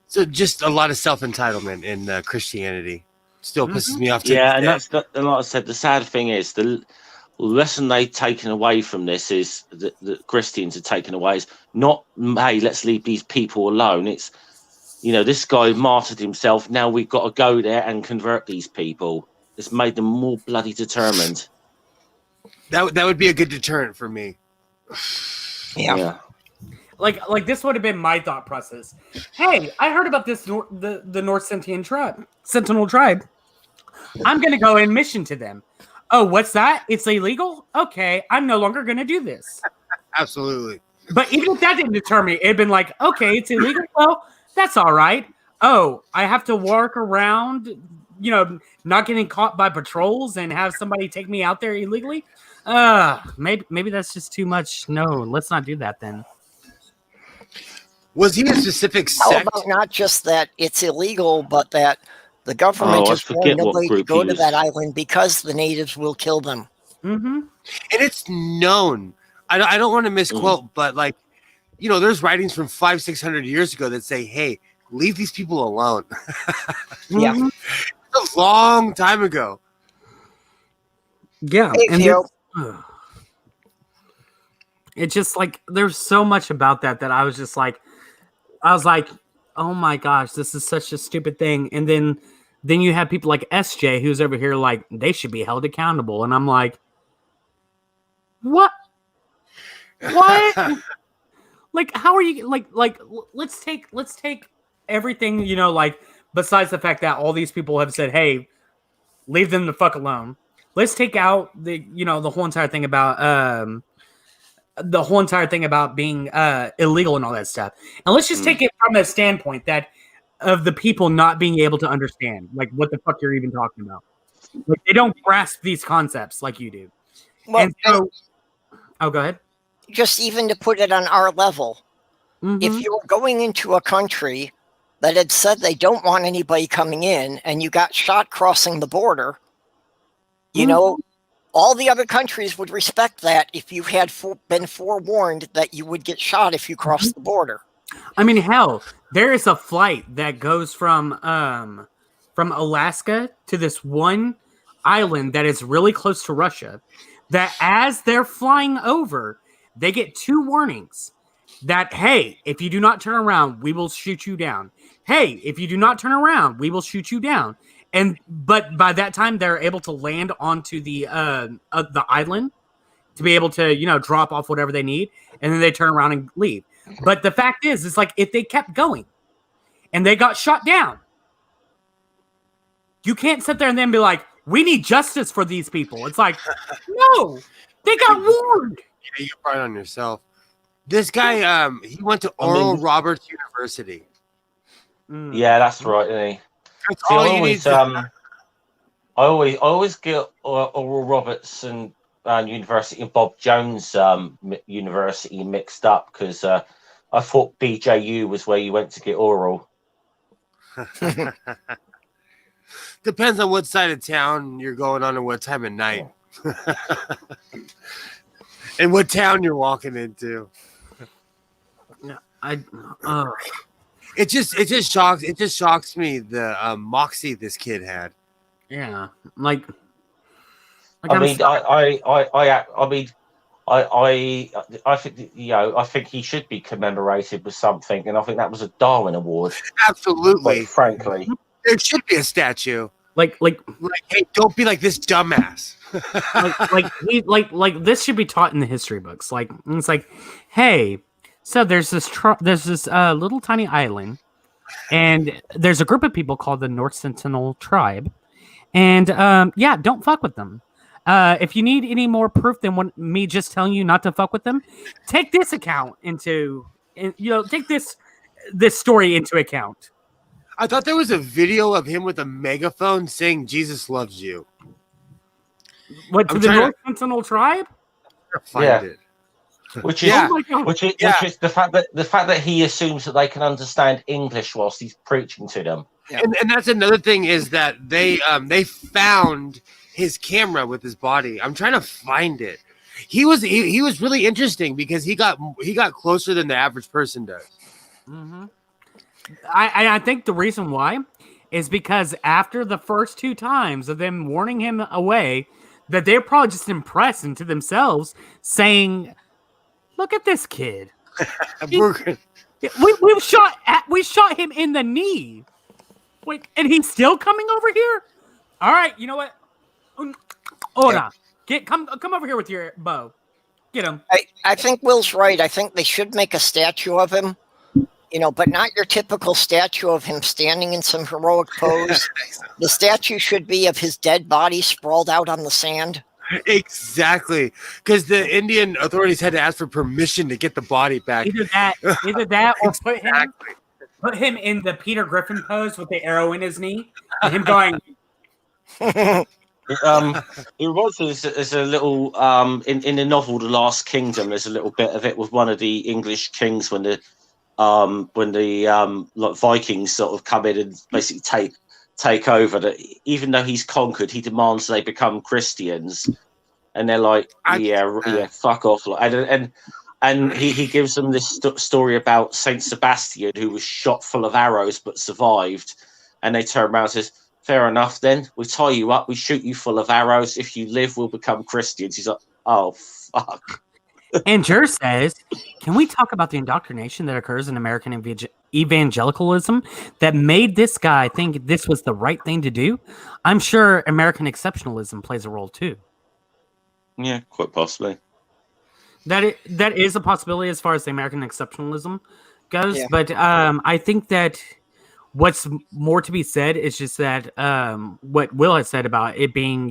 So just a lot of self-entitlement in Christianity. Still pisses me off. Yeah, and like I said, the sad thing is the lesson they've taken away from this is that Christians have taken away is not, hey, let's leave these people alone. It's, this guy martyred himself. Now we've got to go there and convert these people. It's made them more bloody determined. That would be a good deterrent for me. Yeah. Like this would have been my thought process. Hey, I heard about this the North Sentinel tribe. I'm gonna go and mission to them. Oh, what's that? It's illegal? Okay, I'm no longer gonna do this. Absolutely. But even if that didn't deter me, it'd been like, okay, it's illegal. Well, that's all right. Oh, I have to walk around, not getting caught by patrols and have somebody take me out there illegally. Maybe that's just too much. No, let's not do that then. Was he a specific How sect? about not just that it's illegal, but that the government is warned nobody to go to that island because the natives will kill them. Mm-hmm. And it's known. I don't want to misquote, but there's writings from 500-600 years ago that say, hey, leave these people alone. Yeah. It's a long time ago. Yeah. Hey, and it's just like, there's so much about that I was like, oh my gosh, this is such a stupid thing. And then you have people like SJ who's over here like, they should be held accountable. And I'm like, what? Like, how are you like, let's take everything, besides the fact that all these people have said, hey, leave them the fuck alone. Let's take out the whole entire thing about, being illegal and all that stuff. And let's just take it from a standpoint of the people not being able to understand, like, what the fuck you're even talking about. Like, they don't grasp these concepts like you do. Well, and so, go ahead. Just even to put it on our level, if you were going into a country that had said they don't want anybody coming in and you got shot crossing the border, all the other countries would respect that if you had been forewarned that you would get shot if you crossed the border. I mean, hell, there is a flight that goes from Alaska to this one island that is really close to Russia, that as they're flying over, they get 2 warnings that, hey, if you do not turn around, we will shoot you down. Hey, if you do not turn around, we will shoot you down. But by that time, they're able to land onto the island to be able to, drop off whatever they need, and then they turn around and leave. But the fact is, it's like, if they kept going and they got shot down, you can't sit there and then be like, we need justice for these people. It's like, no, they got warned. Yeah, you're right on yourself. This guy, he went to Oral Roberts University. Yeah, that's right, isn't he? That's I always get Oral Robertson University and Bob Jones University mixed up because I thought BJU was where you went to get oral. Depends on what side of town you're going on and what time of night. And what town you're walking into. It just shocks me the moxie this kid had. Yeah, I think I think he should be commemorated with something, and I think that was a Darwin Award. Absolutely, quite frankly, there should be a statue. Like, hey, don't be like this dumbass. like this should be taught in the history books. Like, it's like, hey, so there's this little tiny island, and there's a group of people called the North Sentinel tribe, and don't fuck with them. If you need any more proof than me just telling you not to fuck with them, take this account take this story into account. I thought there was a video of him with a megaphone saying "Jesus loves you." What, to I'm the trying to- North Sentinel tribe? Find Yeah. it. Which is Yeah. Oh my God. which is the fact that he assumes that they can understand English whilst he's preaching to them. Yeah. And that's another thing is that they found his camera with his body. I'm trying to find it. He was really interesting because he got closer than the average person does. Mm-hmm. I think the reason why is because after the first 2 times of them warning him away, that they're probably just impressed into themselves, saying, "Look at this kid. We shot him in the knee. Wait, and he's still coming over here? All right, you know what? Ora, come over here with your bow. Get him." I think Will's right. I think they should make a statue of him, but not your typical statue of him standing in some heroic pose. The statue should be of his dead body sprawled out on the sand. Exactly, because the Indian authorities had to ask for permission to get the body back. Either that, or put him in the Peter Griffin pose with the arrow in his knee, and him going. It reminds me there's a little in the novel The Last Kingdom. There's a little bit of it with one of the English kings when the like Vikings sort of come in and basically take over. That even though he's conquered, he demands they become Christians, and they're like, yeah, fuck off. And he gives them this story about Saint Sebastian, who was shot full of arrows but survived, and they turn around and says, "Fair enough, then we tie you up, we shoot you full of arrows. If you live, we'll become Christians." He's like, "Oh fuck." And Jer says, "Can we talk about the indoctrination that occurs in American evangelicalism that made this guy think this was the right thing to do? I'm sure American exceptionalism plays a role too." Yeah, quite possibly. That is a possibility as far as the American exceptionalism goes. Yeah. But I think that what's more to be said is just that what Will has said about it being,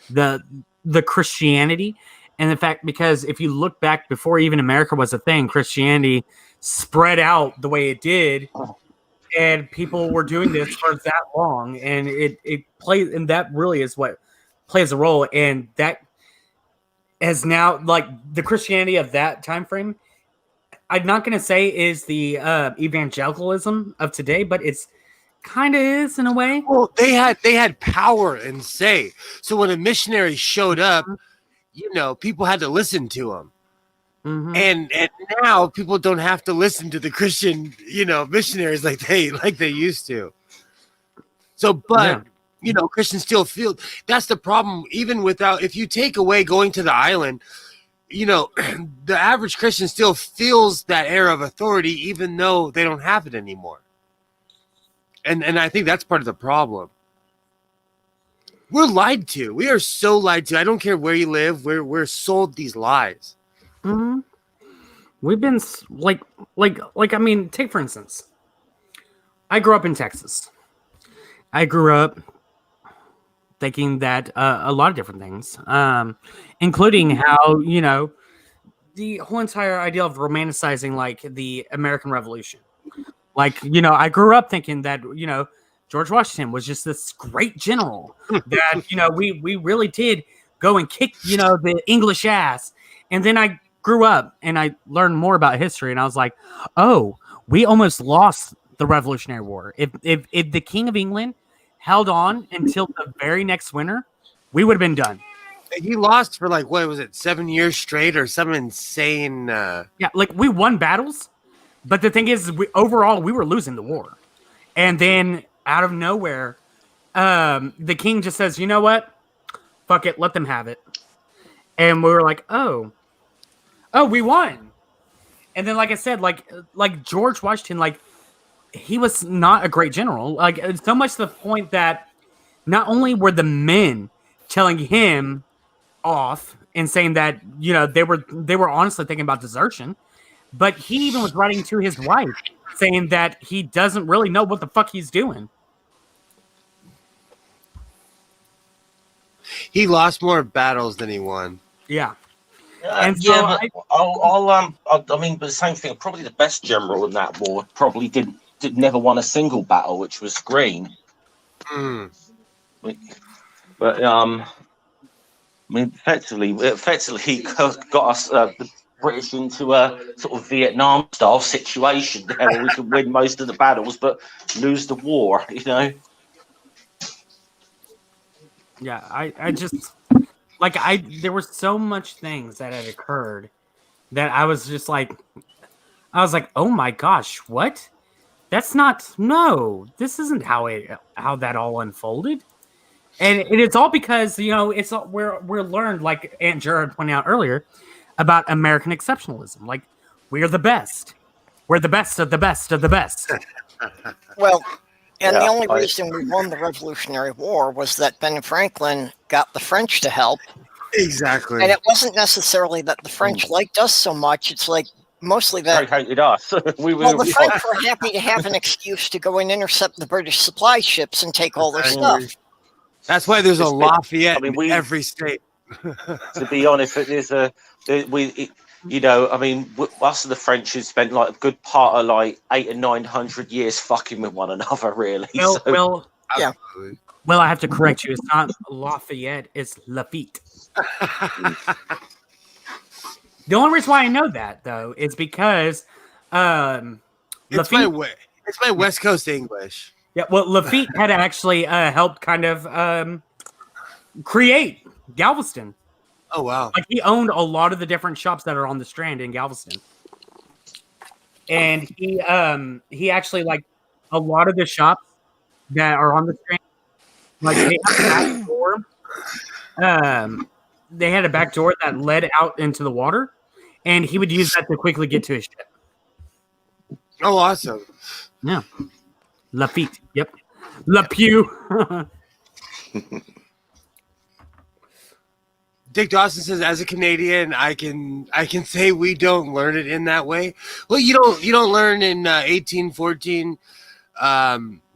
the Christianity. And in fact, because if you look back before even America was a thing, Christianity spread out the way it did, and people were doing this for that long, and it plays, and that really is what plays a role. And that has now, like, the Christianity of that time frame, I'm not going to say is the evangelicalism of today, but it's kind of is in a way. Well, they had power and say. So when a missionary showed up, people had to listen to him. Mm-hmm. And now people don't have to listen to the Christian, missionaries like they used to. So, but Christians still feel that's the problem. Even if you take away going to the island, the average Christian still feels that air of authority, even though they don't have it anymore. And I think that's part of the problem. We're lied to. We are so lied to. I don't care where you live. We're sold these lies. Mm-hmm. We've been I mean, take for instance, I grew up in Texas. I grew up thinking that a lot of different things, including how, the whole entire idea of romanticizing like the American Revolution. Like, I grew up thinking that, George Washington was just this great general that, we really did go and kick, the English ass. And then I grew up and I learned more about history, and I was like, oh, we almost lost the Revolutionary War. If the King of England held on until the very next winter, we would have been done. He lost for 7 years straight or some insane. Yeah, we won battles, but the thing is, overall we were losing the war. And then out of nowhere, the king just says, "You know what? Fuck it, let them have it." And we were like, oh, we won. And then, like I said, like George Washington, he was not a great general. So much to the point that not only were the men telling him off and saying that, they were honestly thinking about desertion, but he even was writing to his wife saying that he doesn't really know what the fuck he's doing. He lost more battles than he won. Yeah. And so I mean, but the same thing. Probably the best general in that war probably didn't never won a single battle, which was green. Mm. But I mean, effectively, he got us the British into a sort of Vietnam style situation there, where we could win most of the battles but lose the war. You know. Yeah, I just there were so much things that had occurred that I was like, oh my gosh, what? This isn't how that all unfolded. And it's all because, we're learned, like Aunt Jared pointed out earlier, about American exceptionalism. Like, we're the best. We're the best of the best of the best. Well, and the only reason we won the Revolutionary War was that Ben Franklin got the French to help. Exactly. And it wasn't necessarily that the French liked us so much. It's like mostly that They hated us. the French were happy to have an excuse to go and intercept the British supply ships and take all their stuff. That's why there's a Lafayette in every state. To be honest, us and the French have spent like a good part of like 800 or 900 years fucking with one another, really. Well, I have to correct you. It's not Lafayette, it's Lafitte. The only reason why I know that, though, is because it's my West Coast English. Yeah, well, Lafitte had actually helped kind of create Galveston. Oh, wow. Like, he owned a lot of the different shops that are on the Strand in Galveston. And he actually, like, a lot of the shops that are on the Strand, like, they have a back door. They had a back door that led out into the water, and he would use that to quickly get to his ship. Oh, awesome. Yeah. Lafitte. Yep. LaPew. Dick Dawson says, as a Canadian, I can say we don't learn it in that way. Well, you don't learn in 1814.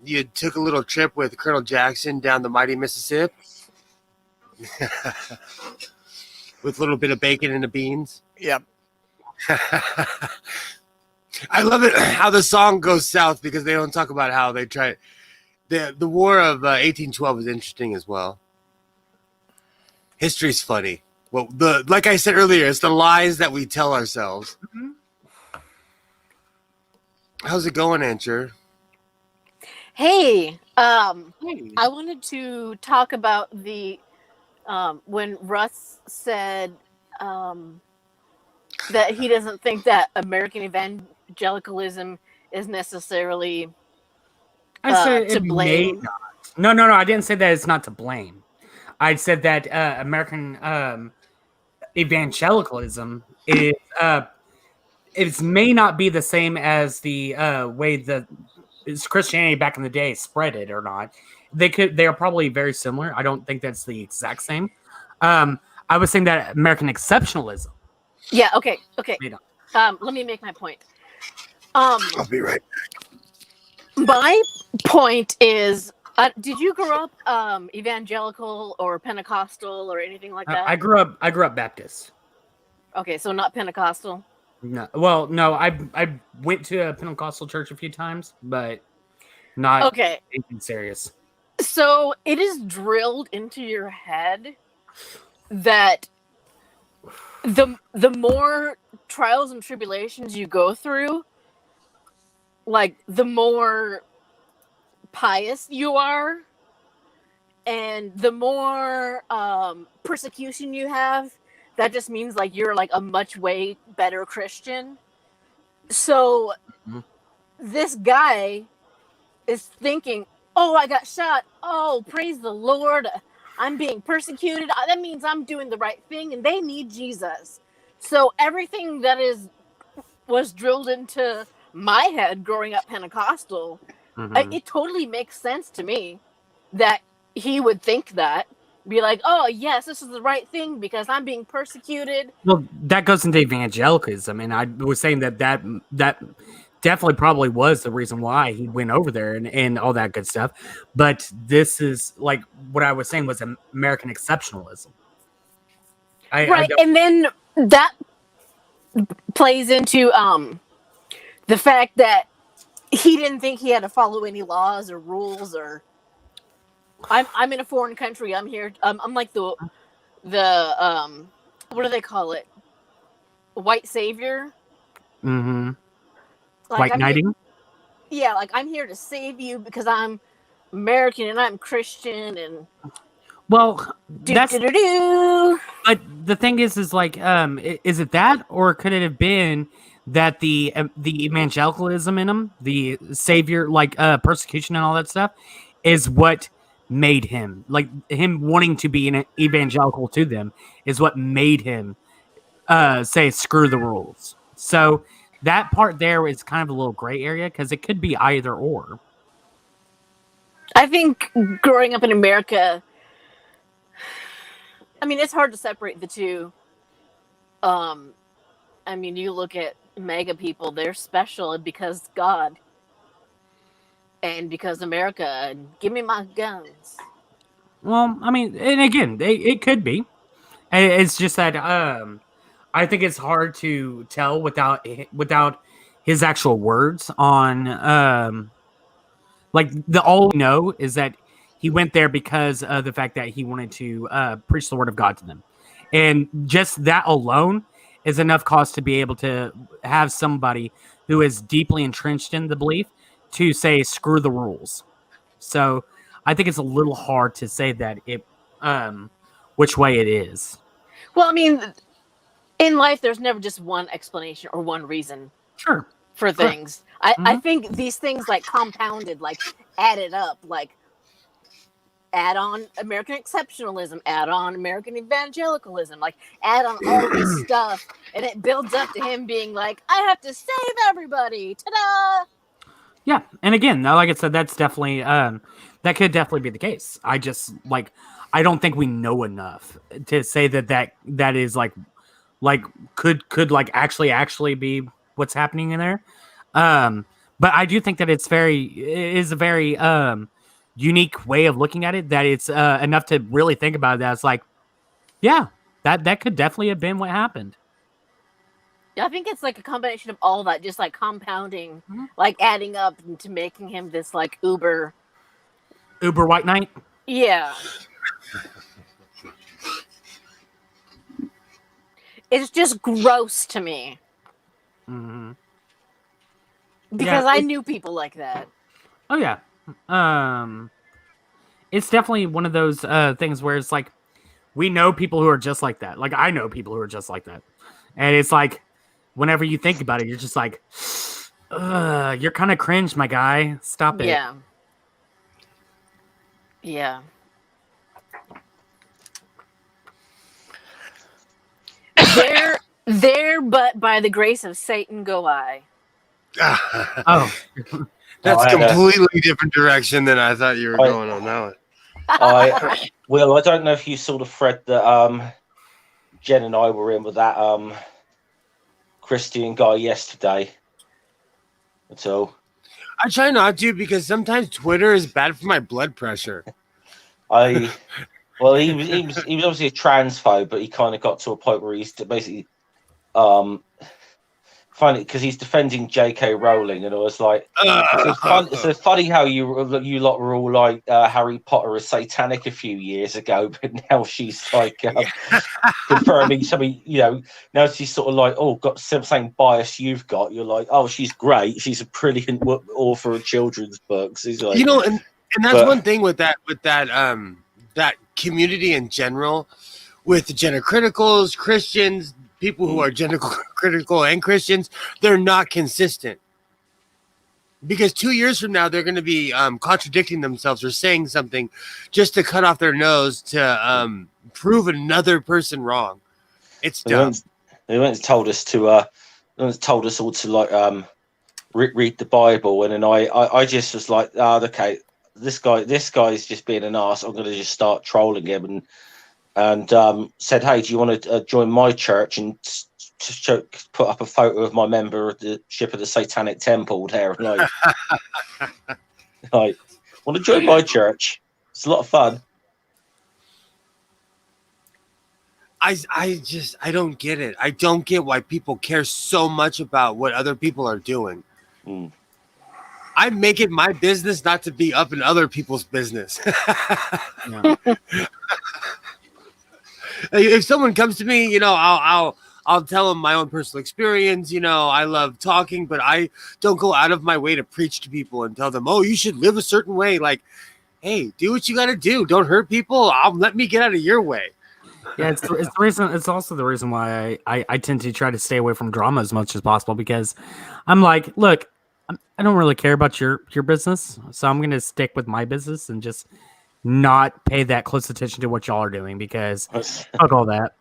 You took a little trip with Colonel Jackson down the mighty Mississippi with a little bit of bacon and the beans. Yep. I love it how the song goes south because they don't talk about how they try. The War of 1812 is interesting as well. History's funny. Well, like I said earlier, it's the lies that we tell ourselves. Mm-hmm. How's it going, Ancher? Hey, I wanted to talk about the when Russ said that he doesn't think that American evangelicalism is necessarily to blame. No, I didn't say that it's not to blame. I said that American evangelicalism is it may not be the same as the way that Christianity back in the day spread it or not. They are probably very similar. I don't think that's the exact same. I was saying that American exceptionalism. Yeah. Okay. Let me make my point. I'll be right back. My point is, did you grow up evangelical or Pentecostal or anything like that? I grew up Baptist. Okay, so not Pentecostal. No, well, no, I went to a Pentecostal church a few times, but not anything serious. So it is drilled into your head that the more trials and tribulations you go through, like the more pious you are, and the more persecution you have, that just means like you're like a much way better Christian. So this guy is thinking, oh, I got shot. Oh, praise the Lord. I'm being persecuted. That means I'm doing the right thing and they need Jesus. So everything that was drilled into my head growing up Pentecostal, it totally makes sense to me that he would think that. Be like, oh, yes, this is the right thing because I'm being persecuted. Well, that goes into evangelicalism. And I was saying that definitely probably was the reason why he went over there and all that good stuff. But this is like what I was saying was American exceptionalism. Right. And then that plays into the fact that he didn't think he had to follow any laws or rules or. I'm in a foreign country. I'm here. I'm like the what do they call it? White savior. Mm-hmm. Like White I'm knighting. yeah, like I'm here to save you because I'm American and I'm Christian and. Well, that's. Do. But the thing is like, is it that, or could it have been that the evangelicalism in him, the savior, like persecution and all that stuff, is what made him, like him wanting to be an evangelical to them, is what made him say screw the rules. So that part there is kind of a little gray area because it could be either or. I think growing up in America, I mean, it's hard to separate the two. I mean, you look at MAGA people; they're special because God, and because America. And give me my guns. Well, I mean, and again, it could be. It's just that I think it's hard to tell without his actual words on like all we know is that he went there because of the fact that he wanted to preach the word of God to them, and just that alone is enough cause to be able to have somebody who is deeply entrenched in the belief to say screw the rules. So I think it's a little hard to say that it which way it is. Well, I mean, in life, there's never just one explanation or one reason. Sure. For things, I think these things like compounded, like added up, like add on American exceptionalism, add on American evangelicalism, like add on all this stuff, and it builds up to him being like, I have to save everybody. Ta-da! Yeah, and again, like I said, that's definitely that could definitely be the case. I just like I don't think we know enough to say that is like could like actually be what's happening in there. But I do think that it is a very unique way of looking at it, that it's enough to really think about it. That's like, yeah, that could definitely have been what happened. Yeah, I think it's like a combination of all that, just like compounding, like adding up into making him this like uber white knight. Yeah. It's just gross to me. Mm-hmm. Because I knew people like that. Oh yeah. It's definitely one of those things where it's like we know people who are just like that. Like I know people who are just like that. And it's like whenever you think about it, you're just like, you're kind of cringe, my guy. Stop it. Yeah. Yeah. There, but by the grace of Satan go I. Oh. That's completely different direction than I thought you were going on that one. Will, I don't know if you saw the thread that Jen and I were in with that Christian guy yesterday. So I try not to because sometimes Twitter is bad for my blood pressure. he was obviously a transphobe, but he kind of got to a point where he's basically funny because he's defending J.K. Rowling, and I was like, it's funny how you lot were all like Harry Potter is satanic a few years ago, but now she's like confirming something. You know, now she's sort of like, got the same bias you've got. You're like, she's great. She's a brilliant author of children's books. He's like, and that's one thing with that that community in general, with gender criticals, Christians. People who are gender critical and Christians, they're not consistent. Because 2 years from now, they're going to be contradicting themselves or saying something just to cut off their nose to prove another person wrong. It's dumb. They once told us all to like read the Bible, and then I just was like, okay, this guy's just being an arse. I'm going to just start trolling him and said, hey, do you want to join my church, and put up a photo of my membership of the Satanic Temple there. Like, want to join my church? It's a lot of fun. I don't get it. I don't get why people care so much about what other people are doing. I make it my business not to be up in other people's business. Yeah. If someone comes to me, you know, I'll tell them my own personal experience. You know, I love talking, but I don't go out of my way to preach to people and tell them, oh, you should live a certain way. Like, hey, do what you got to do. Don't hurt people. Let me get out of your way. Yeah, it's the reason. It's also the reason why I tend to try to stay away from drama as much as possible, because I'm like, look, I don't really care about your business, so I'm going to stick with my business and just not pay that close attention to what y'all are doing, because fuck all that.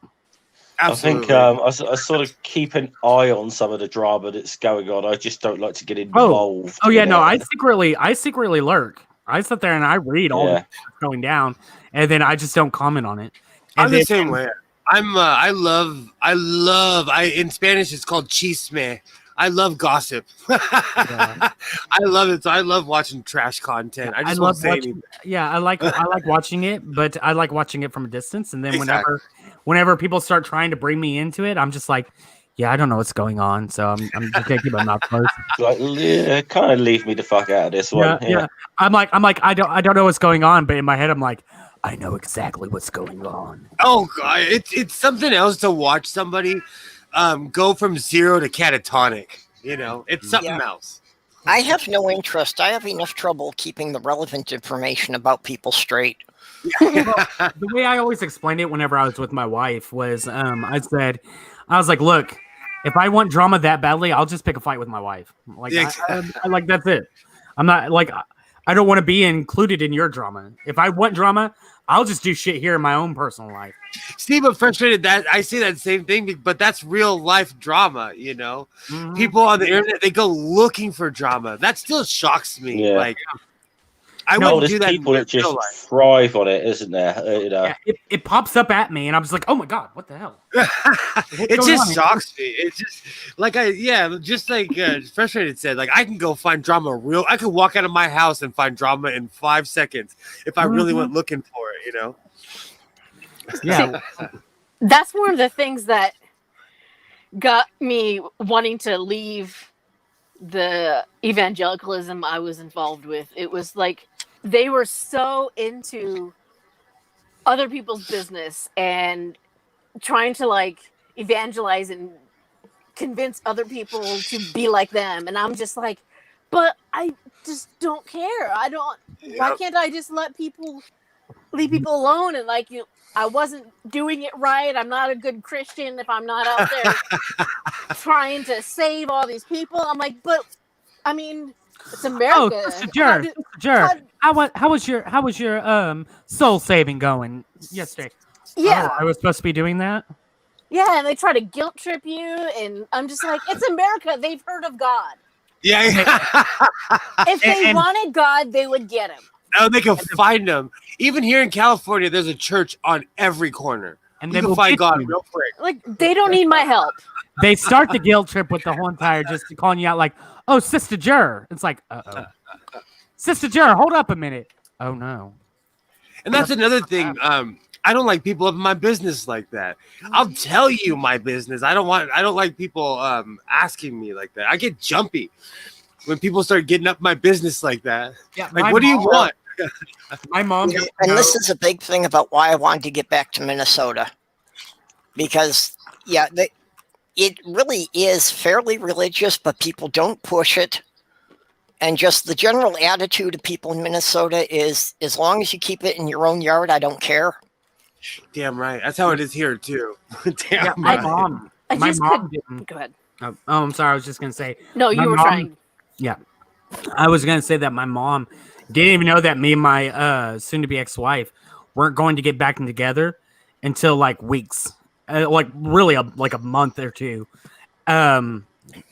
Absolutely. I think I sort of keep an eye on some of the drama that's going on. I just don't like to get involved. Oh yeah, in no, it. I secretly lurk. I sit there and I read all the stuff going down, and then I just don't comment on it. I'm the same way. I love in Spanish it's called chisme. I love gossip. I love it. So I love watching trash content. I just won't say anything. Yeah, I like watching it, but I like watching it from a distance. And then whenever people start trying to bring me into it, I'm just like, yeah, I don't know what's going on. So I'm just taking my mouth closed. Like, kind of leave me the fuck out of this one. Yeah. I'm like, I don't know what's going on, but in my head, I'm like, I know exactly what's going on. Oh God, it's something else to watch somebody go from zero to catatonic. You know, it's something else. I have no interest. I have enough trouble keeping the relevant information about people straight. The way I always explained it whenever I was with my wife was, I was like, look, if I want drama that badly, I'll just pick a fight with my wife. Like, I like, that's it. I'm not like, I don't want to be included in your drama. If I want drama, I'll just do shit here in my own personal life. See, but frustrated that I see that same thing, but that's real life drama, you know? Mm-hmm. People on the internet, they go looking for drama. That still shocks me. Yeah. Like, I wouldn't do that. People that just thrive on it, isn't there? You know? Yeah, it pops up at me, and I'm just like, "Oh my god, what the hell?" It just shocks me. It's just like frustrated said, like I can go find drama I could walk out of my house and find drama in 5 seconds if I really went looking for it. You know? Yeah, that's one of the things that got me wanting to leave the evangelicalism I was involved with. It was like they were so into other people's business and trying to like evangelize and convince other people to be like them. And I'm just like, but I just don't care. Why can't I just leave people alone? And like, I wasn't doing it right. I'm not a good Christian if I'm not out there trying to save all these people. I'm like, but I mean, it's America. Oh, Jer, how was your soul saving going yesterday? Yeah, I was supposed to be doing that. Yeah, and they try to guilt trip you, and I'm just like, it's America. They've heard of God. Yeah. If they wanted God, they would get him. Oh, they can find him. Even here in California, there's a church on every corner. And they can find God real quick. Like, they don't need my help. They start the guilt trip with the whole entire just calling you out like, oh, Sister Jer. It's like, uh-oh. Sister Jer, hold up a minute. Oh, no. And that's another thing. I don't like people up in my business like that. I'll tell you my business. I don't like people asking me like that. I get jumpy when people start getting up my business like that. Yeah, like, what do you want? My mom. And this is a big thing about why I wanted to get back to Minnesota. Because, it really is fairly religious, but people don't push it. And just the general attitude of people in Minnesota is, as long as you keep it in your own yard, I don't care. Damn right. That's how it is here, too. Damn my mom. My mom didn't. Go ahead. Oh, I'm sorry. I was just going to say. No, you were trying. Yeah. I was going to say that my mom didn't even know that me and my soon-to-be ex-wife weren't going to get back together until like weeks. Like really like a month or two. When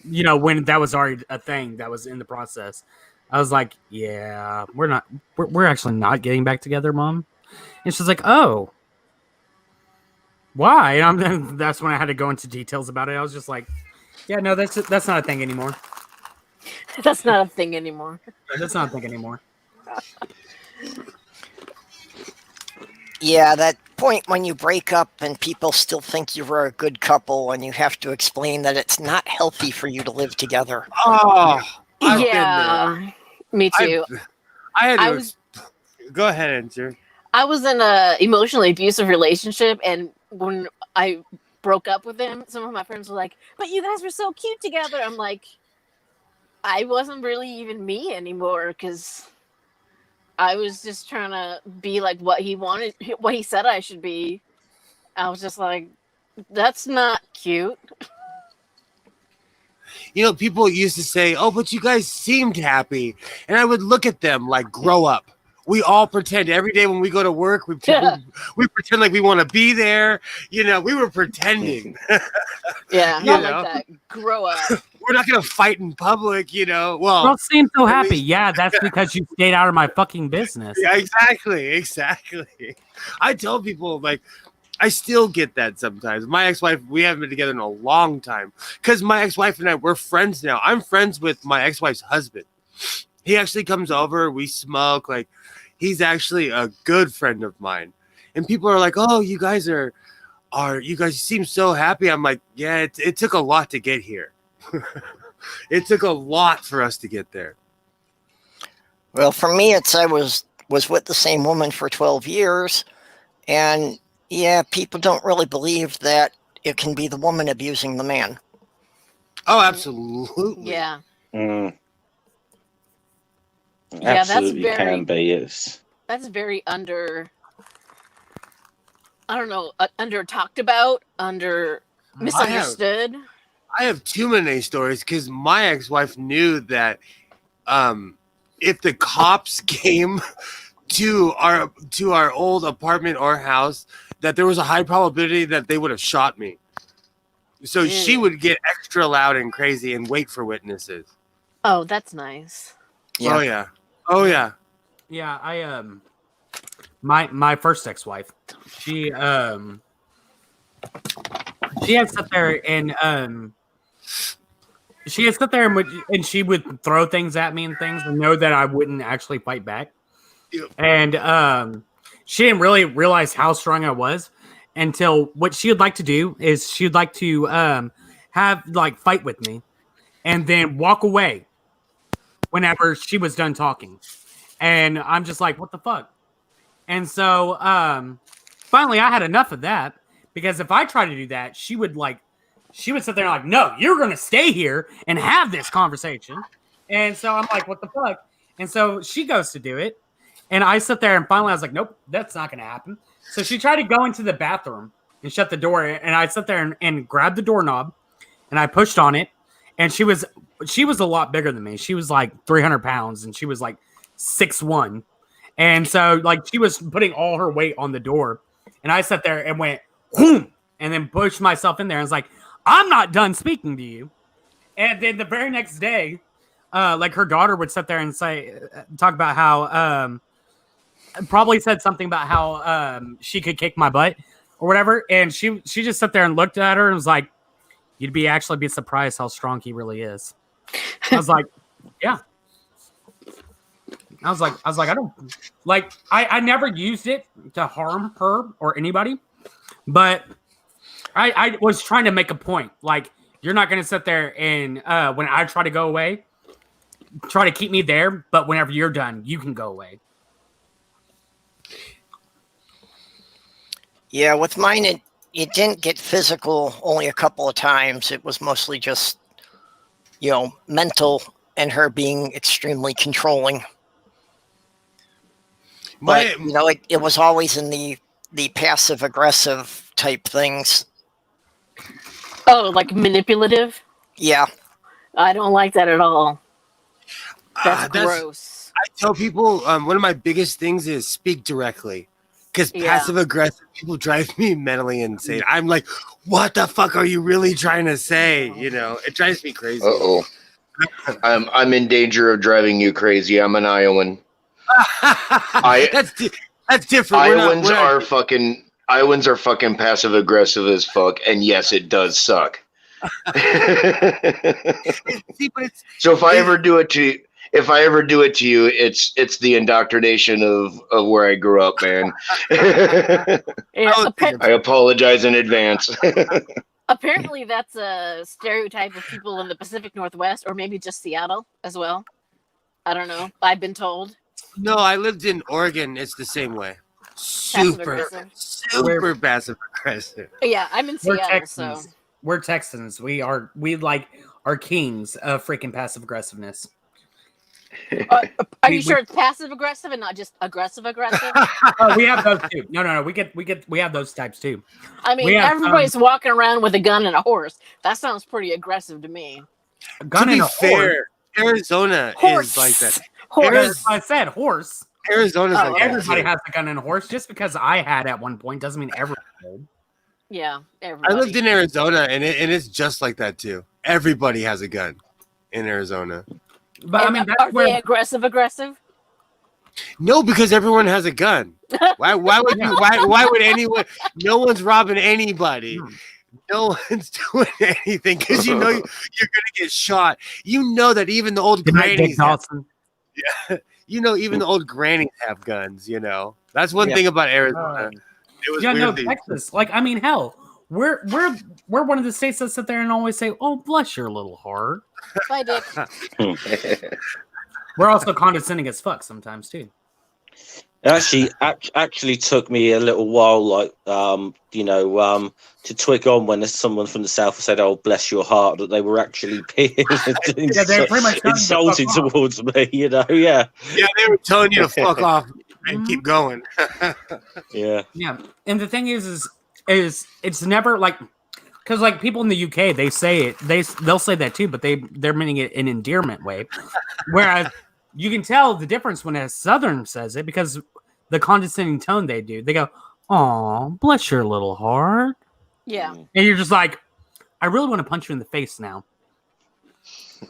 that was already a thing that was in the process. I was like, yeah, we're actually not getting back together, Mom. And she's like, oh, why? And that's when I had to go into details about it. I was just like, yeah, no, that's not a thing anymore. That's not a thing anymore. That's not a thing anymore. Yeah, that point when you break up and people still think you were a good couple and you have to explain that it's not healthy for you to live together. Oh, yeah. Me too. Go ahead, answer. I was in a emotionally abusive relationship, and when I broke up with him, some of my friends were like, "But you guys were so cute together." I'm like, I wasn't really even me anymore because I was just trying to be like what he wanted, what he said I should be. I was just like, that's not cute. You know, people used to say, "Oh, but you guys seemed happy," and I would look at them like, "Grow up." We all pretend every day when we go to work. We pretend like we want to be there. You know, we were pretending. Yeah, You not know? like that. Grow up. We're not going to fight in public. You know, well, Girls seem so happy. least- Yeah, that's because you stayed out of my fucking business. yeah, exactly. I tell people like, I still get that sometimes. My ex-wife, we haven't been together in a long time because my ex-wife and I, we're friends now. I'm friends with my ex-wife's husband. He actually comes over. We smoke. Like, he's actually a good friend of mine. And people are like, "Oh, you guys you guys seem so happy." I'm like, "Yeah, it took a lot to get here. It took a lot for us to get there." Well, for me, I was with the same woman for 12 years, and yeah, people don't really believe that it can be the woman abusing the man. Oh, absolutely. Yeah. Mm. Yeah, that's Absolutely very- can be. Yes. That's very under talked about, under misunderstood. I have too many stories because my ex-wife knew that if the cops came to our old apartment or house, that there was a high probability that they would have shot me. So she would get extra loud and crazy and wait for witnesses. Oh, that's nice. Yeah. Oh yeah. Yeah, I my first ex-wife, she had sat there and and she would throw things at me and things and know that I wouldn't actually fight back. Yep. And she didn't really realize how strong I was until what she would like to do is she would like to have like fight with me and then walk away whenever she was done talking. And I'm just like, what the fuck? And so finally I had enough of that, because if I tried to do that, she would sit there and like, "No, you're going to stay here and have this conversation." And so I'm like, what the fuck? And so she goes to do it. And I sit there and finally I was like, nope, that's not going to happen. So she tried to go into the bathroom and shut the door. And I sat there and grabbed the doorknob and I pushed on it. And she was a lot bigger than me. She was like 300 pounds and she was like 6'1". And so like she was putting all her weight on the door. And I sat there and went, whoom, and then pushed myself in there. And was like, "I'm not done speaking to you." And then the very next day, like her daughter would sit there and talk about how, probably said something about how she could kick my butt or whatever. And she just sat there and looked at her and was like, "You'd actually be surprised how strong he really is." I was like, yeah. I was like, I don't like, I never used it to harm her or anybody, but I was trying to make a point. Like, you're not going to sit there and when I try to go away, try to keep me there. But whenever you're done, you can go away. Yeah, with mine, it didn't get physical only a couple of times. It was mostly just, mental and her being extremely controlling. But, it was always in the passive-aggressive type things. Oh, like manipulative? Yeah. I don't like that at all. That's gross. I tell people one of my biggest things is speak directly. Because passive-aggressive people drive me mentally insane. I'm like, what the fuck are you really trying to say? It drives me crazy. Uh-oh. I'm in danger of driving you crazy. I'm an Iowan. That's different. Iowans are fucking passive aggressive as fuck, and yes, it does suck. So if I ever do it to you, it's the indoctrination of where I grew up, man. I apologize in advance. Apparently, that's a stereotype of people in the Pacific Northwest, or maybe just Seattle as well. I don't know. I've been told. No, I lived in Oregon. It's the same way. Super passive aggressive. Yeah, I'm in We're Seattle, Texans. so We're Texans. We are kings of freaking passive aggressiveness. are you sure it's passive aggressive and not just aggressive? Oh, we have those too. No. We have those types too. I mean, We have, everybody's walking around with a gun and a horse. That sounds pretty aggressive to me. A gun To and be a fair, Arizona Horse. is like that. Horse. I said horse. Arizona's like that. Everybody too. has a gun and a horse. Just because I had at one point doesn't mean everyone did. Yeah, I everybody. lived in Arizona, and it's just like that too. Everybody has a gun in Arizona. But I And mean, are that's they where aggressive? No, because everyone has a gun. Why would anyone? No one's robbing anybody. No one's doing anything because you know you're gonna get shot. You know that even the old Good night, Dick grannies. Have, Dawson. you know, even the old grannies have guns. You know, that's one Yeah. thing about Arizona. It was Yeah, no, weird. Texas. Like, I mean, hell, we're one of the states that sit there and always say, "Oh, bless your little heart." Bye, Dick. We're also condescending as fuck sometimes too. It actually took me a little while, to twig on when someone from the south said, "Oh, bless your heart," that they were actually being they're pretty much insulting towards me. You know, yeah, Yeah, they were telling you to fuck off and keep going. yeah. Yeah, and the thing is it's never like, because like people in the UK, they say it, they'll say that too, but they're meaning it in an endearment way, whereas you can tell the difference when a Southern says it because the condescending tone they do. They go, "Oh, bless your little heart," Yeah. Mm. and you're just like, I really want to punch you in the face now.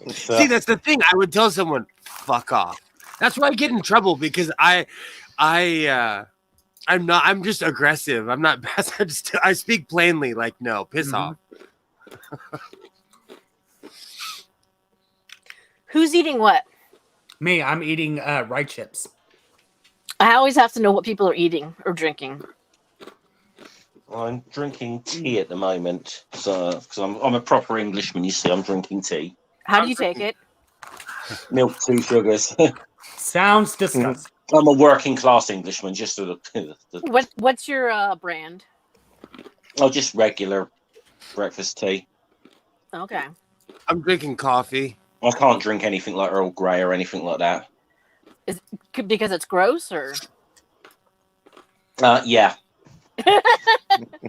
See, that's the thing. I would tell someone, "Fuck off." That's why I get in trouble because I'm just aggressive. I'm not passive. I speak plainly. Like, no, piss off. Who's eating what? Me, I'm eating rye chips. I always have to know what people are eating or drinking. I'm drinking tea at the moment, so because I'm a proper Englishman. You see, I'm drinking tea. How do you take it? Milk, 2 sugars. Sounds disgusting. I'm a working class Englishman, just sort of. What's your brand? Oh, just regular breakfast tea. Okay. I'm drinking coffee. I can't drink anything like Earl Grey or anything like that. Is because it's gross or? Yeah.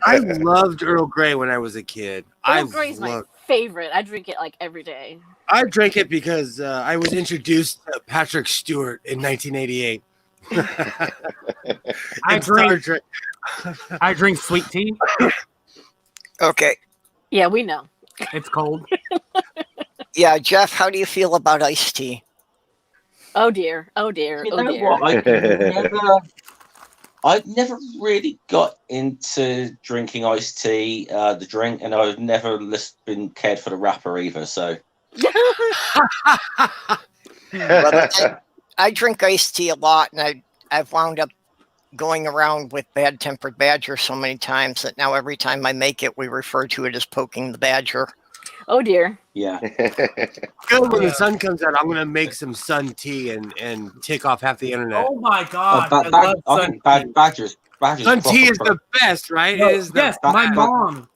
I loved Earl Grey when I was a kid. Earl Grey's my favorite. I drink it like every day. I drank it because I was introduced to Patrick Stewart in 1988. I drink sweet tea. Okay. Yeah, we know. It's cold. Yeah, Jeff, how do you feel about iced tea? Oh dear. Oh dear. You Oh know dear. what? I never really got into drinking iced tea, the drink, and I've never been cared for the wrapper either. So, Well, I drink iced tea a lot, and I've wound up going around with Bad Tempered Badger so many times that now every time I make it, we refer to it as poking the badger. Oh dear. yeah. Good, when the sun comes out, I'm gonna make some sun tea and tick off half the internet. Oh my god! I think Badger's Sun tea is proper. the best, right? No, It is the yes, my mom.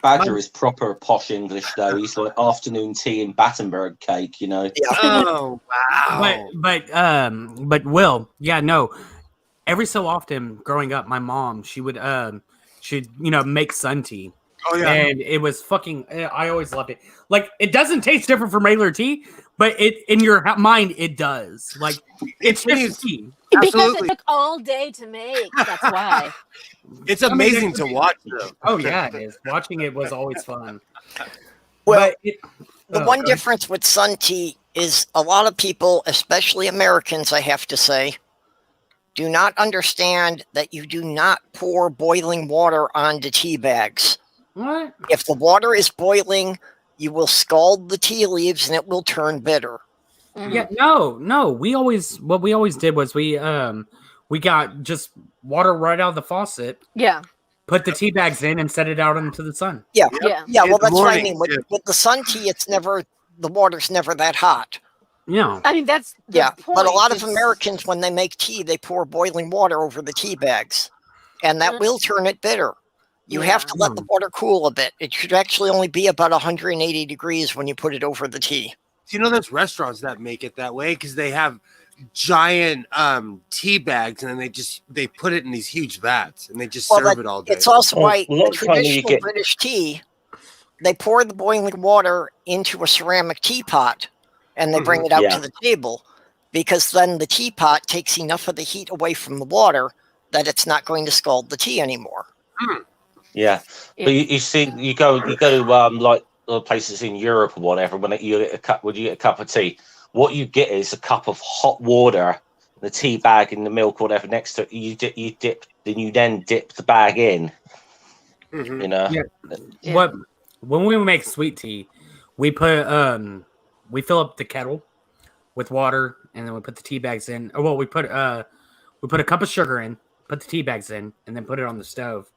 Badger is proper posh English, though. He's like afternoon tea and Battenberg cake, you know. Oh wow! But Will, yeah, no. Every so often, growing up, my mom she'd make sun tea. Oh yeah, And it was fucking. I always loved it. Like, it doesn't taste different from regular tea, but it in your mind it does. Like, it's just tea. Because Absolutely. it took all day to make. That's why. It's amazing to watch, though. Oh yeah, it is. Watching it was always fun. Well, But the one difference with sun tea is a lot of people, especially Americans, I have to say, do not understand that you do not pour boiling water onto tea bags. What? If the water is boiling, you will scald the tea leaves and it will turn bitter. Yeah, no. What we always did was we got just water right out of the faucet, Yeah. put the tea bags in, and set it out into the sun. Yeah. Yeah, well, In the that's what I morning, mean. With the sun tea, the water's never that hot. Yeah. I mean, that's the Yeah, point. but a lot of It's- Americans, when they make tea, they pour boiling water over the tea bags, and that will turn it bitter. You have to let the water cool a bit. It should actually only be about 180 degrees when you put it over the tea. You know, there's restaurants that make it that way because they have giant tea bags, and then they put it in these huge vats, and they just serve it all day. It's also why a lot the of time you traditional get- British tea, they pour the boiling water into a ceramic teapot, and they bring it out to the table, because then the teapot takes enough of the heat away from the water that it's not going to scald the tea anymore. Yeah, but you see, you go to like other places in Europe or whatever. When you get a cup of tea, what you get is a cup of hot water, the tea bag in the milk, or whatever next to it. You then dip the bag in. You know, When we make sweet tea, we put we fill up the kettle with water, and then we put the tea bags in. Or well, we put a cup of sugar in, put the tea bags in, and then put it on the stove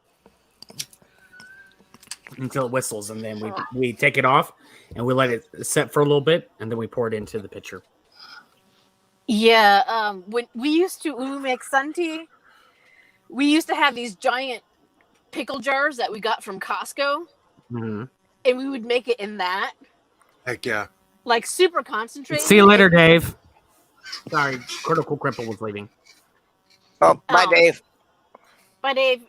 until it whistles, and then we take it off and we let it set for a little bit, and then we pour it into the pitcher. Yeah, when we make sun tea, we used to have these giant pickle jars that we got from Costco, and we would make it in that. Heck yeah. Like super concentrated. See you later, Dave. Sorry, Critical Cripple was leaving. Oh, bye, Dave. Bye, Dave.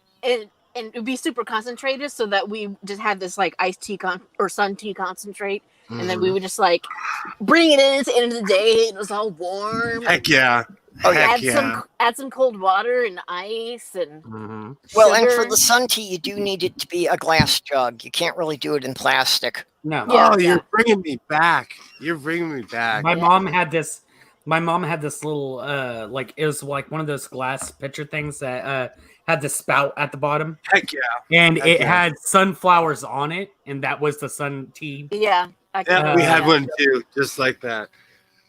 And it would be super concentrated, so that we just had this like iced tea or sun tea concentrate, and then we would just like bring it in at the end of the day. It was all warm. Heck yeah. Oh, add some cold water and ice and well, and for sugar. the sun tea, you do need it to be a glass jug. You can't really do it in plastic. No. Yeah, You're bringing me back. You're bringing me back. My mom had this little like it was like one of those glass pitcher things that had the spout at the bottom. Heck yeah. And it had sunflowers on it, and that was the sun tea. Yeah. Yeah, we had one too, just like that.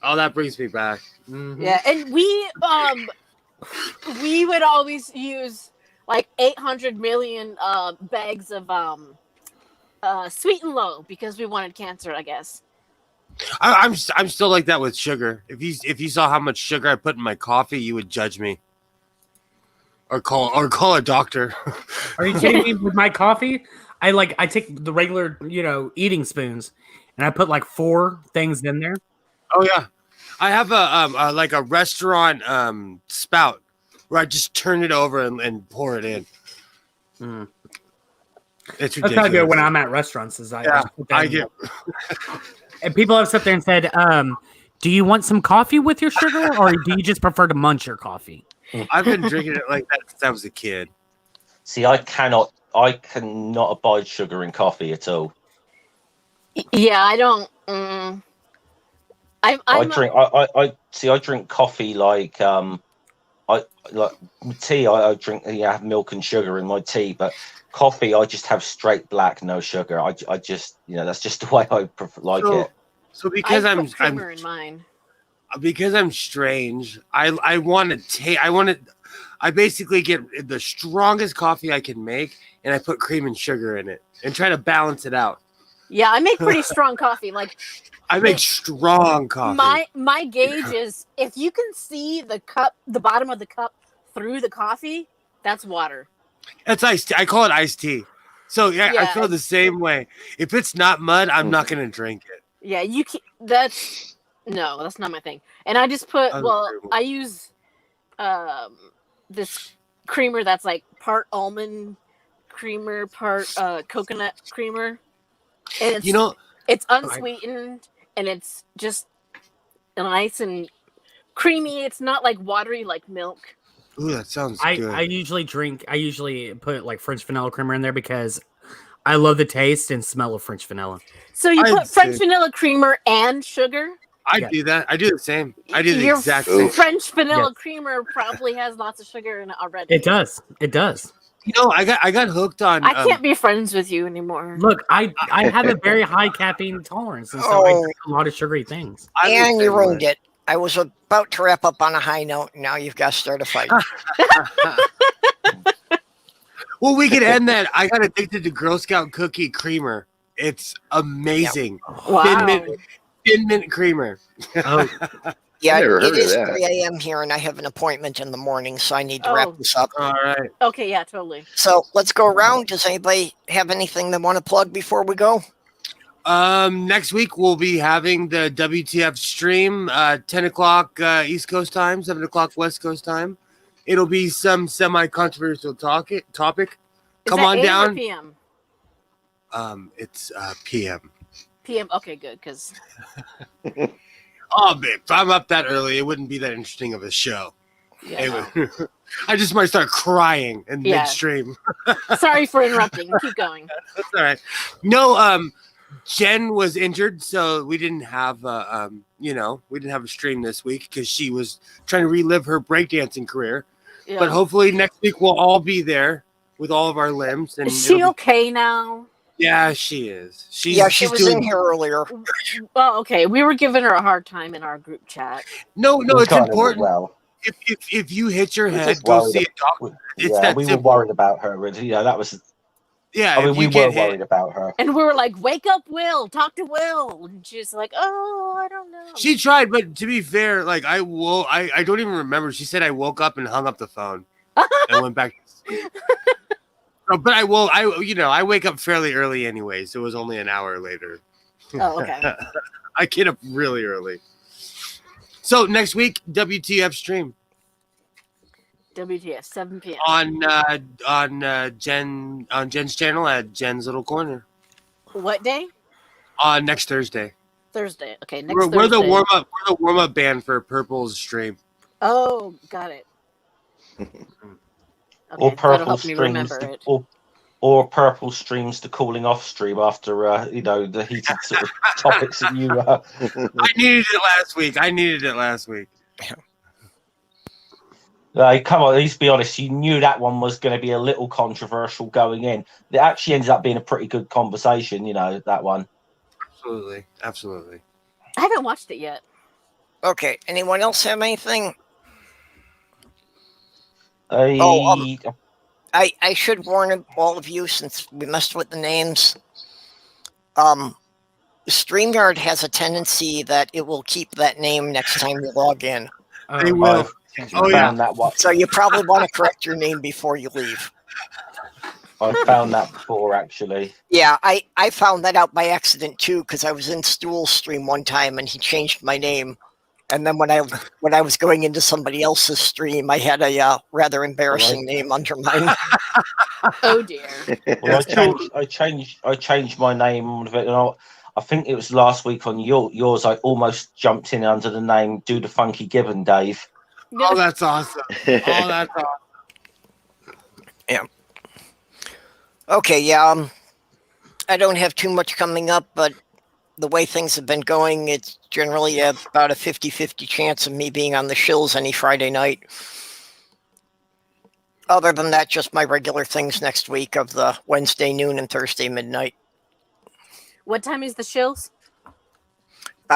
Oh, that brings me back. Yeah, and we would always use like 800 million bags of sweet and low because we wanted cancer, I guess. I'm still like that with sugar. If you saw how much sugar I put in my coffee, you would judge me. Or call a doctor. Are you kidding me? With my coffee, I take the regular, eating spoons, and I put like 4 things in there. Oh yeah, I have a like a restaurant spout where I just turn it over and pour it in. It's ridiculous. That's how I do it when I'm at restaurants. I get. And people have sat there and said, "Do you want some coffee with your sugar, or do you just prefer to munch your coffee?" I've been drinking it like that since I was a kid. See, I cannot abide sugar in coffee at all. Yeah, I don't. I drink coffee like tea. I drink have milk and sugar in my tea, but coffee I just have straight black, no sugar. I just that's just the way I like it. So because I'm creamer in mine. Because I'm strange, I basically get the strongest coffee I can make, and I put cream and sugar in it and try to balance it out. Yeah, I make pretty strong coffee. Like I make strong coffee. My gauge is if you can see the bottom of the cup through the coffee, that's water. It's iced tea. I call it iced tea. So yeah, I feel the same way. If it's not mud, I'm not gonna drink it. Yeah, you can. That's not my thing. And I just put I use this creamer that's like part almond creamer, part coconut creamer. And it's unsweetened and it's just nice and creamy. It's not like watery like milk. Ooh, that sounds good. I usually put like French vanilla creamer in there because I love the taste and smell of French vanilla. So you put French vanilla creamer and sugar? I do that. I do the same. I do the exact same. French vanilla creamer probably has lots of sugar in it already. It does. It does. I got hooked on. I can't be friends with you anymore. Look, I have a very high caffeine tolerance, and so I drink a lot of sugary things. And you ruined it. I was about to wrap up on a high note. Now you've got to start a fight. Well, we could end that. I got addicted to Girl Scout cookie creamer. It's amazing. Wow. Thin mint creamer. Oh, Yeah, never it heard of is that. 3 a.m. here, and I have an appointment in the morning, so I need to wrap Oh. this up. All right. Okay, yeah, totally. So let's go around. Does anybody have anything they want to plug before we go? Next week we'll be having the WTF stream, 10 o'clock East Coast time, 7 o'clock West Coast time. It'll be some semi-controversial topic. Is Come that on AM down. Or PM? It's PM. PM. Okay, good. Because Oh, babe, if I'm up that early, it wouldn't be that interesting of a show. yeah, It would- I just might start crying in Yeah. midstream. no. Sorry for interrupting. Keep going. That's all right. No, Jen was injured, so we didn't have we didn't have a stream this week because she was trying to relive her breakdancing career. Yeah. But hopefully next week we'll all be there with all of our limbs. And Is she it'll be- okay now? Yeah, she is. She's She was doing in here earlier. Oh, okay. We were giving her a hard time in our group chat. No, We it's kind of important. Well, If you hit your we're head, just go worried see a doctor. It's yeah, that we were simple. worried about her. And, that was. Yeah, I mean, if we you were get hit, worried about her. And we were like, wake up, Will. Talk to Will. And she's like, oh, I don't know. she tried, but to be fair, like I don't even remember. She said I woke up and hung up the phone and went back to sleep. So, but I wake up fairly early anyway, so it was only an hour later. Oh, okay. I get up really early. So next week, WTF stream WTS, 7 p.m. on Jen's channel at Jen's Little Corner What day? on next Thursday. Thursday. Okay, next We're Thursday. the warm up band for Purple's stream. Oh, got it. Or Okay, that'll Purple help me streams, remember it. or Purple streams the cooling off stream after the heated sort of topics that you. I needed it last week. Come on, let's be honest. You knew that one was going to be a little controversial going in. It actually ended up being a pretty good conversation. That one. Absolutely. I haven't watched it yet. Okay. Anyone else have anything? I I should warn all of you, since we messed with the names. StreamYard has a tendency that it will keep that name next time you log in. They will. found that one. So you probably want to correct your name before you leave. I found that before, actually. Yeah, I found that out by accident too, because I was in Stool's stream one time and he changed my name. And then when I was going into somebody else's stream, I had a rather embarrassing name under mine. Oh dear. Well, I changed my name on it, and I think it was last week on yours. I almost jumped in under the name Do the Funky Gibbon, Dave. Oh, that's awesome. Yeah. Okay, yeah. I don't have too much coming up, but the way things have been going, it's generally about a 50-50 chance of me being on the shills any Friday night. Other than that, just my regular things next week of the Wednesday noon and Thursday midnight. What time is the shills?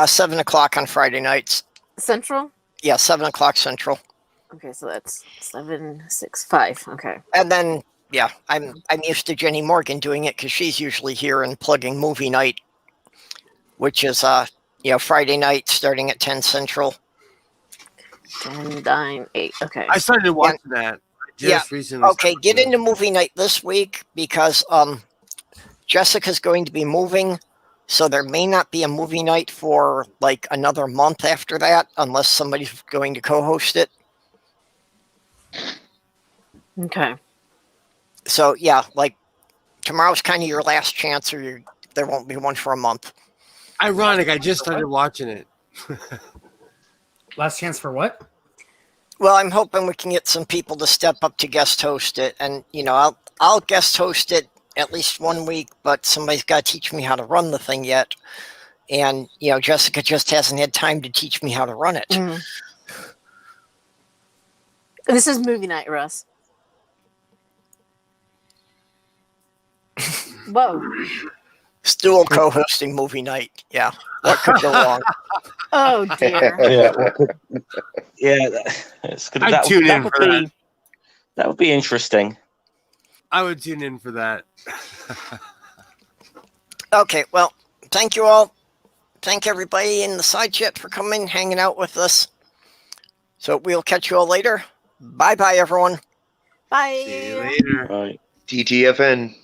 7 o'clock on Friday nights. Central? Yeah, 7 o'clock Central. Okay, so that's 7, 6, 5. Okay. And then, yeah, I'm used to Jenny Morgan doing it because she's usually here and plugging movie night, which is Friday night starting at 10 Central. 10, 9, 8. Okay. I started watching that just recently. Okay, get into movie night this week because Jessica's going to be moving, so there may not be a movie night for like another month after that unless somebody's going to co-host it. Okay. So yeah, like tomorrow's kind of your last chance, or there won't be one for a month. Ironic, I just started watching it. Last chance for what? Well, I'm hoping we can get some people to step up to guest host it, and I'll guest host it at least 1 week, but somebody's got to teach me how to run the thing yet, and Jessica just hasn't had time to teach me how to run it. Mm. This is movie night, Russ. Whoa. Stool co-hosting movie night. Yeah, what could go wrong? Oh dear. It's good. I'd tune in for that. That would be interesting. I would tune in for that. Okay, well, thank you all. Thank everybody in the side chat for coming, hanging out with us. So we'll catch you all later. Bye-bye, everyone. Bye. See you later. Right. TTFN.